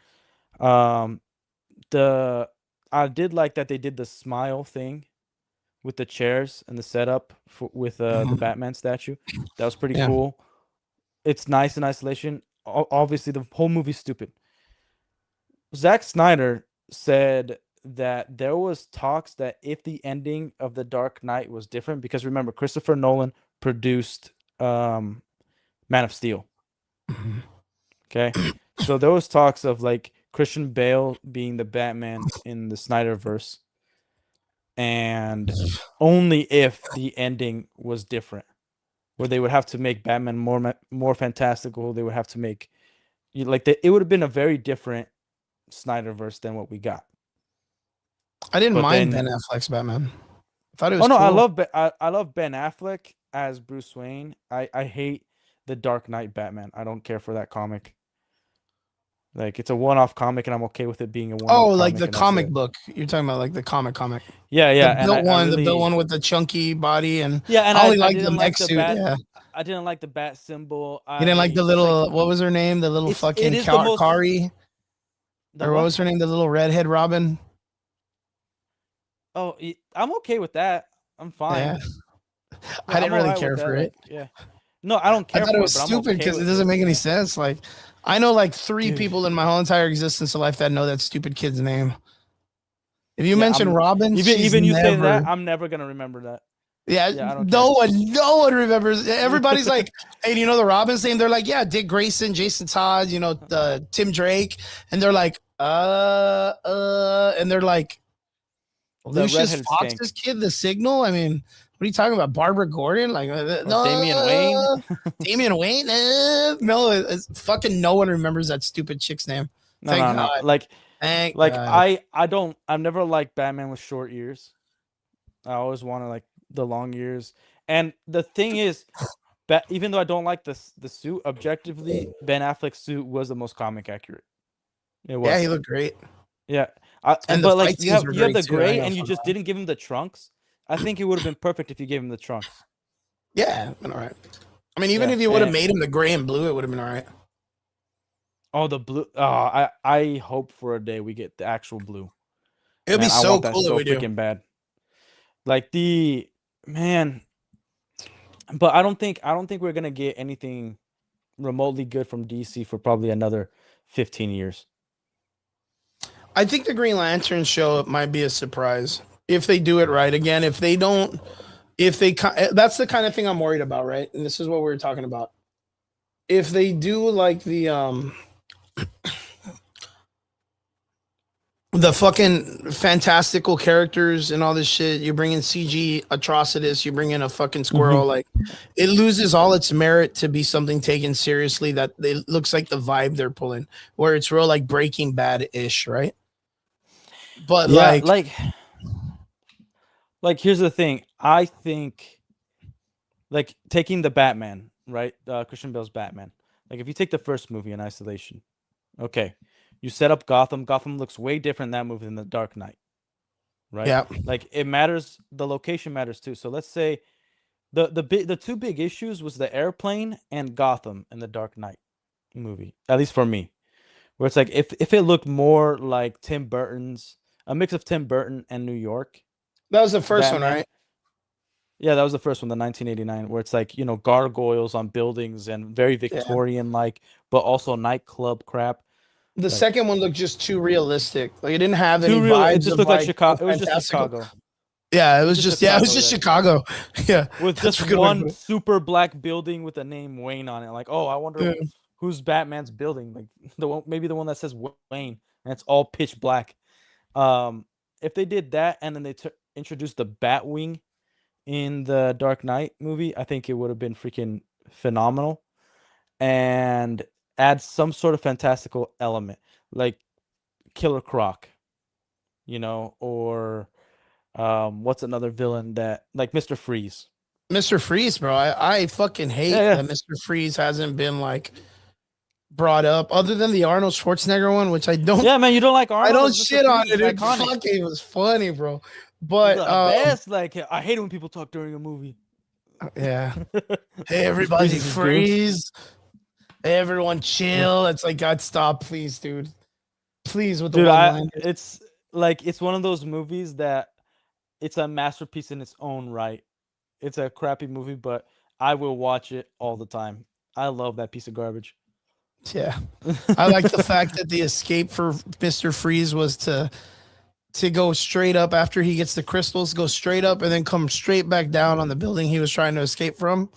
I did like that they did the smile thing with the chairs and the setup with the Batman statue. That was pretty cool. It's nice in isolation. Obviously, the whole movie's stupid. Zack Snyder said that there was talks that if the ending of The Dark Knight was different, because remember, Christopher Nolan produced Man of Steel. Okay, so there was talks of like Christian Bale being the Batman in the Snyderverse, and only if the ending was different, where they would have to make Batman more fantastical. They would have to make it would have been a very different Snyderverse than what we got. I didn't mind Ben Affleck's Batman. I thought it was. Oh no, cool. I love Ben Affleck as Bruce Wayne. I hate the Dark Knight Batman. I don't care for that comic. Like, it's a one-off comic, and I'm okay with it being a one-off. Oh, like the comic book. You're talking about like the comic. Yeah. The built one with the chunky body and and I only like the mech suit. Yeah. I didn't like the bat symbol. You didn't like the little what was her name? The little fucking Kari. Or what was her name? The little redhead Robin. Oh, I'm okay with that. I'm fine. Yeah. I didn't really care for it. Yeah. No, I don't care I thought for it was but I'm stupid okay because it with doesn't make any sense. Like, I know like 3 Dude. people in my whole entire existence of life that know that stupid kid's name. If you Yeah, mention I'm- Robin, Even she's even you never, saying that, I'm never gonna remember that. yeah, Yeah, I don't no one remembers. Everybody's like, hey, do you know the Robin's name? They're like, yeah, Dick Grayson, Jason Todd, Tim Drake, and they're like, and they're like, The Lucius redheaded Fox's kid, the Signal. I mean, what are you talking about? Barbara Gordon? Like, no, Damian Wayne. Damian Wayne? No, it's fucking no one remembers that stupid chick's name. No, Thank no, no. God. Like Thank God. I've never liked Batman with short ears. I always wanted like the long ears. And the thing is, even though I don't like the suit, objectively, Ben Affleck's suit was the most comic accurate. It was. Yeah, he looked great. Yeah. And the But like fight you scenes have were you have great the too, I gray know and you for just that. didn't give him the trunks. I think it would have been perfect if you gave him the trunks. Yeah, been all right. I mean, even Yeah, if you would have and- made him the gray and blue, it would have been all right. Oh, the blue. I hope for a day we get the actual blue. It would be Man, I so want that cool if so we do. freaking bad. Like man, but I don't think we're gonna get anything remotely good from DC for probably another 15 years. I think the Green Lantern show might be a surprise if they do it right. Again, if they don't, that's the kind of thing I'm worried about, right? And this is what we were talking about. If they do like the fucking fantastical characters and all this shit, you bring in CG atrocitus, you bring in a fucking squirrel, like it loses all its merit to be something taken seriously. That it looks like the vibe they're pulling, where it's real like Breaking Bad ish, right? But Yeah, like here's the thing. I think like taking the Batman, right? Christian Bale's Batman. Like if you take the first movie in isolation, okay, you set up Gotham. Gotham looks way different in that movie than The Dark Knight, right? yeah, Like it matters. The location matters too. So let's say the two big issues was the airplane and Gotham in The Dark Knight movie. At least for me, where it's like if it looked more like a mix of Tim Burton and New York. that was the first one, Batman. right? Yeah, that was the first one, the 1989, where it's like, gargoyles on buildings and very Victorian like, but also nightclub crap. The Like- second one looked just too realistic. Like it didn't have Too any real. vibes. It just of, looked like Chicago. It was just fantastical- Chicago. Yeah, it was Just just it was just Chicago. Yeah, With That's just a good way to put one it. super black building with the name Wayne on it. Like, oh, I wonder Yeah. who's Batman's building. Like maybe the one that says Wayne, and it's all pitch black. If they did that and then they introduced the Batwing in the Dark Knight movie, I think it would have been freaking phenomenal. And add some sort of fantastical element, like Killer Croc, or what's another villain that, like Mr. Freeze. Mr. Freeze, bro. I fucking hate Yeah. that Mr. Freeze hasn't been like brought up, other than the Arnold Schwarzenegger one, which I don't. Yeah, man, you don't like Arnold? I don't Mr. shit on Freeze it. is It iconic. fucking was funny, bro. He's But the best. Like, I hate it when people talk during a movie. yeah. Hey, everybody, freezes his goons. freeze. Hey, everyone, chill. It's like, God, stop, please, dude. Please, with the Dude, one-liners. it's like it's one of those movies that it's a masterpiece in its own right. It's a crappy movie, but I will watch it all the time. I love that piece of garbage. Yeah, I like the fact that the escape for Mr. Freeze was to go straight up after he gets the crystals, go straight up and then come straight back down on the building he was trying to escape from.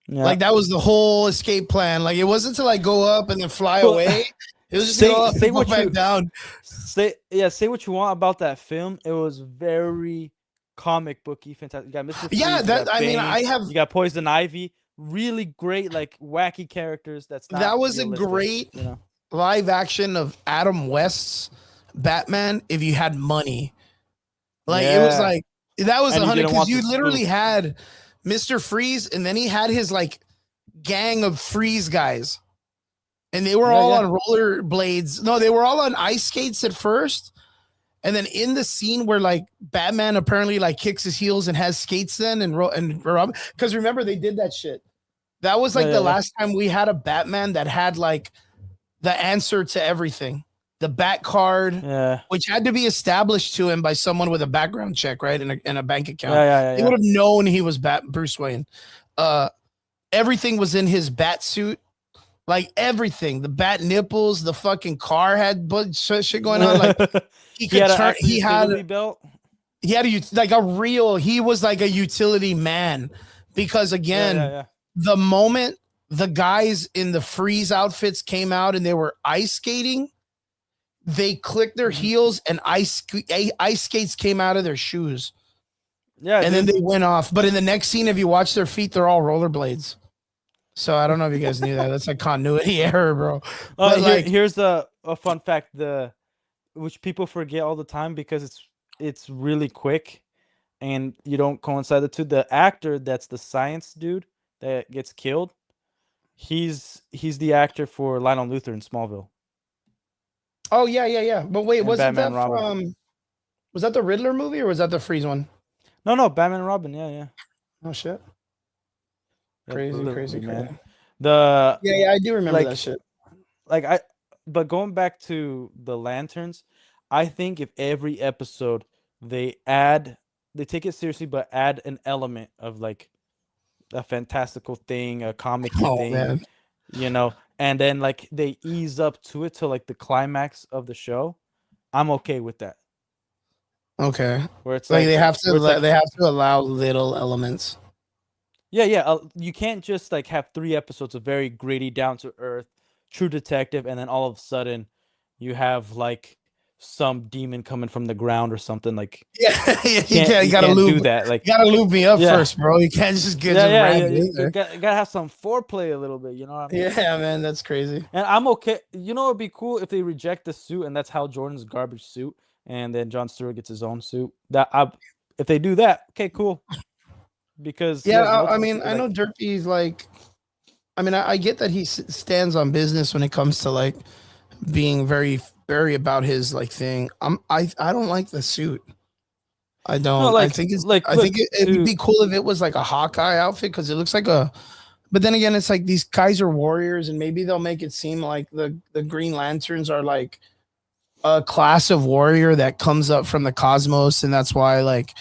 Yeah. Like that was the whole escape plan. Like it wasn't to like go up and then fly Well, away. It was just say- to go up say and go what back you- down. say what you want about that film. It was very comic booky, fantastic. You got Mr. Freeze, Yeah, you that got I mean, Bane, I have you got Poison Ivy. Really great, like wacky characters. That's not that was a realistic, great you know. live action of Adam West's Batman if you had money. Like it was Yeah. like that was And you 100 didn't because want you the literally spoof. had Mr. Freeze and then he had his like gang of freeze guys. And they were Yeah, all yeah. on roller blades. No, they were all on ice skates at first. And then in the scene where like Batman apparently like kicks his heels and has skates then and Robin, because remember they did that shit. That was like Yeah, the yeah, yeah. last time we had a Batman that had like the answer to everything. The Bat card, Yeah, which had to be established to him by someone with a background check, right? In a bank account. yeah. He would have known he was Bruce Wayne. everything was in his bat suit. Like everything, the bat nipples, the fucking car had shit going on. Like he could had turn. a utility belt. He had like a real. He was like a utility man because again, Yeah. the moment the guys in the freeze outfits came out and they were ice skating, they clicked their heels and ice skates came out of their shoes. Yeah, and then they went off. But in the next scene, if you watch their feet, they're all rollerblades. So I don't know if you guys knew that. That's like continuity error, bro. But like, here's a fun fact, which people forget all the time because it's really quick and you don't coincide the two. The actor that's the science dude that gets killed, he's the actor for Lionel Luthor in Smallville. oh yeah. But wait, And wasn't Batman that Robin. from? Was that the Riddler movie or was that the Freeze one? No, Batman and Robin. Yeah. Oh shit! Yeah, Crazy, literally, man. man. The Yeah, I do remember like- that shit. But going back to the lanterns, I think if every episode they take it seriously, but add an element of like a fantastical thing, a comic Oh thing, man, you know, and then like they ease up to it to like the climax of the show, I'm okay with that. okay. Where it's Like like they have to, where it's like- they have to allow little elements. Yeah. You can't just like have 3 episodes of very gritty, down to earth, true detective, and then all of a sudden you have like some demon coming from the ground or something. Like Yeah, you gotta can't lube do that. Like You gotta lube me up Yeah. first, bro. You can't just get yeah, just you, in there. gotta have some foreplay a little bit. You know what I mean? Yeah, man, that's crazy. And I'm okay. You know, it'd be cool if they reject the suit, and that's Hal Jordan's garbage suit, and then Jon Stewart gets his own suit. If they do that, okay, cool. Because he Yeah, has I multiple mean, suits, I know Derpy's like. I mean, I get that he stands on business when it comes to like being very, very about his like thing. I don't like the suit. I don't. No, I like- think it's like, I think look, it would be cool if it was like a Hawkeye outfit because it looks like a. But then again, it's like these guys are warriors, and maybe they'll make it seem like the Green Lanterns are like a class of warrior that comes up from the cosmos, and that's why like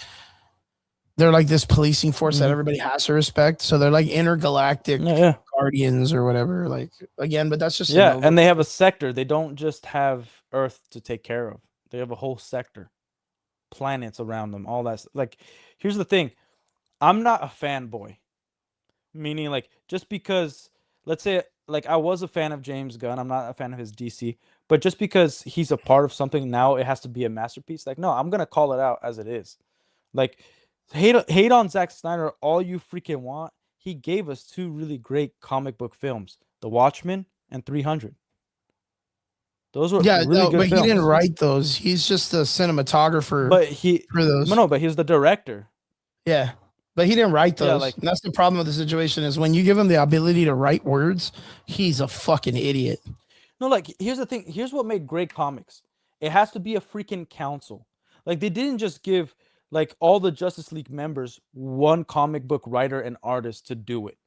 they're like this policing force that Mhm. everybody has to respect. So they're like intergalactic Yeah. guardians or whatever. Like again, but that's just Yeah, Nova. and they have a sector. They don't just have Earth to take care of. They have a whole sector, planets around them, all that. Like, here's the thing: I'm not a fanboy. Meaning, like, just because, let's say, like, I was a fan of James Gunn, I'm not a fan of his DC, but just because he's a part of something now, it has to be a masterpiece. Like, no, I'm gonna call it out as it is. Like, hate on Zack Snyder all you freaking want. He gave us 2 really great comic book films, The Watchmen and 300. Those were Yeah, really no, good but films. he didn't write those. He's just a cinematographer But he for those. no, but he was the director. Yeah, but he didn't write those. Yeah, like- And that's the problem with the situation is when you give him the ability to write words, he's a fucking idiot. No, like, here's the thing. Here's what made great comics. It has to be a freaking council. Like, they didn't just give like all the Justice League members one comic book writer and artist to do it.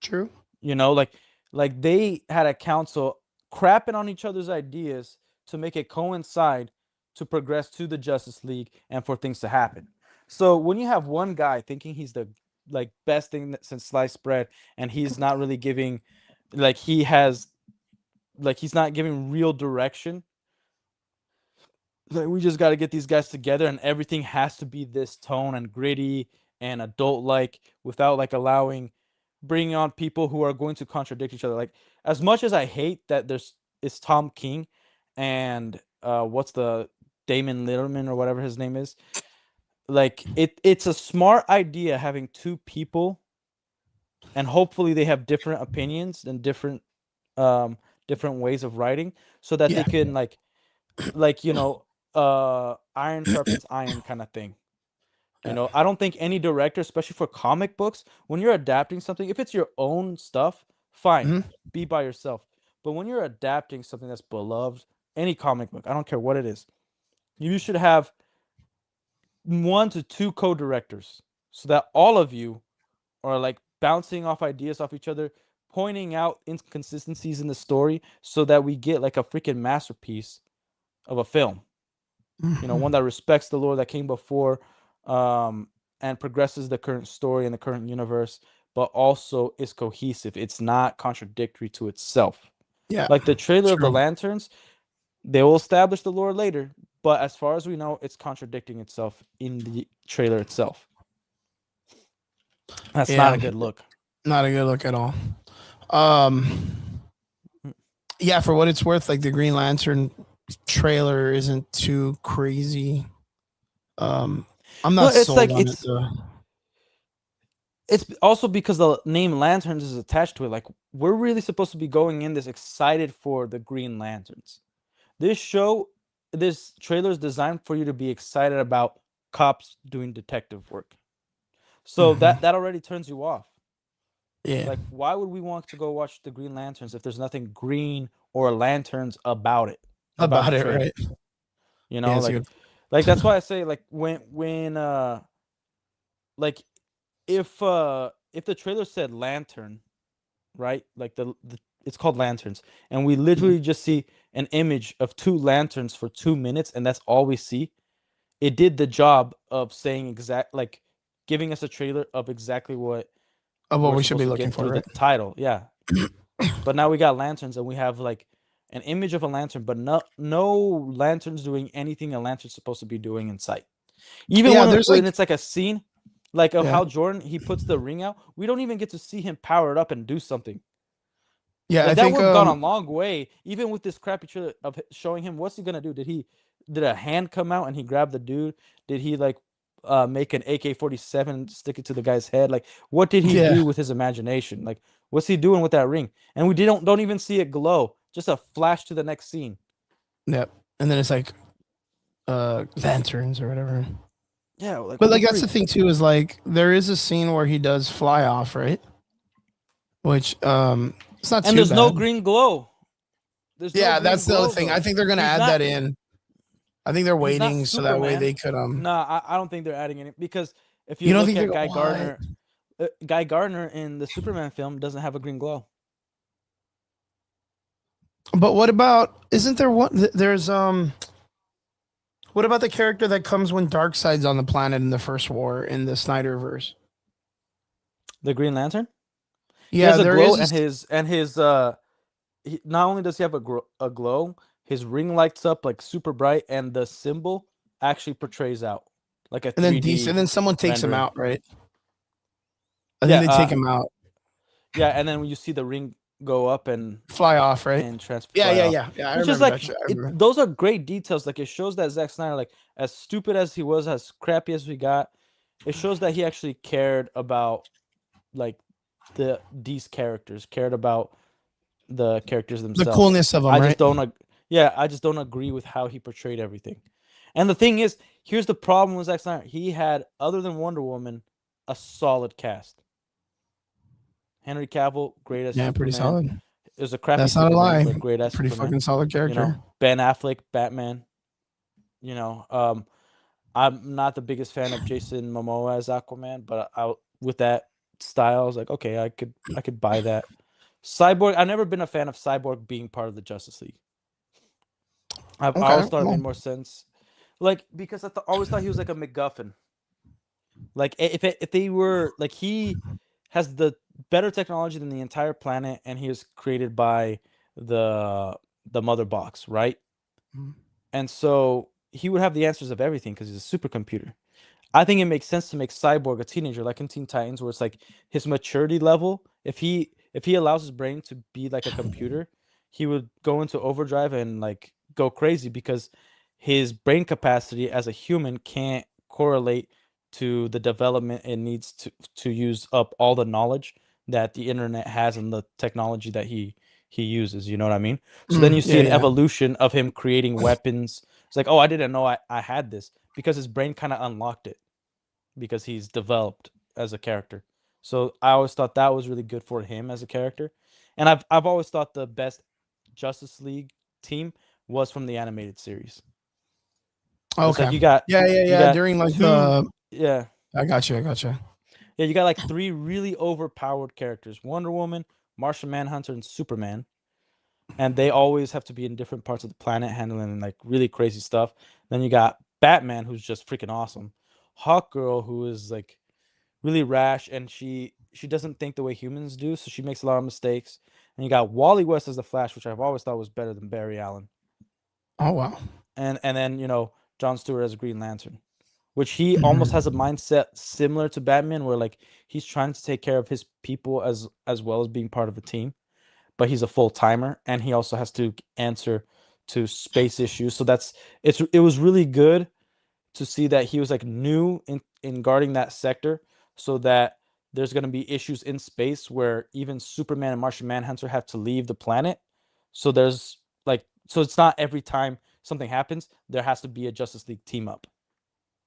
True. You know, like they had a council crapping on each other's ideas to make it coincide to progress to the Justice League and for things to happen. So when you have one guy thinking he's the like best thing since sliced bread, and he's not really giving, like he's not giving real direction. Like, we just got to get these guys together, and everything has to be this tone and gritty and adult like, without like bringing on people who are going to contradict each other. Like, as much as I hate that it's Tom King and what's the Damon Lindelof or whatever his name is, like it's a smart idea having 2 people, and hopefully they have different opinions and different ways of writing, so that Yeah. they can like you know, iron sharpens iron kind of thing. You know, I don't think any director, especially for comic books, when you're adapting something, if it's your own stuff, fine, Mhm. be by yourself. But when you're adapting something that's beloved, any comic book, I don't care what it is, you should have 1 to 2 co-directors, so that all of you are like bouncing off ideas off each other, pointing out inconsistencies in the story, so that we get like a freaking masterpiece of a film. You know, one that respects the lore that came before, and progresses the current story and the current universe, but also is cohesive. It's not contradictory to itself. Yeah. Like the trailer of the True. Lanterns, they will establish the lore later, but as far as we know, it's contradicting itself in the trailer itself. That's not Yeah. a good look. Not a good look at all. Yeah, for what it's worth, like the Green Lantern trailer isn't too crazy. I'm not Well, it's sold like on it though. it's also because the name Lanterns is attached to it. Like we're really supposed to be going in this excited for the Green Lanterns. This trailer is designed for you to be excited about cops doing detective work. So Mhm. that already turns you off. Yeah, Like, why would we want to go watch the Green Lanterns if there's nothing green or lanterns about it? about the it, trailer? right? You Yeah, know, it's good. like that's why I say like when like if the trailer said lantern, right? Like the it's called Lanterns, and we literally just see an image of 2 lanterns for 2 minutes, and that's all we see. It did the job of saying like giving us a trailer of exactly what Of what we're we should be supposed to looking get for, through right? the title. Yeah. But now we got lanterns, and we have like an image of a lantern, but no lanterns doing anything a lantern's supposed to be doing in sight. Even Yeah, when there's like, it's like a scene, like of yeah, how Jordan he puts the ring out, we don't even get to see him power it up and do something. yeah. I Like that think would have gone a long way, even with this crappy trailer of showing him what's he gonna do. Did a hand come out and he grabbed the dude? Did he like make an AK-47 stick it to the guy's head? Like what did he yeah, do with his imagination? Like what's he doing with that ring? And we don't even see it glow. Just a flash to the next scene. yeah. And then it's like lanterns or whatever. Yeah, like But what like the that's the freak? thing too, is like there is a scene where he does fly off, right? Which it's not And too there's no bad. green glow. There's no Yeah, green that's the other glow thing. I though. think they're gonna He's add not that in. I think they're he's not waiting so that way Superman. they could Nah, I don't think they're adding any because if you You don't look think they're at gonna what? Guy Gardner in the Superman film doesn't have a green glow. But what about isn't there one there's what about the character that comes when Darkseid's on the planet in the first war in the Snyderverse? The Green Lantern? He Yeah, has a there glow, is and his not only does he have a glow, his ring lights up like super bright, and the symbol actually portrays out like a and then DC 3D and then someone takes him rendering. out, right? I think Yeah, they take him out. yeah, and then when you see the ring go up Fly off, right? and transfer Yeah, fly yeah, off, yeah. Yeah, I which is remember like that shit. I remember. those are great details. Like it shows that Zack Snyder, like as stupid as he was, as crappy as we got, it shows that he actually cared about like these characters, cared about the characters The themselves. coolness of them, I just right? don't yeah, I just don't agree with how he portrayed everything. And the thing is, here's the problem with Zack Snyder. He had, other than Wonder Woman, a solid cast. Henry Cavill, great as Yeah, pretty Superman. solid. It was a crappy That's not a Superman, lie. but great as Pretty Superman. fucking solid You character. know, Ben Affleck, Batman. You know, I'm not the biggest fan of Jason Momoa as Aquaman, but with that style, I was like, okay, I could buy that. Cyborg, I've never been a fan of Cyborg being part of the Justice League. I always Okay. thought it Well, made more sense, like because always thought he was like a MacGuffin. Like if they were like he has the better technology than the entire planet, and he was created by the mother box, right? Mhm. And so he would have the answers of everything because he's a supercomputer. I think it makes sense to make Cyborg a teenager, like in Teen Titans, where it's like his maturity level. If he allows his brain to be like a computer, he would go into overdrive and like go crazy because his brain capacity as a human can't correlate to the development it needs to use up all the knowledge that the internet has and the technology that he uses. You know what I mean? So then you see yeah, an yeah. evolution of him creating weapons. It's like, oh, I didn't know I had this because his brain kind of unlocked it because he's developed as a character. So I always thought that was really good for him as a character. And I've always thought the best Justice League team was from the animated series. It's Okay. like you got Yeah, yeah, you yeah. got During like two the, yeah. I got you. I got you. Yeah, you got like 3 really overpowered characters: Wonder Woman, Martian Manhunter, and Superman. And they always have to be in different parts of the planet handling like really crazy stuff. Then you got Batman, who's just freaking awesome. Hawkgirl, who is like really rash, and she she doesn't think the way humans do, so she makes a lot of mistakes. And you got Wally West as the Flash, which I've always thought was better than Barry Allen. Oh wow. And then John Stewart as Green Lantern, which he almost has a mindset similar to Batman, where like he's trying to take care of his people as well as being part of a team, but he's a full timer and he also has to answer to space issues. So it was really good to see that he was like new in guarding that sector, so that there's going to be issues in space where even Superman and Martian Manhunter have to leave the planet. So it's not every time something happens there has to be a Justice League team up.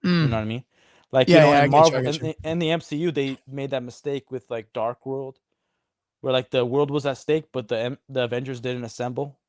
You know what I mean? Like, Yeah, in I get you, Marvel I get you. and the MCU, they made that mistake with like Dark World, where like the world was at stake, but the Avengers didn't assemble,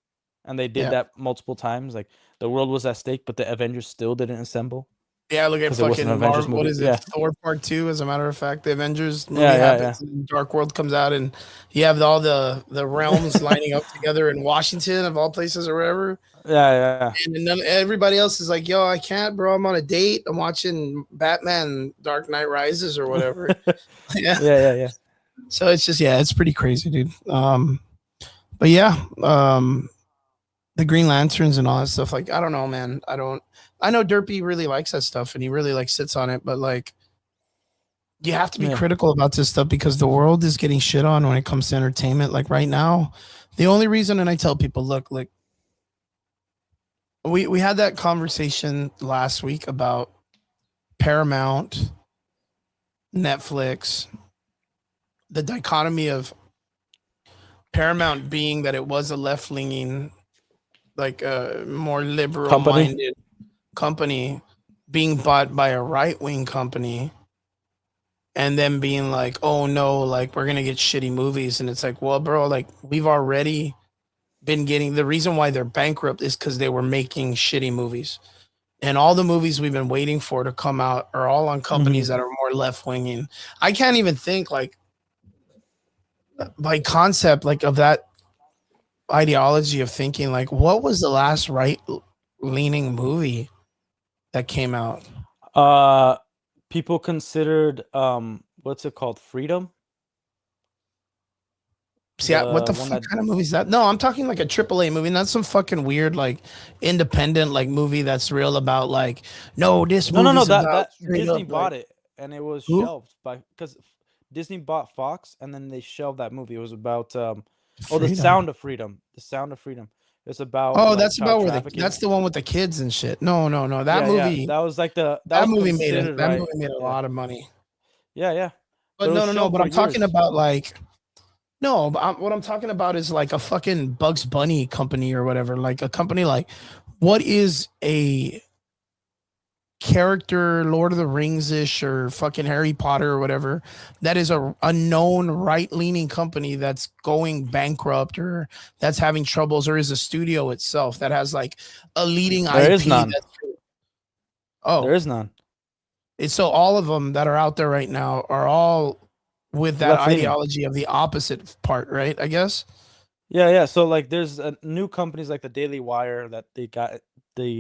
and they did Yeah. that multiple times. Like the world was at stake, but the Avengers still didn't assemble. Yeah, look at 'Cause it wasn't an fucking Avengers Marvel. What movie. is it? Yeah. Thor Part 2, as a matter of fact. The Avengers movie Yeah, happens and Dark World comes out and you have all the realms lining up together in Washington of all places or wherever. Yeah. And everybody else is like, yo, I can't, bro. I'm on a date. I'm watching Batman Dark Knight Rises or whatever. Yeah. Yeah. So it's just, it's pretty crazy, dude. But yeah, the Green Lanterns and all that stuff. Like, I don't know, man. I know Derpy really likes that stuff and he really like sits on it, but like, you have to be critical about this stuff because the world is getting shit on when it comes to entertainment. Like right now, the only reason, and I tell people, look, like we had that conversation last week about Paramount, Netflix, the dichotomy of Paramount being that it was a left-leaning, like a more liberal-minded company being bought by a right-wing company, and then being like, oh no, like we're gonna get shitty movies. And it's like, well, bro, like we've already been getting, the reason why they're bankrupt is because they were making shitty movies. And all the movies we've been waiting for to come out are all on companies that are more left-winging. I can't even think like by concept, like of that ideology of thinking, like what was the last right-leaning movie that came out? People considered what's it called, Freedom. See, what the fuck kind of movie is that? No, I'm talking like a AAA movie, not some fucking weird like independent like movie that's real about like this movie. No, that Disney bought it and it was shelved because Disney bought Fox and then they shelved that movie. It was about The Sound of Freedom. The Sound of Freedom. It's about that's about where that's the one with the kids and shit. No. That movie. Yeah. That was like that movie made a lot of money. Yeah. But no. But I'm talking about like. No, but what I'm talking about is like a fucking Bugs Bunny company or whatever. Like a company like, what is a character, Lord of the Rings-ish or fucking Harry Potter or whatever, that is a known right-leaning company that's going bankrupt or that's having troubles, or is a studio itself that has like a leading IP? There is none. There is none. So all of them that are out there right now are all with that ideology of the opposite part, right? I guess. Yeah. So like, there's new companies like the Daily Wire that they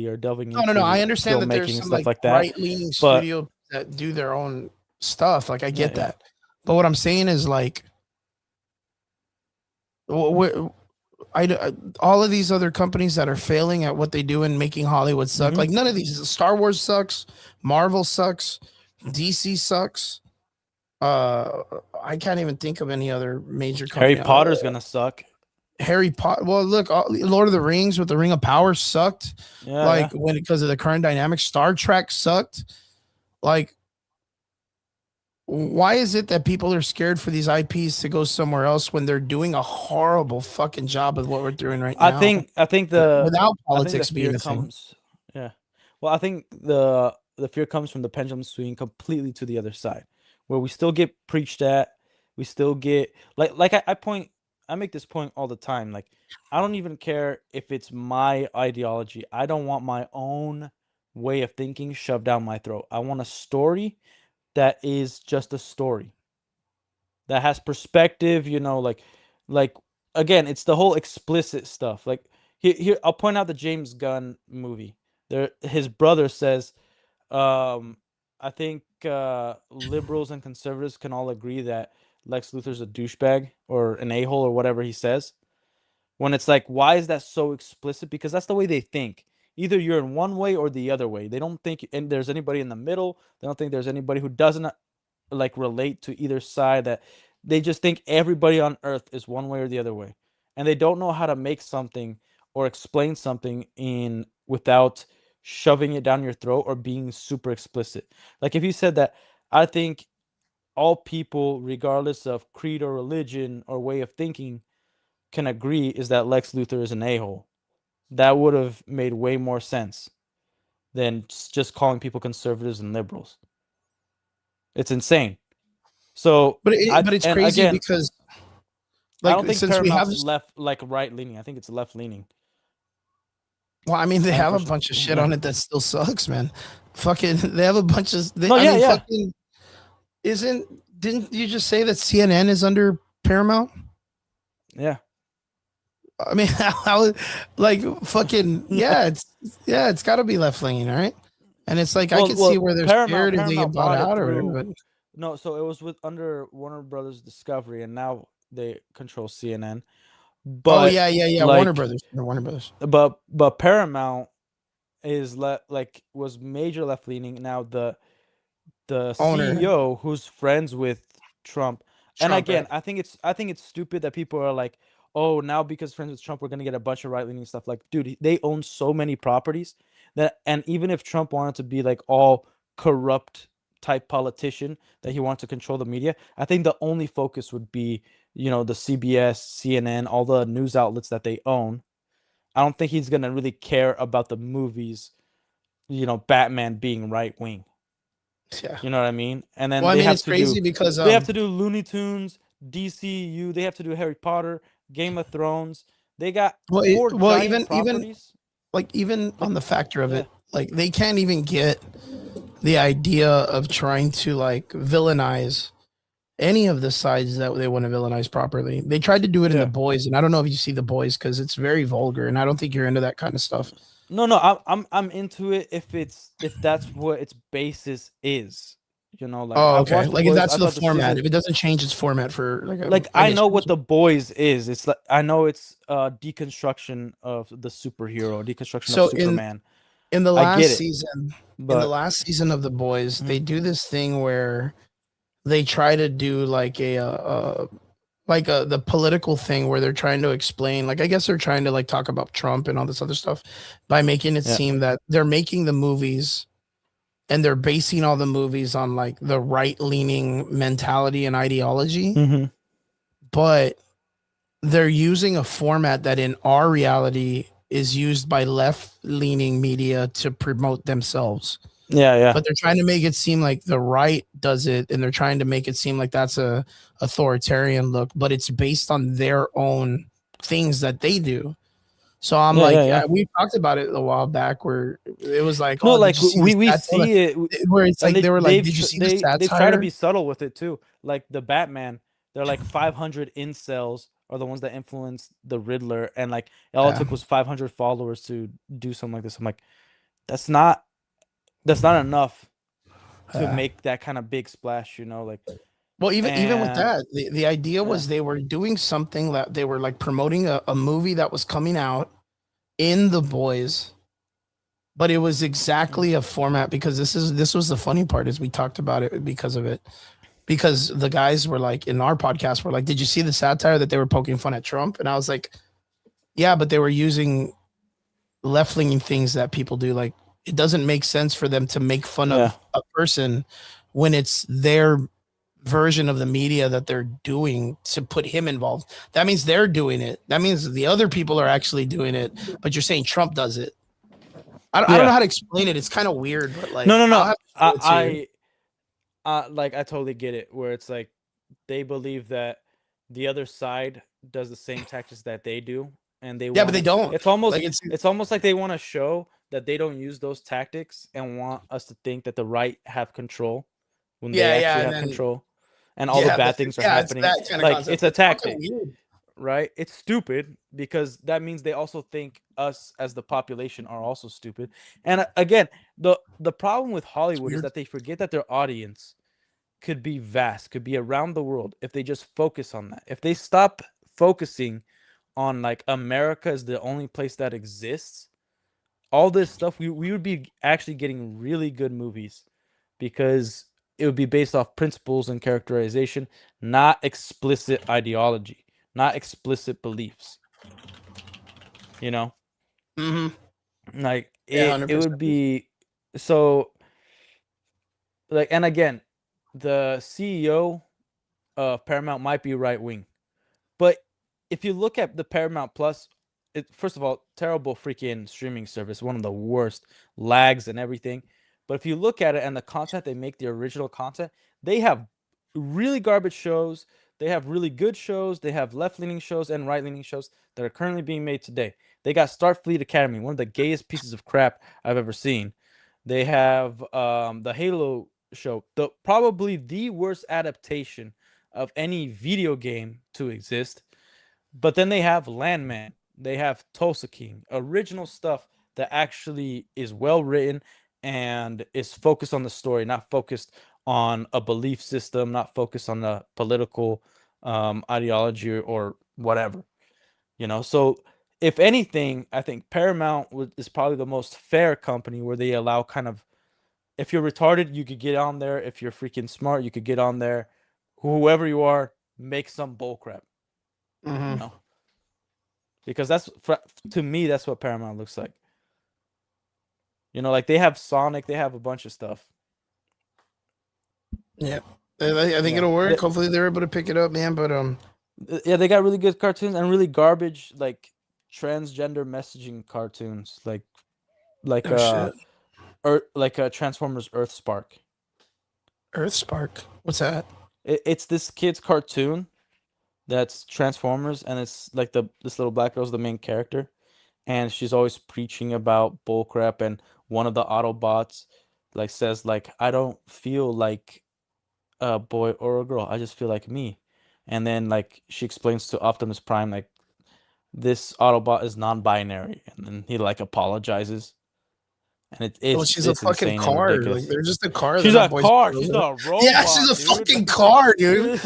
are delving into. No. I understand that there's some like right-leaning studio that do their own stuff. Like I get that, but what I'm saying is like, all of these other companies that are failing at what they do and making Hollywood suck. Like none of these. Star Wars sucks. Marvel sucks. DC sucks. I can't even think of any other major company. Harry Potter's gonna suck. Harry Potter. Well, look, Lord of the Rings with the Ring of Power sucked. Because of the current dynamics. Star Trek sucked. Like, why is it that people are scared for these IPs to go somewhere else when they're doing a horrible fucking job of what we're doing right now? I think without politics being a thing. Yeah. Well, I think the fear comes from the pendulum swinging completely to the other side, where we still get preached at. We still get I make this point all the time. Like, I don't even care if it's my ideology. I don't want my own way of thinking shoved down my throat. I want a story that is just a story that has perspective, like again, it's the whole explicit stuff. Like here I'll point out the James Gunn movie. His brother says, I think liberals and conservatives can all agree that Lex Luthor's a douchebag or an a-hole or whatever he says. When it's like, why is that so explicit? Because that's the way they think. Either you're in one way or the other way. They don't think and there's anybody in the middle. They don't think there's anybody who doesn't like relate to either side. That they just think everybody on Earth is one way or the other way, and they don't know how to make something or explain something in without shoving it down your throat or being super explicit. Like if you said that, I think all people, regardless of creed or religion or way of thinking, can agree is that Lex Luthor is an a-hole. That would have made way more sense than just calling people conservatives and liberals. It's insane. So, But it's and crazy again, because I like don't think since we have Paramount's left like right leaning. I think it's left leaning. well, I mean they have a Unfortunately. bunch of shit Yeah. on it that still sucks, man. Fucking they have a bunch of No, yeah, yeah. fucking didn't you just say that CNN is under Paramount? Yeah. I mean, how like fucking it's got to be left leaning, right? And it's like I Well, can well, see where they're Paramount- scared if they get Paramount bought bought it out or through- whatever. But No, so it was with under Warner Brothers Discovery, and now they control CNN. But oh yeah, like- Warner Brothers, Warner Brothers. but Paramount is was major left leaning. Now the Owner. CEO who's friends with Trump. And Trump, again, right? I think it's stupid that people are like, oh, now because friends with Trump, we're gonna get a bunch of right leaning stuff. Like, dude, they own so many properties that, and even if Trump wanted to be like all corrupt type politician that he wants to control the media, I think the only focus would be, you know, the CBS, CNN, all the news outlets that they own. I don't think he's gonna really care about the movies, you know, Batman being right wing. Yeah. You know what I mean? And then Well, I they mean, have it's to crazy do because they have to do Looney Tunes, DCU, they have to do Harry Potter, Game of Thrones. They got Well, four giant even properties. like even on the factor of Yeah. it, like they can't even get the idea of trying to like villainize any of the sides that they want to villainize properly. They tried to do it in Yeah. The Boys, and I don't know if you see The Boys because it's very vulgar, and I don't think you're into that kind of stuff. No, I'm into it if that's what its basis is. You know, like Oh, I've okay. watched The Like if Boys, that's I the thought the format. season- If it doesn't change its format for like I know what The Boys is. It's like I know it's deconstruction of the superhero, deconstruction So of Superman. in the I get last it, season, in the But last season of The Boys, Mhm. they do this thing where they try to do like the political thing where they're trying to explain, like I guess they're trying to like talk about Trump and all this other stuff by making it Yeah. seem that they're making the movies and they're basing all the movies on like the right leaning mentality and ideology, Mhm. but they're using a format that in our reality is used by left leaning media to promote themselves. yeah. But they're trying to make it seem like the right does it, and they're trying to make it seem like that's a authoritarian look, but it's based on their own things that they do. So I'm Yeah. we talked about it a while back where it was like, No, did like you see we the satire? see it. Where it's And like they were like, they've did you tr- see the satire? they've tried to be subtle with it too. Like the Batman, they're like 500 incels are the ones that influenced the Riddler, and like all it Yeah. took was 500 followers to do something like this. I'm like, that's not enough to Yeah. make that kind of big splash, you know? Like, Well, even with And- that, the idea was they were doing something that they were like promoting a movie that was coming out in The Boys, but it was exactly a format because this was the funny part is we talked about it because of it. Because the guys were like in our podcast were like, did you see the satire that they were poking fun at Trump? And I was like, yeah, but they were using left-leaning things that people do. Like it doesn't make sense for them to make fun Yeah. of a person when it's their version of the media that they're doing to put him involved. That means they're doing it. That means the other people are actually doing it, but you're saying Trump does it. I don't Yeah. know how to explain it. It's kind of weird, but like no. I'll have to show it to you. Like I totally get it. Where it's like they believe that the other side does the same tactics that they do, and they Yeah, but they don't. It's almost Like, it's almost like they want to show that they don't use those tactics and want us to think that the right have control when Yeah, they yeah, actually and have then- control, and all the Yeah, bad but- things are yeah, it's happening. that kinda Like concept. it's a It's fucking tactic, weird. right? It's stupid because that means they also think us as the population are also stupid. And again, the problem with Hollywood is weird. that they forget that their audience could be vast, could be around the world if they just focus on that. If they stop focusing on like America is the only place that exists, all this stuff, we would be actually getting really good movies because it would be based off principles and characterization, not explicit ideology, not explicit beliefs. You know, like Yeah, it would 100%. be so like, and again, the CEO of Paramount might be right wing, but if you look at the Paramount Plus, first of all, terrible freaking streaming service, one of the worst, lags and everything. But if you look at it and the content they make, the original content, they have really garbage shows. They have really good shows. They have left-leaning shows and right-leaning shows that are currently being made today. They got Starfleet Academy, one of the gayest pieces of crap I've ever seen. They have the Halo show, probably the worst adaptation of any video game to exist. But then they have Landman, they have Tulsa King, original stuff that actually is well written and is focused on the story, not focused on a belief system, not focused on the political ideology or whatever. So if anything, I think Paramount is probably the most fair company where they allow kind of, if you're retarded, you could get on there. If you're freaking smart, you could get on there. Whoever you are, make some bullcrap. Because to me, that's what Paramount looks like. Like they have Sonic, they have a bunch of stuff. Yeah, I think it'll work. Hopefully, they're able to pick it up, man. But yeah, they got really good cartoons and really garbage like transgender messaging cartoons, like Transformers Earthspark. Earthspark, what's that? It's this kid's cartoon that's Transformers, and it's like this little black girl's the main character, and she's always preaching about bullcrap, and one of the Autobots like says like, I don't feel like a boy or a girl, I just feel like me. And then like she explains to Optimus Prime like this Autobot is non-binary, and then he like apologizes. And she's a fucking car. Like they're just a car. She's a car. She's not a robot. Yeah, she's a fucking car, dude.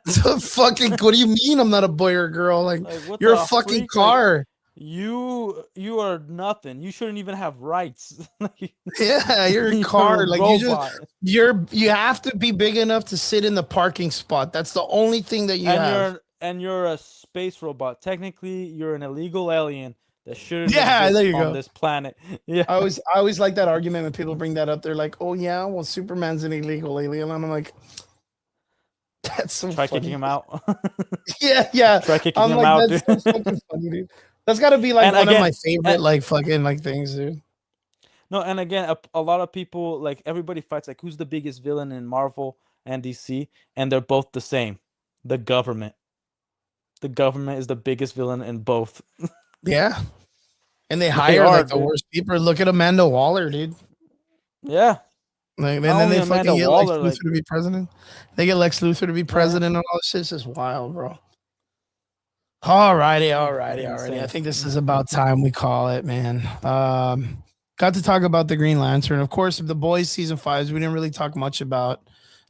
So fucking. What do you mean I'm not a boy or a girl? Like you're a fucking car. Like, you are nothing. You shouldn't even have rights. Yeah, you're a car. Like you have to be big enough to sit in the parking spot. That's the only thing that you have. You're a space robot. Technically, you're an illegal alien that shouldn't exist on this planet. Yeah, I always like that argument when people bring that up. They're like, "Oh yeah, well Superman's an illegal alien," and I'm like, "That's so Try funny. kicking him out." yeah. Try kicking him out, that's dude. So fucking funny, dude. That's got to be like one of my favorite like fucking like things, dude. No, and again, a lot of people like everybody fights like who's the biggest villain in Marvel and DC, and they're both the same. The government. The government is the biggest villain in both. Yeah. And they hire the worst people. Look at Amanda Waller, dude. Yeah. Like, and then they fucking get Lex Luthor to be president. They get Lex Luthor to be president and all this shit. It's just wild, bro. Alrighty. I think this is about time we call it, man. Got to talk about the Green Lantern. Of course, The Boys season 5, we didn't really talk much about.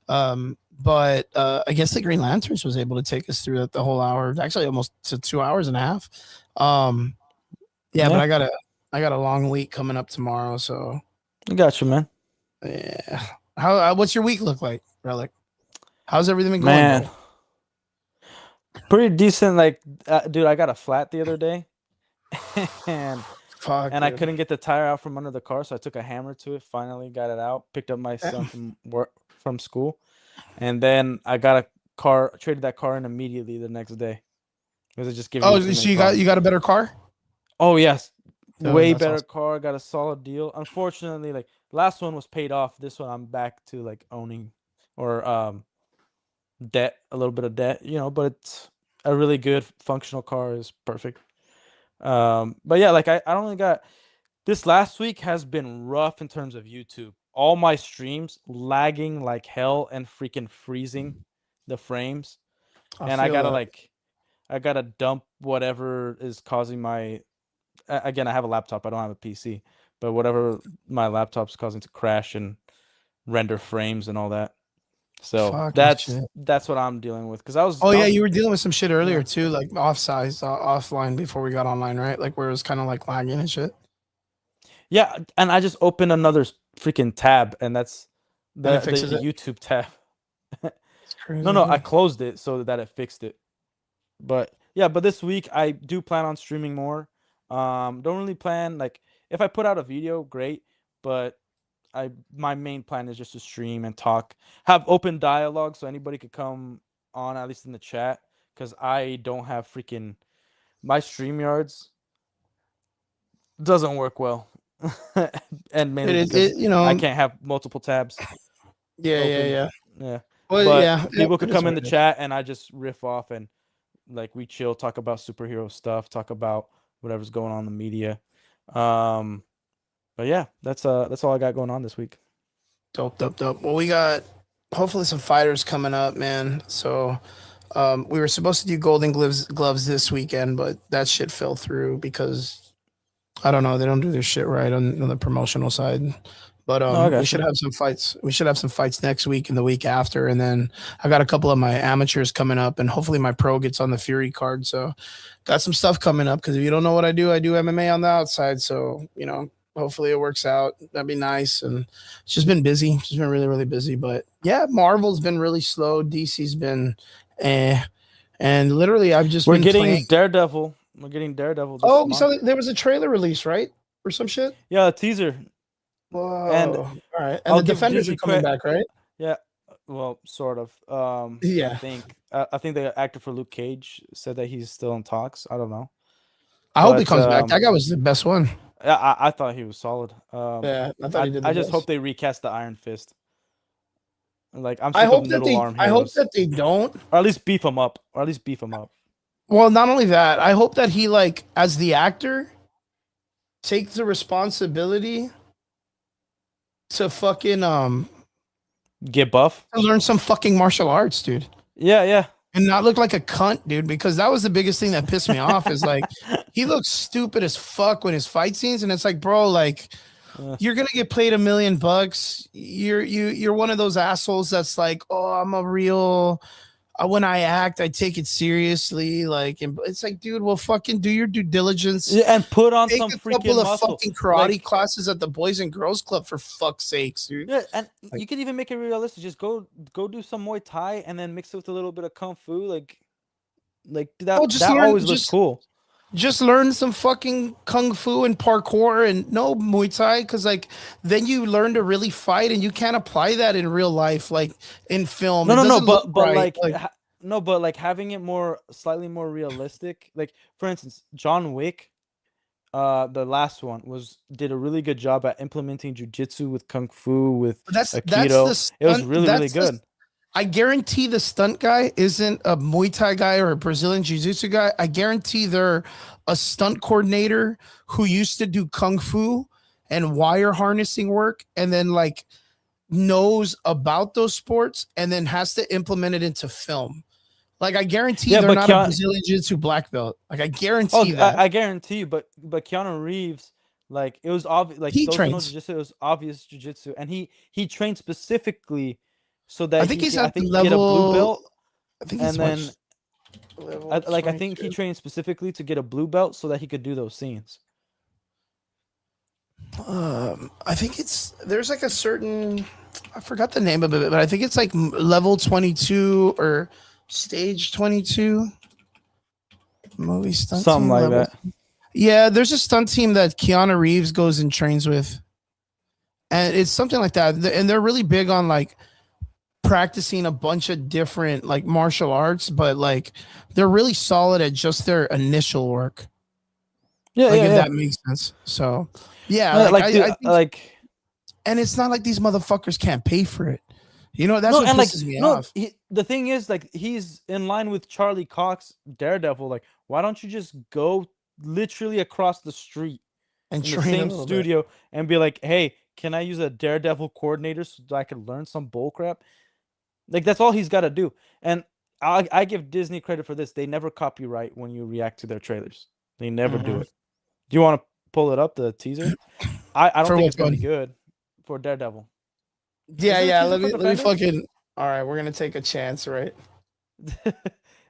But I guess the Green Lanterns was able to take us through the whole hour, actually almost to 2 hours and a half. But I got a long week coming up tomorrow, so I got you, man. Yeah. What's your week look like, Relic? How's everything been going? Man, pretty decent. Like, dude, I got a flat the other day, and I couldn't get the tire out from under the car, so I took a hammer to it. Finally, got it out. Picked up my son from school. And then I got a car, traded that car in immediately the next day. Because it just gave me so you got a better car? Oh yes. Way better car, got a solid deal. Unfortunately, like last one was paid off. This one I'm back to like owning or debt, a little bit of debt, but it's a really good functional car, is perfect. But yeah, like I don't really got this last week has been rough in terms of YouTube. All my streams lagging like hell and freaking freezing the frames. And I gotta dump whatever is causing my, again, I have a laptop, I don't have a PC, but whatever my laptop's causing to crash and render frames and all that. So Fuck that shit. that's what I'm dealing with. Because I was. Oh I yeah, was- you were dealing with some shit earlier Yeah. too, like offline before we got online, right? Like where it was kind of like lagging and shit. Yeah, and I just opened another freaking tab, and that's And the it fixes it? YouTube tab. It's crazy. No, I closed it so that it fixed it. But yeah, but this week I do plan on streaming more. Don't really plan like if I put out a video, great. But my main plan is just to stream and talk, have open dialogue, so anybody could come on at least in the chat. Because I don't have freaking my StreamYards doesn't work well, and mainly because I can't have multiple tabs. Yeah. Yeah. Well, But yeah. people it could is come what in the it is. chat and I just riff off and like we chill, talk about superhero stuff, talk about whatever's going on in the media. But yeah, that's all I got going on this week. Dope. Well, we got hopefully some fighters coming up, man. So we were supposed to do Golden Gloves this weekend, but that shit fell through because I don't know, they don't do their shit right on the promotional side. But I got we you. should have some fights. We should have some fights next week and the week after, and then I got a couple of my amateurs coming up, and hopefully my pro gets on the Fury card. So got some stuff coming up because if you don't know what I do MMA on the outside. So hopefully it works out. That'd be nice. And it's just been busy. Just been really, really busy. But yeah, Marvel's been really slow. DC's been and literally I've just We're been getting playing. Daredevil. We're getting Daredevil. This Oh, month. so there was a trailer release, right? Or some shit? Yeah, a teaser. Whoa. And all right. And I'll the give Defenders Disney are coming credit- back, right? Yeah, well, sort of. Yeah. I think the actor for Luke Cage said that he's still in talks. I don't know. I hope he But, comes back. That guy was the best one. I thought he was solid. Yeah, I thought he did. I just hope they recast the Iron Fist. Like I'm. I sick hope of that middle arm I hope heroes. that they don't. Or at least beef him up. Well, not only that, I hope that he as the actor takes the responsibility to fucking Get buff. to learn some fucking martial arts, dude. Yeah. And not look like a cunt, dude, because that was the biggest thing that pissed me off is like he looks stupid as fuck when his fight scenes, and it's like, bro, like you're gonna get paid $1 million. You're one of those assholes that's like, oh, I'm a real when I act, I take it seriously. Like, and it's like, dude, well, fucking do your due diligence. Yeah, and put on Take some a freaking couple of muscle. fucking karate Like- classes at the Boys and Girls Club for fuck's sakes, dude. Yeah, and you could even make it realistic. Just go do some Muay Thai and then mix it with a little bit of Kung Fu. Like that. Oh, just that learn- always looks just- cool. Just learn some fucking kung fu and parkour and no Muay Thai, because like then you learn to really fight, and you can't apply that in real life, like in film. It No, doesn't but look but right. like having it slightly more realistic. Like for instance, John Wick, the last one did a really good job at implementing jujitsu with Kung Fu with that's Aikido. the It was stunt- really that's good. I guarantee the stunt guy isn't a Muay Thai guy or a Brazilian Jiu-Jitsu guy. I guarantee they're a stunt coordinator who used to do Kung Fu and wire harnessing work, and then like knows about those sports and then has to implement it into film. Like I guarantee Yeah, they're but not a Brazilian Jiu-Jitsu black belt. Like I guarantee that. I guarantee you, but Keanu Reeves, like it was obvious, like He those trains. jiu-jitsu, it was obvious jiu-jitsu, and he trained specifically so that I think he's I at the think get a blue level. belt, I think and he's then level I think he 22. trained specifically to get a blue belt so that he could do those scenes. I think there's like a certain, I forgot the name of it, but I think it's like level 22 or stage 22 movie stunt Something team like level. that. Yeah, there's a stunt team that Keanu Reeves goes and trains with, and it's something like that. And they're really big on like practicing a bunch of different like martial arts, but like they're really solid at just their initial work. Yeah, Like yeah, if yeah. that makes sense. So yeah, Like, I think, like and it's not like these motherfuckers can't pay for it. You know, that's no, what and like pisses me no, off. the thing is, like he's in line with Charlie Cox, Daredevil. Like, why don't you just go literally across the street And in the train a same little bit. studio and be like, hey, can I use a Daredevil coordinator so that I can learn some bullcrap? Like that's all he's got to do. And I give Disney credit for this. They never copyright when you react to their trailers. They never do Mhm. it. Do you want to pull it up, the teaser? I don't For think what it's gonna be one? good for Daredevil. Yeah, Is it a yeah. teaser Let for me Defenders? fucking. All right, we're gonna take a chance, right?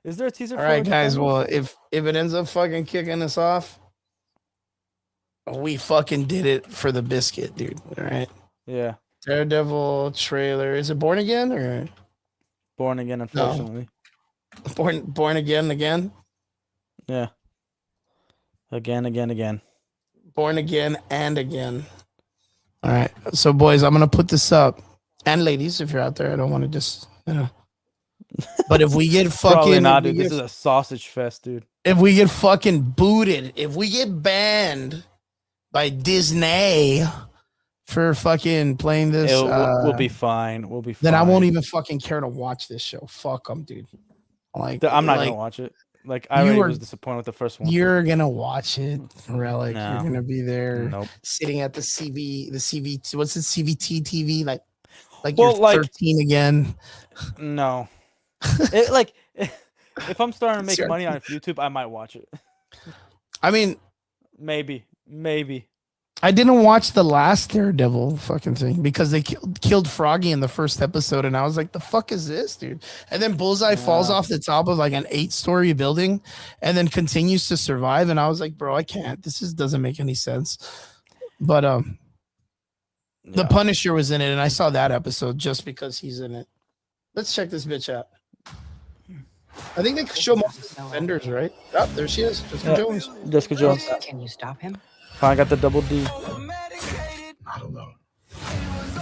Is there a teaser? All right, for guys. Eternals? Well, if it ends up fucking kicking us off, we fucking did it for the biscuit, dude. All right. Yeah, Daredevil trailer. Is it Born Again or Born Again. Unfortunately, Born Again? yeah. Again. Born Again and again. All right. So, boys, I'm gonna put this up, and ladies, if you're out there, I don't want to just, But if we get Probably fucking, not, dude. This is a sausage fest, dude. if we get fucking booted, if we get banned by Disney for fucking playing this, We'll be fine. We'll be fine. then I won't even fucking care to watch this show. Fuck them, dude. Like, I'm not like, gonna watch it. Like I you already are- was disappointed with the first one. You're gonna watch it, Relic. No. You're gonna be there, Nope. sitting at the CVT. What's it? CVT TV? Like Well, you're like- 13 again. No. If I'm starting to make money on YouTube, I might watch it. I mean, Maybe. I didn't watch the last Daredevil fucking thing because they killed Froggy in the first episode, and I was like, "The fuck is this, dude?" And then Bullseye falls Yeah. off the top of like an 8-story building, and then continues to survive. And I was like, "Bro, I can't. This doesn't make any sense." But The Yeah. Punisher was in it, and I saw that episode just because he's in it. Let's check this bitch out. I think they show most of the vendors, right? Oh, there she is, Jessica Jones. Jessica Jones. Can you stop him? Finally got the double D. Not alone.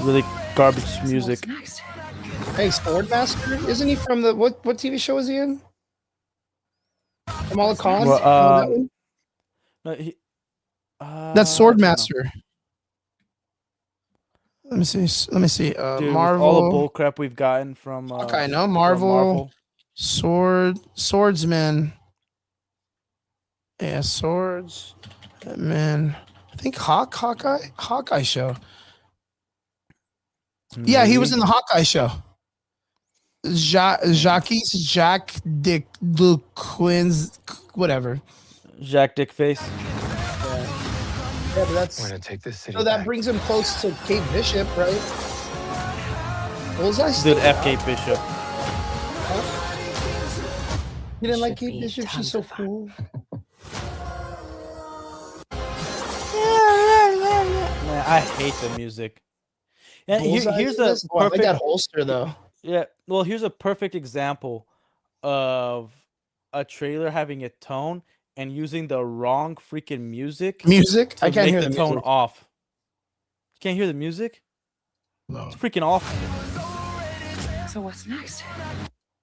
Really garbage So music. what's next? Hey, Swordmaster, isn't he from the what TV show is he in? Kamala Khan. Well, That one? No, he, That's I don't know. Swordmaster. Let me see. Let me see. Dude, with Marvel. all the bull crap we've gotten from Okay, no from Marvel. Swordsman. Yeah, swords. Man, I think Hawkeye show. Yeah, he was in the Hawkeye show. Jack Dick Quins, whatever. Jack Dickface. Yeah, but that's We're gonna take this city. so that back. brings him close to Kate Bishop, right? Bullseye. Dude, still- FK Bishop. You didn't like Should Kate be Bishop? tons She's so of fun. cool. Man, I hate the music. And Bullseye here's did a this? Oh, I like perfect that holster though. yeah. Well, here's a perfect example of a trailer having a tone and using the wrong freaking music Music? to I can't make hear the the tone music. off. You can't hear the music? Alone. It's freaking off. So what's next?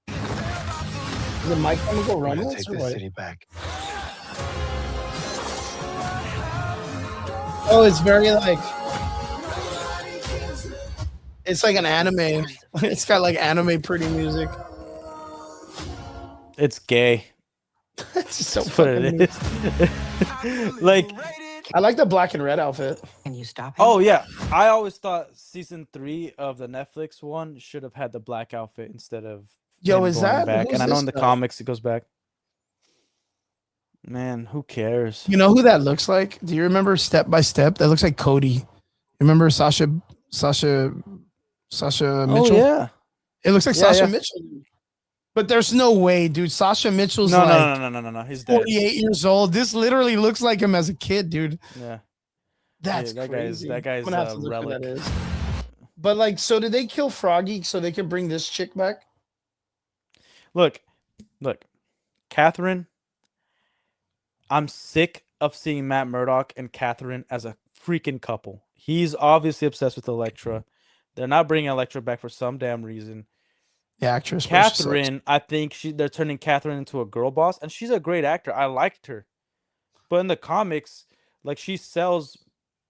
Is the mic gonna go We're run gonna this take or this what? city back. Oh, it's very like it's like an anime. It's got like anime pretty music. It's gay. It's just so That's what fucking it weird. is. Like, I like the black and red outfit. Can you stop him? oh yeah, I always thought season 3 of the Netflix one should have had the black outfit instead of Yo, him is going that back. who's And I know this in the guy? comics it goes back. Man, who cares? You know who that looks like? Do you remember Step by Step? That looks like Cody. Remember Sasha Mitchell? Oh yeah. It looks like Yeah, Sasha yeah. Mitchell. But there's no way, dude. Sasha Mitchell's No, like no. He's dead. 48 years old. This literally looks like him as a kid, dude. Yeah. That's that crazy. that guy's I'm gonna have to a look who relic. that is. But like, so did they kill Froggy so they can bring this chick back? Look, Catherine. I'm sick of seeing Matt Murdock and Catherine as a freaking couple. He's obviously obsessed with Elektra. They're not bringing Elektra back for some damn reason. The actress. but she sucks. Catherine, I think they're turning Catherine into a girl boss, and she's a great actor. I liked her, but in the comics, like she sells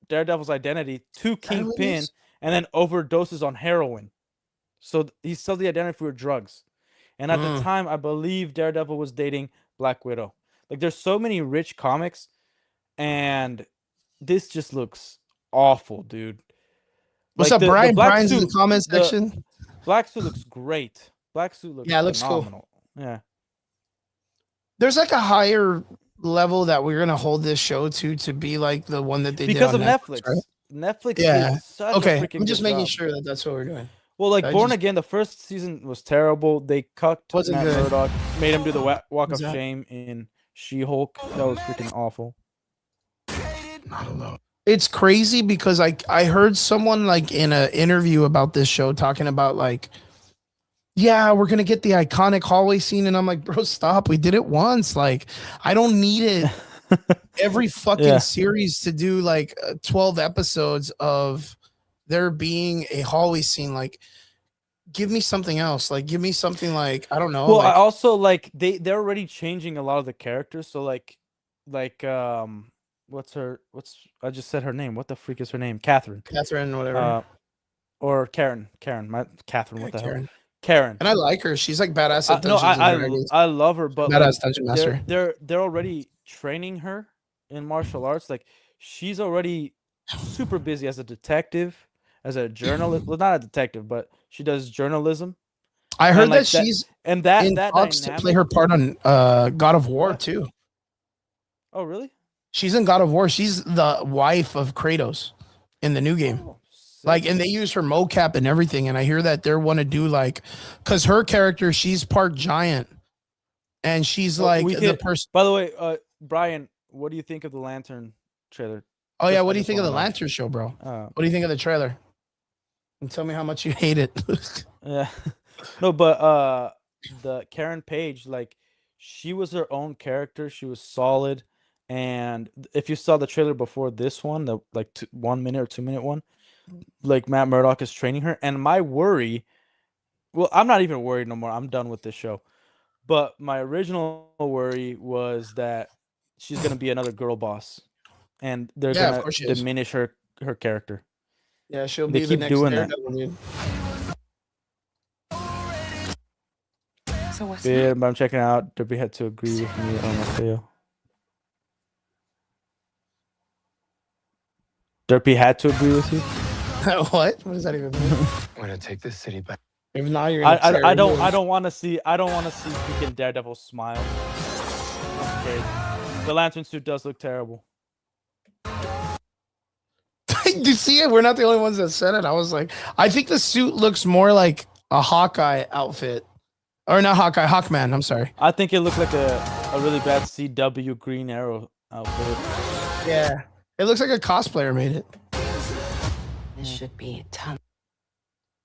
Daredevil's identity to that who it Kingpin is? and then overdoses on heroin. So he sells the identity for drugs. And at the time, I believe Daredevil was dating Black Widow. Like there's so many rich comics, and this just looks awful, dude. What's Like, up, the Brian? black Brian's in the suit- comment the- section. Black suit looks great. Black suit looks Yeah, it looks cool. phenomenal. Yeah. There's like a higher level that we're gonna hold this show to be like the one that they Because did of on Netflix. right? Netflix Yeah. did such Okay, a freaking I'm just good making job. sure that that's what we're doing. Well, like I Born just- Again, the first season was terrible. They cucked Wasn't Matt good. Murdock, made him do the Walk Was of that- Shame in She-Hulk. That was freaking awful. Not alone. It's crazy because I heard someone like in an interview about this show talking about like, yeah, we're gonna get the iconic hallway scene, and I'm like, bro, stop. We did it once. Like, I don't need it every fucking Yeah. series to do like 12 episodes of there being a hallway scene. Like, give me something else. Like, give me something like, I don't know. Well, like, I also like they're already changing a lot of the characters. So like what's I just said her name. What the freak is her name? Catherine. Catherine, whatever. Or Karen. Catherine. What the hell? Karen. Karen. And I like her. She's like badass at No, Dungeons and Dragons. I love her, but Badass like, dungeon master. they're already training her in martial arts. Like she's already super busy as a detective, as a journalist. Well, not a detective, but she does journalism. I heard like that she's and that in that talks to dynamic. play her part on God of War What? too. Oh, really? She's in God of War. She's the wife of Kratos in the new game. Oh, Like, sick. and they use her mocap and everything. And I hear that they want to do like, because her character, she's part giant, and she's Oh, like we the could- person. By the way, Brian, what do you think of the Lantern trailer? Oh yeah, just- what I do you just think of the wanna know. Lantern show, bro? Uh, What do you think of the trailer? And tell me how much you hate it. Yeah. No, but the Karen Page, like she was her own character. She was solid. And if you saw the trailer before this one, the like 1 minute or 2 minute one, like Matt Murdock is training her. And my worry, well, I'm not even worried no more. I'm done with this show. But my original worry was that she's gonna be another girl boss, and they're Yeah, of gonna course she is. diminish her character. Yeah, she'll They be the keep next doing that. Daredevil, dude. So what's Yeah, next? but I'm checking out. Derby had to agree with me on Mateo. Derpy had to agree with you. What? What does that even mean? I'm gonna take this city back. If not, you're gonna tear I it don't loose. want to see freaking Daredevil smile. I'm scared. The Lantern suit does look terrible. You see it? We're not the only ones that said it. I was like, I think the suit looks more like a Hawkeye outfit. Or not Hawkeye, Hawkman. I'm sorry. I think it looked like a really bad CW Green Arrow outfit. Yeah. It looks like a cosplayer made it. This should be a ton.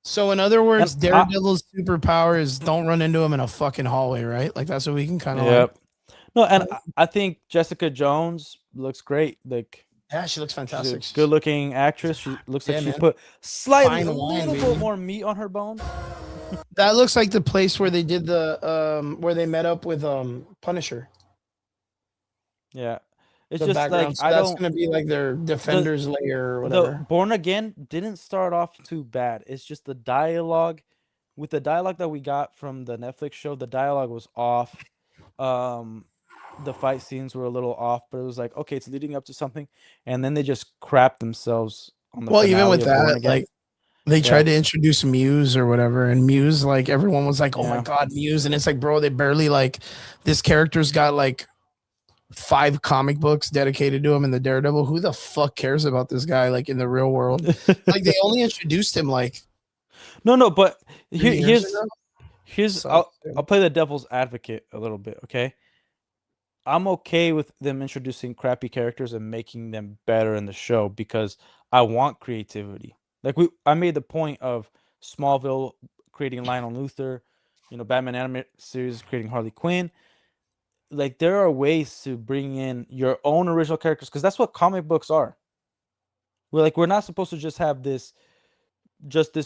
So in other words, And I- Daredevil's superpower is don't run into him in a fucking hallway, right? Like that's what we can kind of Yep. No, and I think Jessica Jones looks great. Like Yeah, she looks she's fantastic. a good-looking actress. She looks like Yeah, she man. put slightly Fine a wine, little baby. bit more meat on her bones. That looks like the place where they did the where they met up with Punisher. Yeah, it's The just background. like So I that's don't. gonna be like their defenders layer or whatever. The Born Again didn't start off too bad. It's just the dialogue. With the dialogue that we got from the Netflix show, the dialogue was off. The fight scenes were a little off, but it was like, okay, it's leading up to something, and then they just crapped themselves on the. Well, even finale with of Born that, Again. like they tried to introduce Muse or whatever, and Muse, like everyone was like, "Oh my Yeah. god, Muse!" And it's like, bro, they barely like this character's got like 5 comic books dedicated to him in the Daredevil. Who the fuck cares about this guy like in the real world? Like they only introduced him like no, but 3 years here's ago. here's So, I'll play the devil's advocate a little bit, okay? I'm okay with them introducing crappy characters and making them better in the show because I want creativity. Like I made the point of Smallville creating Lionel Luthor, Batman animated series creating Harley Quinn. Like there are ways to bring in your own original characters because that's what comic books are. We're not supposed to just have this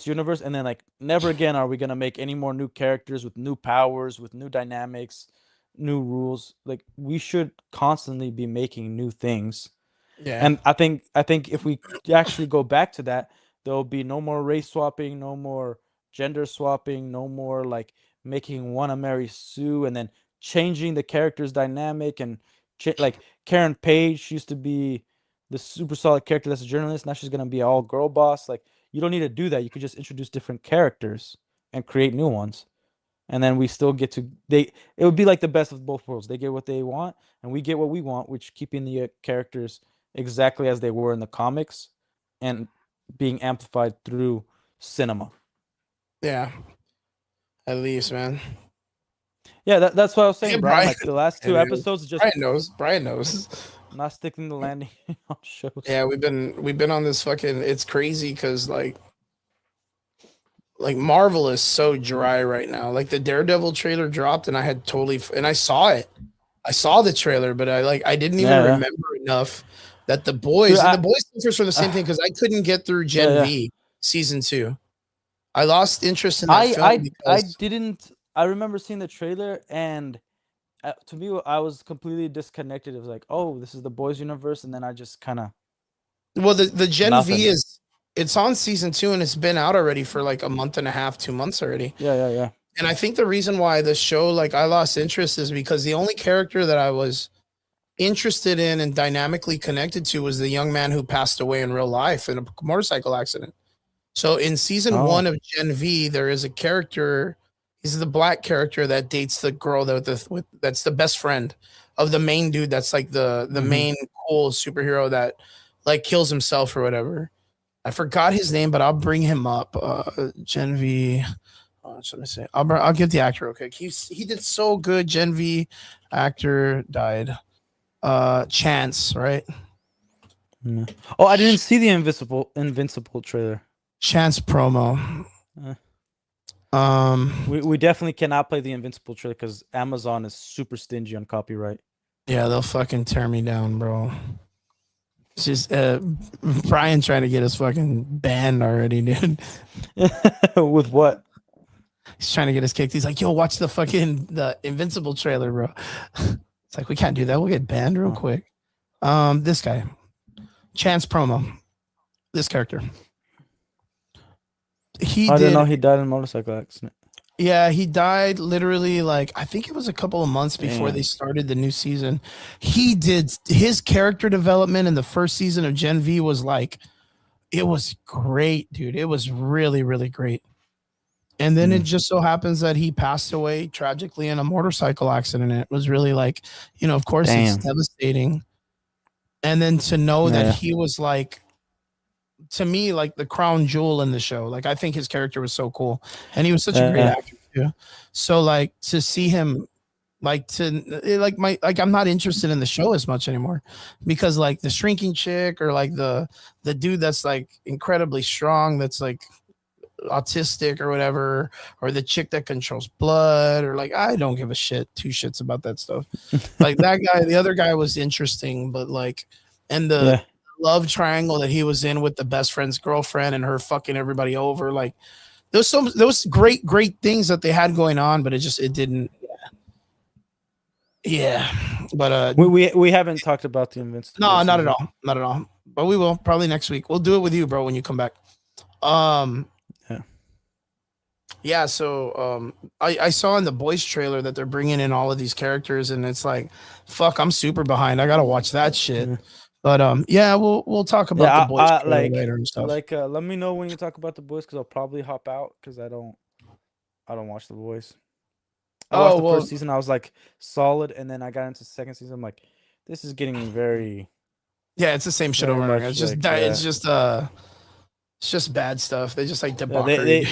universe and then like never again are we gonna make any more new characters with new powers, with new dynamics, new rules. Like we should constantly be making new things. yeah, And I think if we actually go back to that, there'll be no more race swapping, no more gender swapping, no more like making one a Mary Sue and then changing the character's dynamic and like Karen Page used to be the super solid character that's a journalist. Now she's gonna be all girl boss. Like you don't need to do that. You could just introduce different characters and create new ones. And then we still get to it would be like the best of both worlds. They get what they want and we get what we want, which keeping the characters exactly as they were in the comics and being amplified through cinema. Yeah, at least, man. Yeah, that's what I was saying, Yeah, Brian. Brian. Like the last two Yeah, episodes, is just Brian knows. Brian knows. not sticking the landing on shows. Yeah, we've been on this fucking. It's crazy because like Marvel is so dry right now. Like the Daredevil trailer dropped, and I had totally and I saw it. I saw the trailer, but I didn't even Yeah, yeah. remember enough that the boys Dude, and I- the boys suffers from the same thing because I couldn't get through Gen Yeah, yeah. V season 2. I lost interest in that I film I because didn't. I remember seeing the trailer, and to me, I was completely disconnected. It was like, oh, this is the boys universe, and then I just kind of well the Gen Nothing. V it's on season 2 and it's been out already for like a month and a half, 2 months already. yeah. And I think the reason why the show like I lost interest is because the only character that I was interested in and dynamically connected to was the young man who passed away in real life in a motorcycle accident. So in season Oh. 1 of Gen V, there is a character. He's the black character that dates the girl that's the best friend of the main dude. That's like the Mhm. main cool superhero that like kills himself or whatever. I forgot his name, but I'll bring him up. Gen V. Let me say. I'll give the actor. Okay, he did so good. Gen V actor died. Chance, right? Yeah. Oh, I didn't see the Invincible trailer. Chance promo. We definitely cannot play the Invincible trailer because Amazon is super stingy on copyright. Yeah, they'll fucking tear me down, bro. It's just Brian trying to get us fucking banned already, dude. With what? He's trying to get us kicked. He's like, yo, watch the Invincible trailer, bro. It's like we can't do that. We'll get banned real Oh. quick. This guy. Chance promo. This character. He I didn't did know he died in a motorcycle accident. Yeah, he died literally like I think it was a couple of months before Damn. they started the new season. He did his character development in the first season of Gen V was like it was great, dude. It was really, really great. And then it just so happens that he passed away tragically in a motorcycle accident. It was really like, of course it's Damn. devastating. And then to know Yeah. that he was like to me like the crown jewel in the show. Like I think his character was so cool and he was such a great Yeah. actor too. So like to see him like I'm not interested in the show as much anymore because like the shrinking chick or like the dude that's like incredibly strong that's like autistic or whatever, or the chick that controls blood, or like I don't give a two shits about that stuff. Like that guy, the other guy was interesting, but like and the Yeah. love triangle that he was in with the best friend's girlfriend and her fucking everybody over, like those great things that they had going on, but it didn't. Yeah, but We haven't talked about the Invincible. no, not at season. all, not at all. But we will probably next week. We'll do it with you, bro, when you come back. Yeah. So I saw in the Boys trailer that they're bringing in all of these characters, and it's like, fuck, I'm super behind. I gotta watch that shit. Yeah. But yeah, we'll talk about the Boys trailer like later and stuff. let me know when you talk about the boys because I'll probably hop out because I don't watch the boys. I watched the first season. I was like solid, and then I got into the second season. I'm like, this is getting very. Yeah, it's the same shit very over and over. much It's just like, it's just bad stuff. They just like Yeah, debauchery.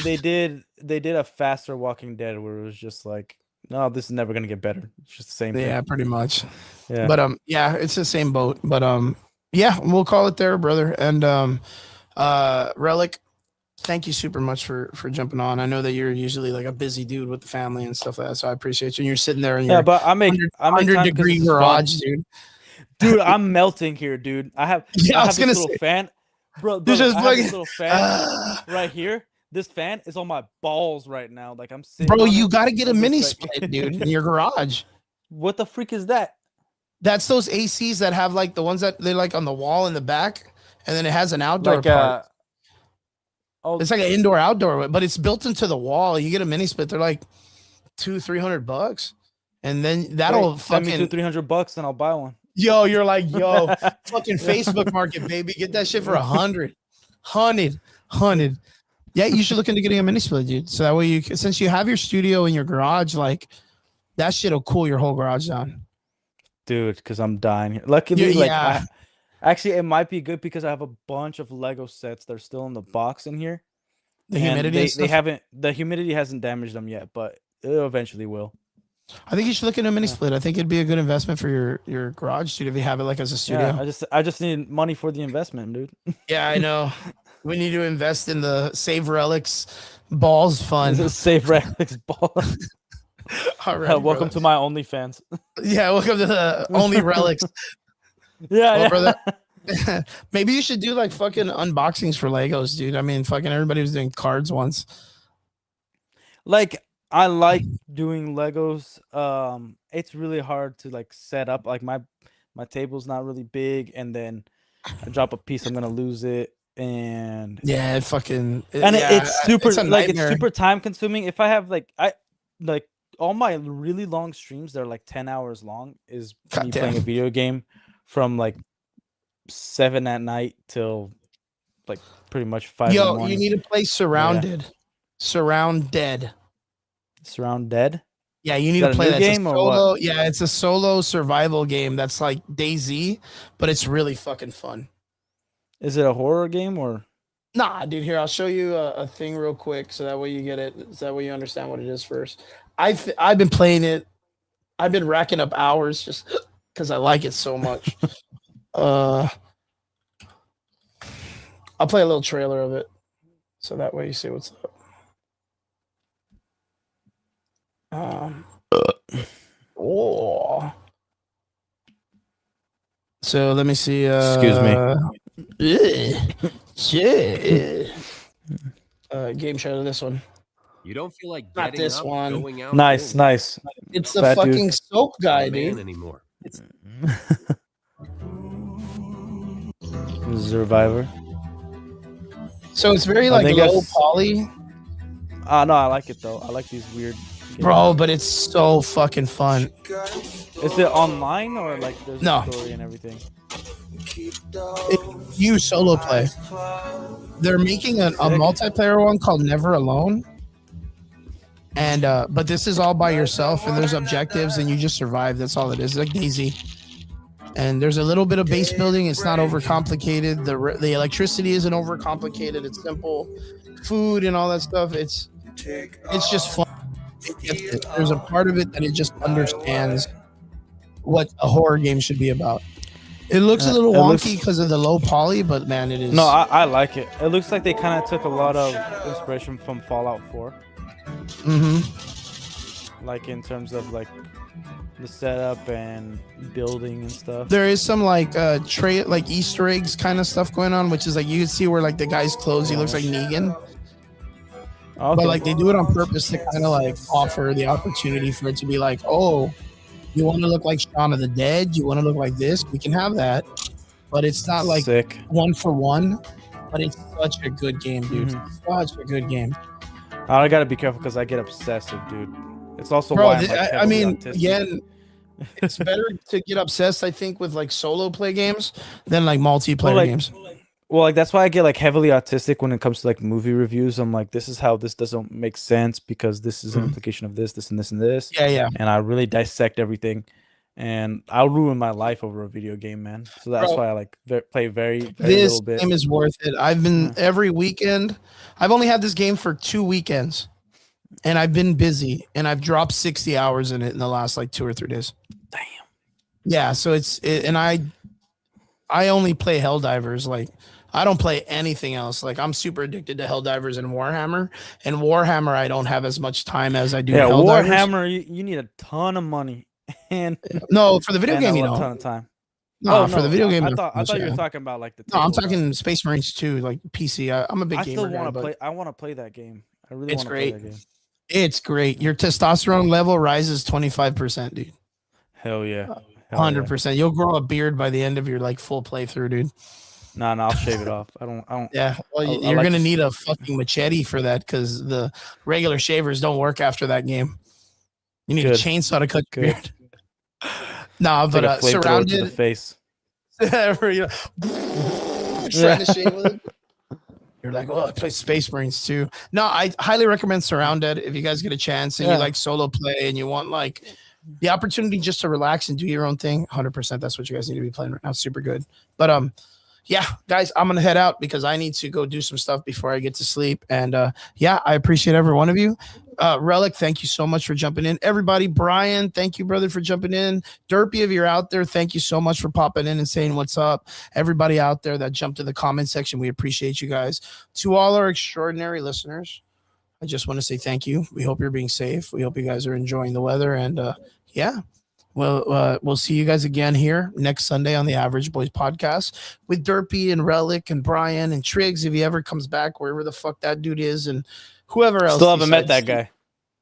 they did a faster Walking Dead where it was just like, no, this is never gonna get better. It's just the same Yeah, thing. pretty much. Yeah. But yeah, it's the same boat. But yeah, we'll call it there, brother. And Relic, thank you super much for jumping on. I know that you're usually like a busy dude with the family and stuff like that, so I appreciate you. And you're sitting there in Yeah, your but I make 100-degree garage, dude. Dude, I'm melting here, dude. I have Yeah, I was this gonna little say- fan. Bro, You're just I have this fucking- little fan right here. This fan is on my balls right now. Like I'm sitting. Bro, on you it, got to get a and mini just, like- split, dude, in your garage. What the freak is that? That's those ACs that have like the ones that they like on the wall in the back, and then it has an outdoor Like part. oh, It's like an indoor outdoor, but it's built into the wall. You get a mini split, they're like $200-300, and then that'll wait, send me fucking $300, then I'll buy one. yo. You're like yo, fucking Facebook Market, baby. Get that shit for 100. Yeah, you should look into getting a mini split, dude. So that way you, since you have your studio in your garage, like that shit'll cool your whole garage down. Dude, because I'm dying here. Luckily, like yeah. actually, it might be good because I have a bunch of Lego sets that are still in the box in here. The And humidity. they and stuff. haven't the humidity hasn't damaged them yet, but it eventually will. I think you should look into a mini split. I think it'd be a good investment for your garage, dude. If you have it like as a studio. Yeah, I just need money for the investment, dude. Yeah, I know. We need to invest in the Save Relics balls fund. Save Relics ball. Alright, Welcome to my OnlyFans. Yeah, welcome to the only relics. Yeah, Well, yeah. brother, maybe you should do like fucking unboxings for Legos, dude. I mean, fucking everybody was doing cards once. Like I like doing Legos. It's really hard to like set up. Like my table's not really big, and then I drop a piece, I'm gonna lose it, and Yeah, it fucking. it's super a like it's nightmare. super time consuming. If I have like all my really long streams, they're like 10 hours long. Is me playing a Goddamn. video game from like 7 at night till like pretty much 5 in the Yo, morning. you need to play Surrounded. Surrounded. Surround Dead. Yeah, you need that to a play new that. game or what? Solo, yeah, it's a solo survival game that's like DayZ, but it's really fucking fun. Is it a horror game or? Nah, dude, here I'll show you a thing real quick, so that way you get it. So that way you understand what it is first. I've been playing it. I've been racking up hours just because I like it so much. I'll play a little trailer of it, so that way you see what's up. Oh. So let me see. Excuse me. Yeah. Game trailer. This one. You don't feel like Not getting this up, one. going out, Nice, doing nice. It's the Fat dude. fucking soap guy, a man dude. anymore. Survivor. So it's very I like think low that's- poly, No, I like it though. I like these weird games. bro, but it's so fucking fun. Is it online or like there's No. a story and everything? You solo play. They're making a multiplayer one called Never Alone. And but this is all by yourself, and there's objectives, and you just survive. That's all it is. It's like DayZ. And there's a little bit of base building. It's not overcomplicated. The electricity isn't overcomplicated. It's simple. Food and all that stuff. It's just fun. It gets it. There's a part of it that it just understands what a horror game should be about. It looks a little it looks- wonky because of the low poly, but man, it is. No, I like it. It looks like they kind of took a lot of inspiration from Fallout 4, like in terms of like the setup and building and stuff. There is some like like Easter eggs kind of stuff going on, which is like you can see where like the guy's clothes, he looks like Negan. Okay. But like they do it on purpose to kind of like offer the opportunity for it to be like, oh, you want to look like Shaun of the Dead? You want to look like this? We can have that. But it's not like sick. one for one. But it's such a good game, dude. Such a good game. I gotta be careful because I get obsessive, dude. It's also Bro, why I'm, like, I heavily mean, autistic. again, it's better to get obsessed, I think, with like solo play games than like multiplayer like, games. Well, like that's why I get like heavily autistic when it comes to like movie reviews. I'm like, this is how this doesn't make sense because this is an implication of this, this, and this, and this. Yeah, yeah. And I really dissect everything, and I'll ruin my life over a video game, man. So that's Bro, why I like play very This little bit. game is worth it. I've been every weekend. I've only had this game for 2 weekends, and I've been busy, and I've dropped 60 hours in it in the last like 2 or 3 days. Damn. Yeah, so and I only play Helldivers. Like I don't play anything else. Like I'm super addicted to Helldivers and Warhammer. And Warhammer, I don't have as much time as I do. Yeah, Helldivers. Warhammer, you need a ton of money and No, for the video and game, you a ton know. of time. No, for the video game. I you thought don't, you were yeah. talking about like the. No, I'm table, talking Space Marines too, like PC. I'm a big I gamer. still guy, want to but play. I want to play that game. I really It's want to play great. that game. It's great. Your testosterone level rises 25%, dude. Hell yeah. Hell yeah. 100%. You'll grow a beard by the end of your like full playthrough, dude. No, I'll shave it off. I don't. Yeah. Well, I you're like gonna to need a fucking machete for that because the regular shavers don't work after that game. You need Good. a chainsaw to cut your Good. beard. Nah, Take but a flamethrower to the surrounded. face. You know, trying to shave with it. You're like, oh, I play Space Marines too. No, I highly recommend Surrounded if you guys get a chance and Yeah. you like solo play and you want like the opportunity just to relax and do your own thing. 100%. That's what you guys need to be playing right now. Super good. But yeah, guys, I'm gonna head out because I need to go do some stuff before I get to sleep. And yeah, I appreciate every one of you. Relic, thank you so much for jumping in. Everybody, Brian, thank you, brother, for jumping in. Derpy, if you're out there, thank you so much for popping in and saying what's up. Everybody out there that jumped to the comment section, we appreciate you guys. To all our extraordinary listeners, I just want to say thank you. We hope you're being safe. We hope you guys are enjoying the weather. And yeah, we'll see you guys again here next Sunday on the Average Boys podcast with Derpy and Relic and Brian and Triggs if he ever comes back, wherever the fuck that dude is, and whoever else. Still haven't met that guy.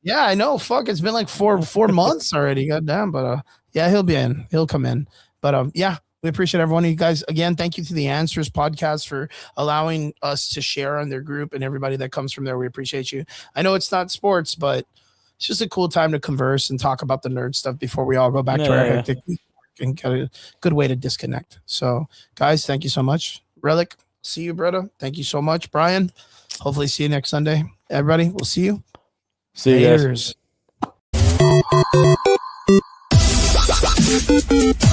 Yeah, I know. Fuck, it's been like four months already. Goddamn. But yeah, he'll come in. But yeah, we appreciate every one of you guys. Again, thank you to the Answers podcast for allowing us to share on their group and everybody that comes from there. We appreciate you. I know it's not sports, but it's just a cool time to converse and talk about the nerd stuff before we all go back to our hectic week and get a good way to disconnect. So, guys, thank you so much. Relic, see you, brother. Thank you so much, Brian. Hopefully, see you next Sunday. Everybody, we'll see you. See you guys. Laters.